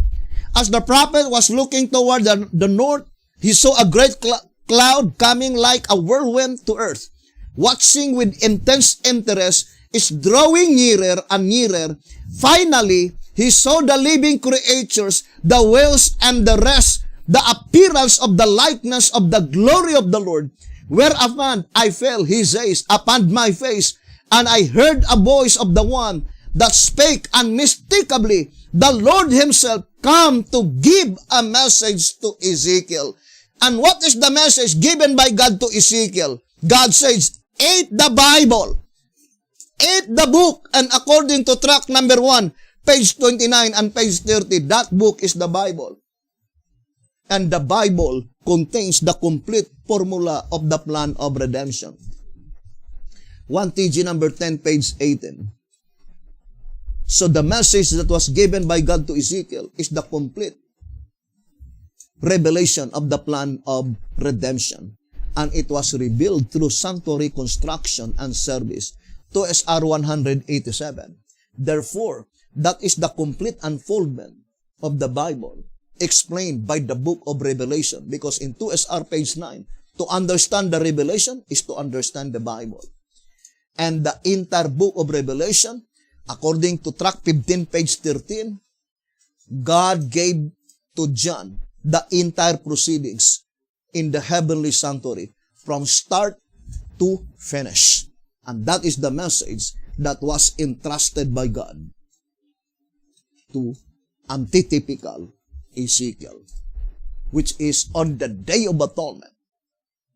As the prophet was looking toward the north, he saw a great cloud coming like a whirlwind to earth. Watching with intense interest, is drawing nearer and nearer. Finally, he saw the living creatures, the whales and the rest, the appearance of the likeness of the glory of the Lord. Whereupon I fell, he says, upon my face, and I heard a voice of the one that spake unmistakably, the Lord Himself come to give a message to Ezekiel. And what is the message given by God to Ezekiel? God says, eat the Bible, eat the book, and according to tract number 1, page 29 and page 30, that book is the Bible. And the Bible contains the complete formula of the plan of redemption. 1 TG number 10, page 18. So the message that was given by God to Ezekiel is the complete revelation of the plan of redemption. and it was rebuilt through sanctuary construction and service to SR 187. Therefore, that is the complete unfoldment of the Bible explained by the book of Revelation, because in 2SR page 9, to understand the Revelation is to understand the Bible. And the entire book of Revelation, according to track 15 page 13, God gave to John the entire proceedings in the heavenly sanctuary from start to finish. And that is the message that was entrusted by God to antitypical Ezekiel, which is on the Day of Atonement,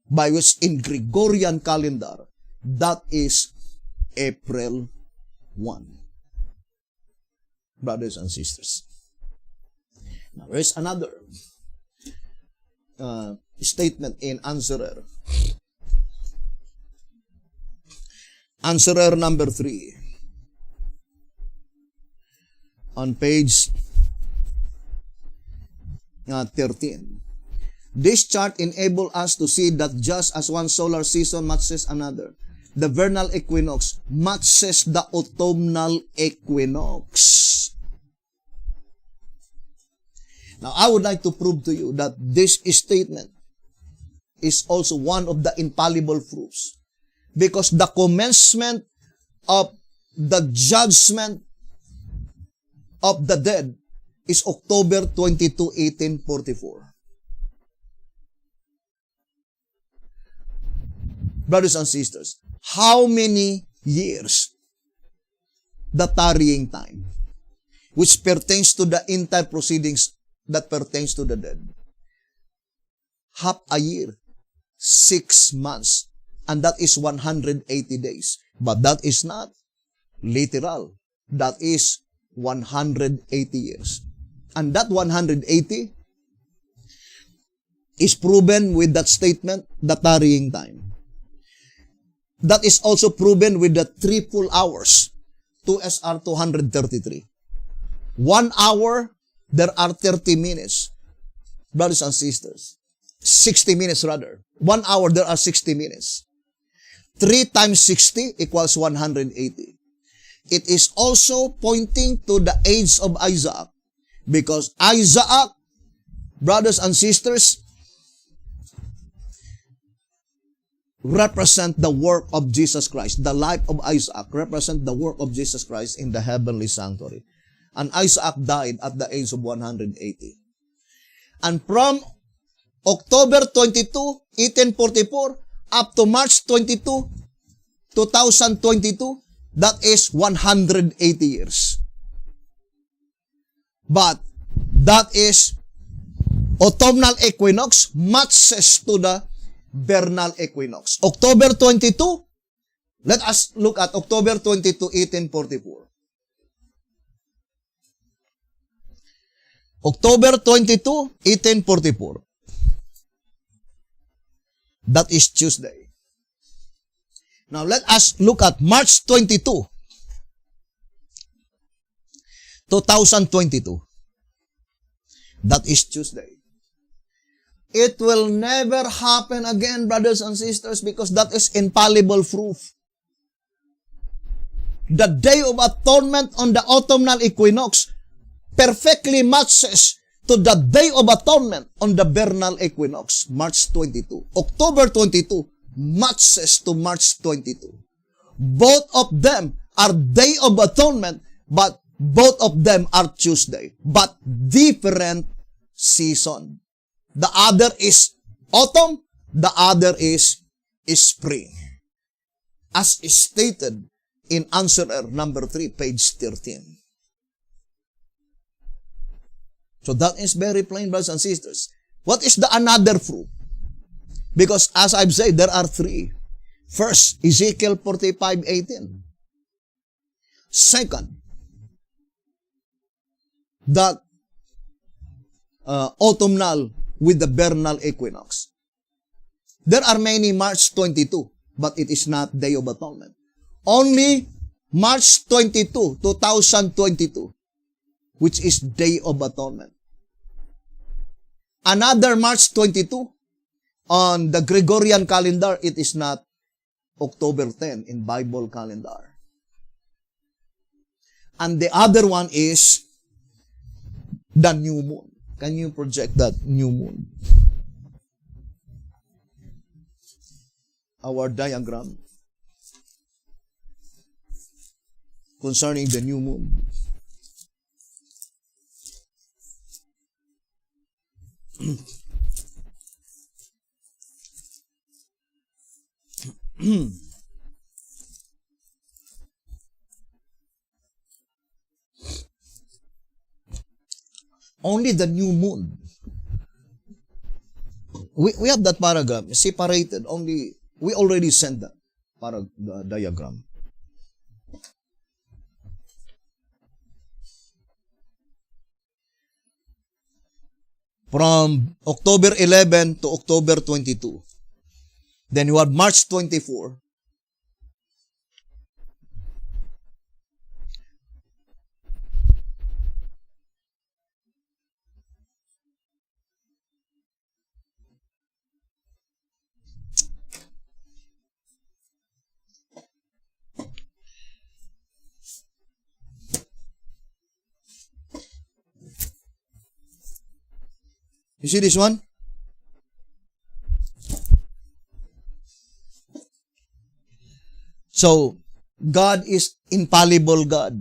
by which in Gregorian calendar, that is April 1. Brothers and sisters. Now, there's another statement in Answerer. Answerer number 3. On page 13. This chart enables us to see that just as one solar season matches another, the vernal equinox matches the autumnal equinox. Now, I would like to prove to you that this statement is also one of the infallible proofs, because the commencement of the judgment of the dead is October 22, 1844. Brothers and sisters, how many years the tarrying time, which pertains to the entire proceedings that pertains to the dead? Half a year, 6 months, and that is 180 days. But that is not literal. That is 180 years. And that 180 is proven with that statement, the tarrying time. That is also proven with the 3 full hours, 2SR 233. 1 hour, there are 30 minutes. Brothers and sisters, 60 minutes rather. 1 hour, there are 60 minutes. 3 times 60 equals 180. It is also pointing to the age of Isaac, because Isaac, brothers and sisters, represent the work of Jesus Christ. The life of Isaac represent the work of Jesus Christ in the heavenly sanctuary. And Isaac died at the age of 180. And from October 22, 1844, up to March 22, 2022, that is 180 years. But that is autumnal equinox matches to the vernal equinox. October 22, let us look at October 22, 1844. October 22, 1844. That is Tuesday. Now let us look at March 22, 2022. That is Tuesday. It will never happen again, brothers and sisters, because that is infallible proof. The Day of Atonement on the autumnal equinox perfectly matches to the Day of Atonement on the vernal equinox, March 22. October 22 matches to March 22. Both of them are Day of Atonement, but both of them are Tuesday, but different season. The other is autumn, the other is spring. As stated in Answerer number 3, page 13. So that is very plain, brothers and sisters. What is the another proof? Because as I've said, there are 3. First, Ezekiel 45:18. Second, that autumnal with the vernal equinox. There are many March 22, but it is not Day of Atonement. Only March 22, 2022, which is Day of Atonement. Another March 22, On the Gregorian calendar, it is not October 10 in Bible calendar. And the other one is the new moon. Can you project that new moon? Our diagram concerning the new moon. Only the new moon. We have that paragraph separated. Only we already sent that the diagram. From October 11 to October 22. Then you have March 24. You see this one? So, God is infallible God.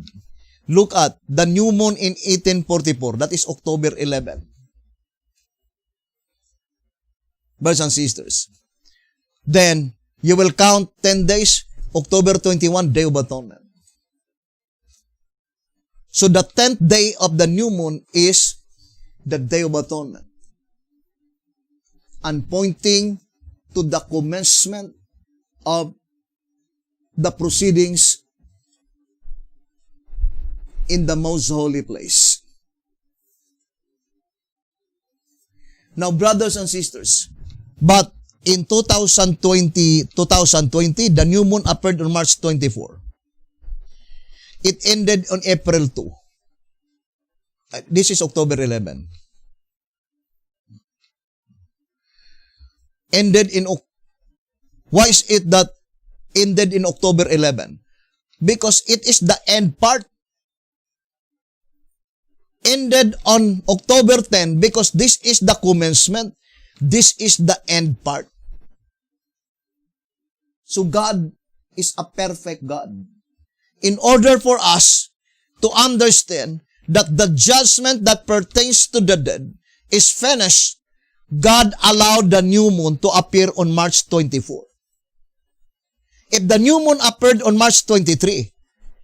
Look at the new moon in 1844. That is October 11. Brothers and sisters. Then, you will count 10 days. October 21, Day of Atonement. So, the 10th day of the new moon is the Day of Atonement. And pointing to the commencement of the proceedings in the most holy place. Now, brothers and sisters, but in 2020, the new moon appeared on March 24. It ended on April 2. This is October 11. Why is it that ended in October 11? Because it is the end part. Ended on October 10 because this is the commencement. This is the end part. So God is a perfect God. In order for us to understand that the judgment that pertains to the dead is finished, God allowed the new moon to appear on March 24. If the new moon appeared on March 23,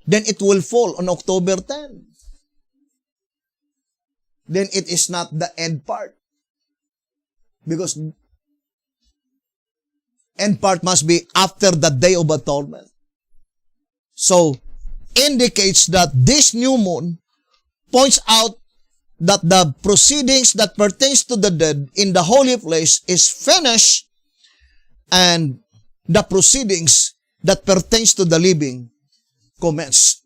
then it will fall on October 10. Then it is not the end part. Because end part must be after the Day of Atonement. So, indicates that this new moon points out that the proceedings that pertains to the dead in the holy place is finished, and the proceedings that pertains to the living commence.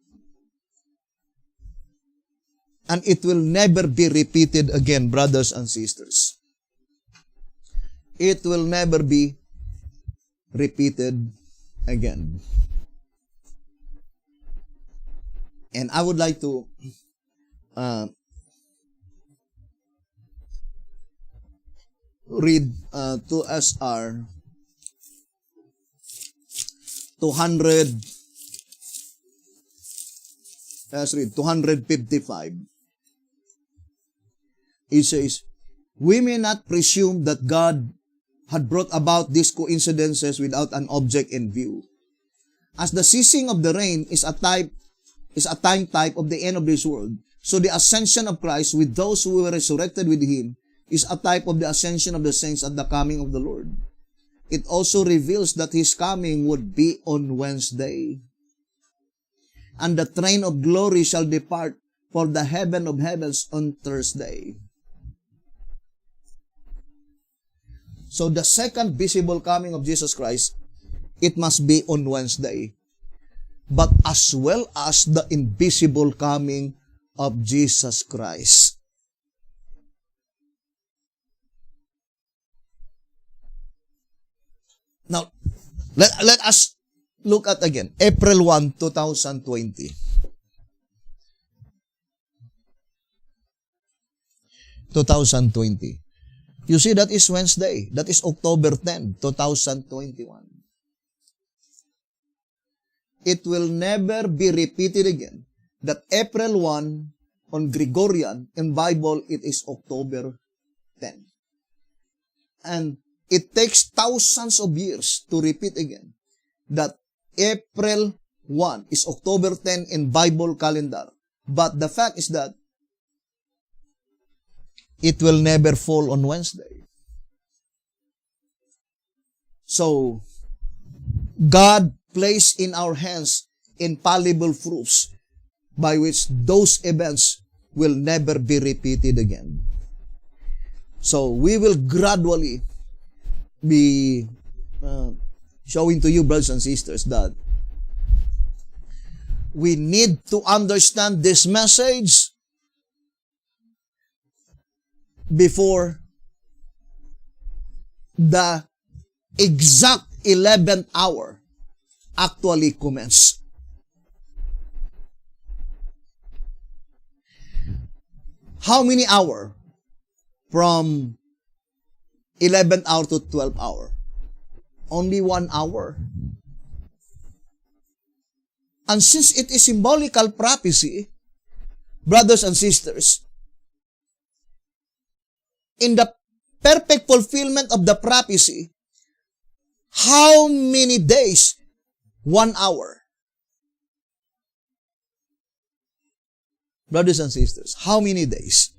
And it will never be repeated again, brothers and sisters. It will never be repeated again. And I would like to read 2 SR 200. Let's read 255. It says, "We may not presume that God had brought about these coincidences without an object in view. As the ceasing of the rain is a time type of the end of this world, so the ascension of Christ with those who were resurrected with Him is a type of the ascension of the saints at the coming of the Lord. It also reveals that His coming would be on Wednesday. And the train of glory shall depart for the heaven of heavens on Thursday." So the second visible coming of Jesus Christ, it must be on Wednesday. But as well as the invisible coming of Jesus Christ. Now, let us look at again, April 1, 2020. 2020. You see, that is Wednesday. That is October 10, 2021. It will never be repeated again that April 1 on Gregorian, in Bible, it is October 10. And it takes thousands of years to repeat again that April 1 is October 10 in Bible calendar. But the fact is that it will never fall on Wednesday. So, God placed in our hands infallible proofs by which those events will never be repeated again. So, we will gradually be showing to you, brothers and sisters, that we need to understand this message before the exact 11th hour actually commence. How many hours from 11th hour to 12th hour? Only 1 hour. And since it is symbolical prophecy, brothers and sisters, in the perfect fulfillment of the prophecy, how many days? 1 hour. Brothers and sisters, how many days?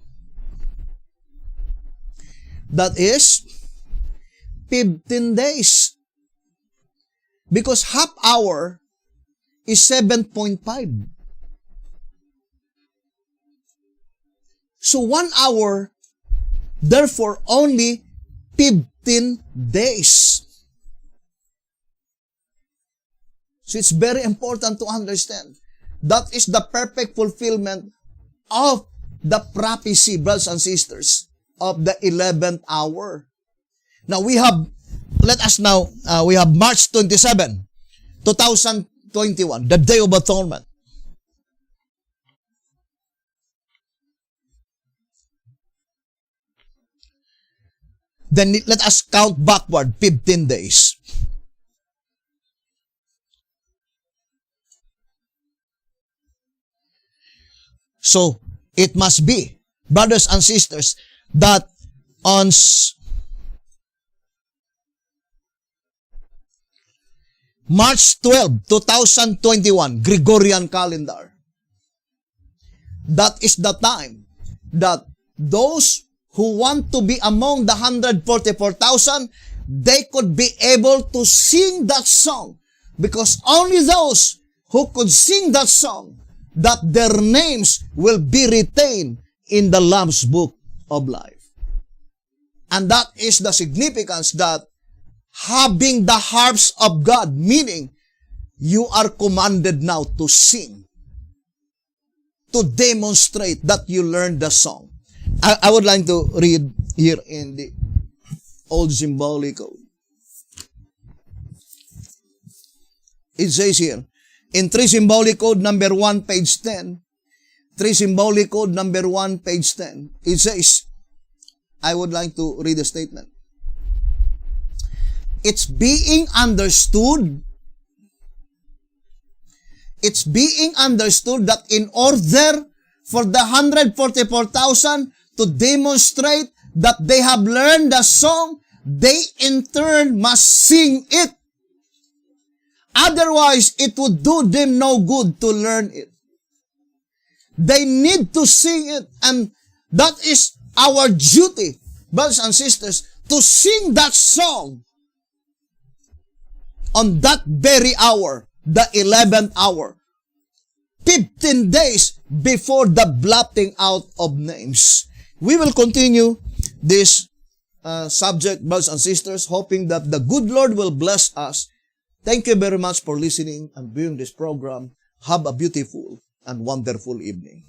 That is 15 days. Because half hour is 7.5. So 1 hour, therefore, only 15 days. So it's very important to understand. That is the perfect fulfillment of the prophecy, brothers and sisters, of the 11th hour. Now we have, we have March 27, 2021, the Day of Atonement. Then let us count backward 15 days. So, it must be, brothers and sisters, that on March 12, 2021, Gregorian calendar, that is the time that those who want to be among the 144,000, they could be able to sing that song, because only those who could sing that song, that their names will be retained in the Lamb's Book of Life. And that is the significance that having the harps of God, meaning you are commanded now to sing, to demonstrate that you learned the song. I would like to read here in the Old Symbolical. It says here, in 3 Symbolic Code number 1, page 10, 3 Symbolic Code number 1, page 10, it says, I would like to read the statement. It's being understood that in order for the 144,000 to demonstrate that they have learned the song, they in turn must sing it. Otherwise, it would do them no good to learn it. They need to sing it, and that is our duty, brothers and sisters, to sing that song on that very hour, the 11th hour, 15 days before the blotting out of names. We will continue this subject, brothers and sisters, hoping that the good Lord will bless us. Thank you very much for listening and viewing this program. Have a beautiful and wonderful evening.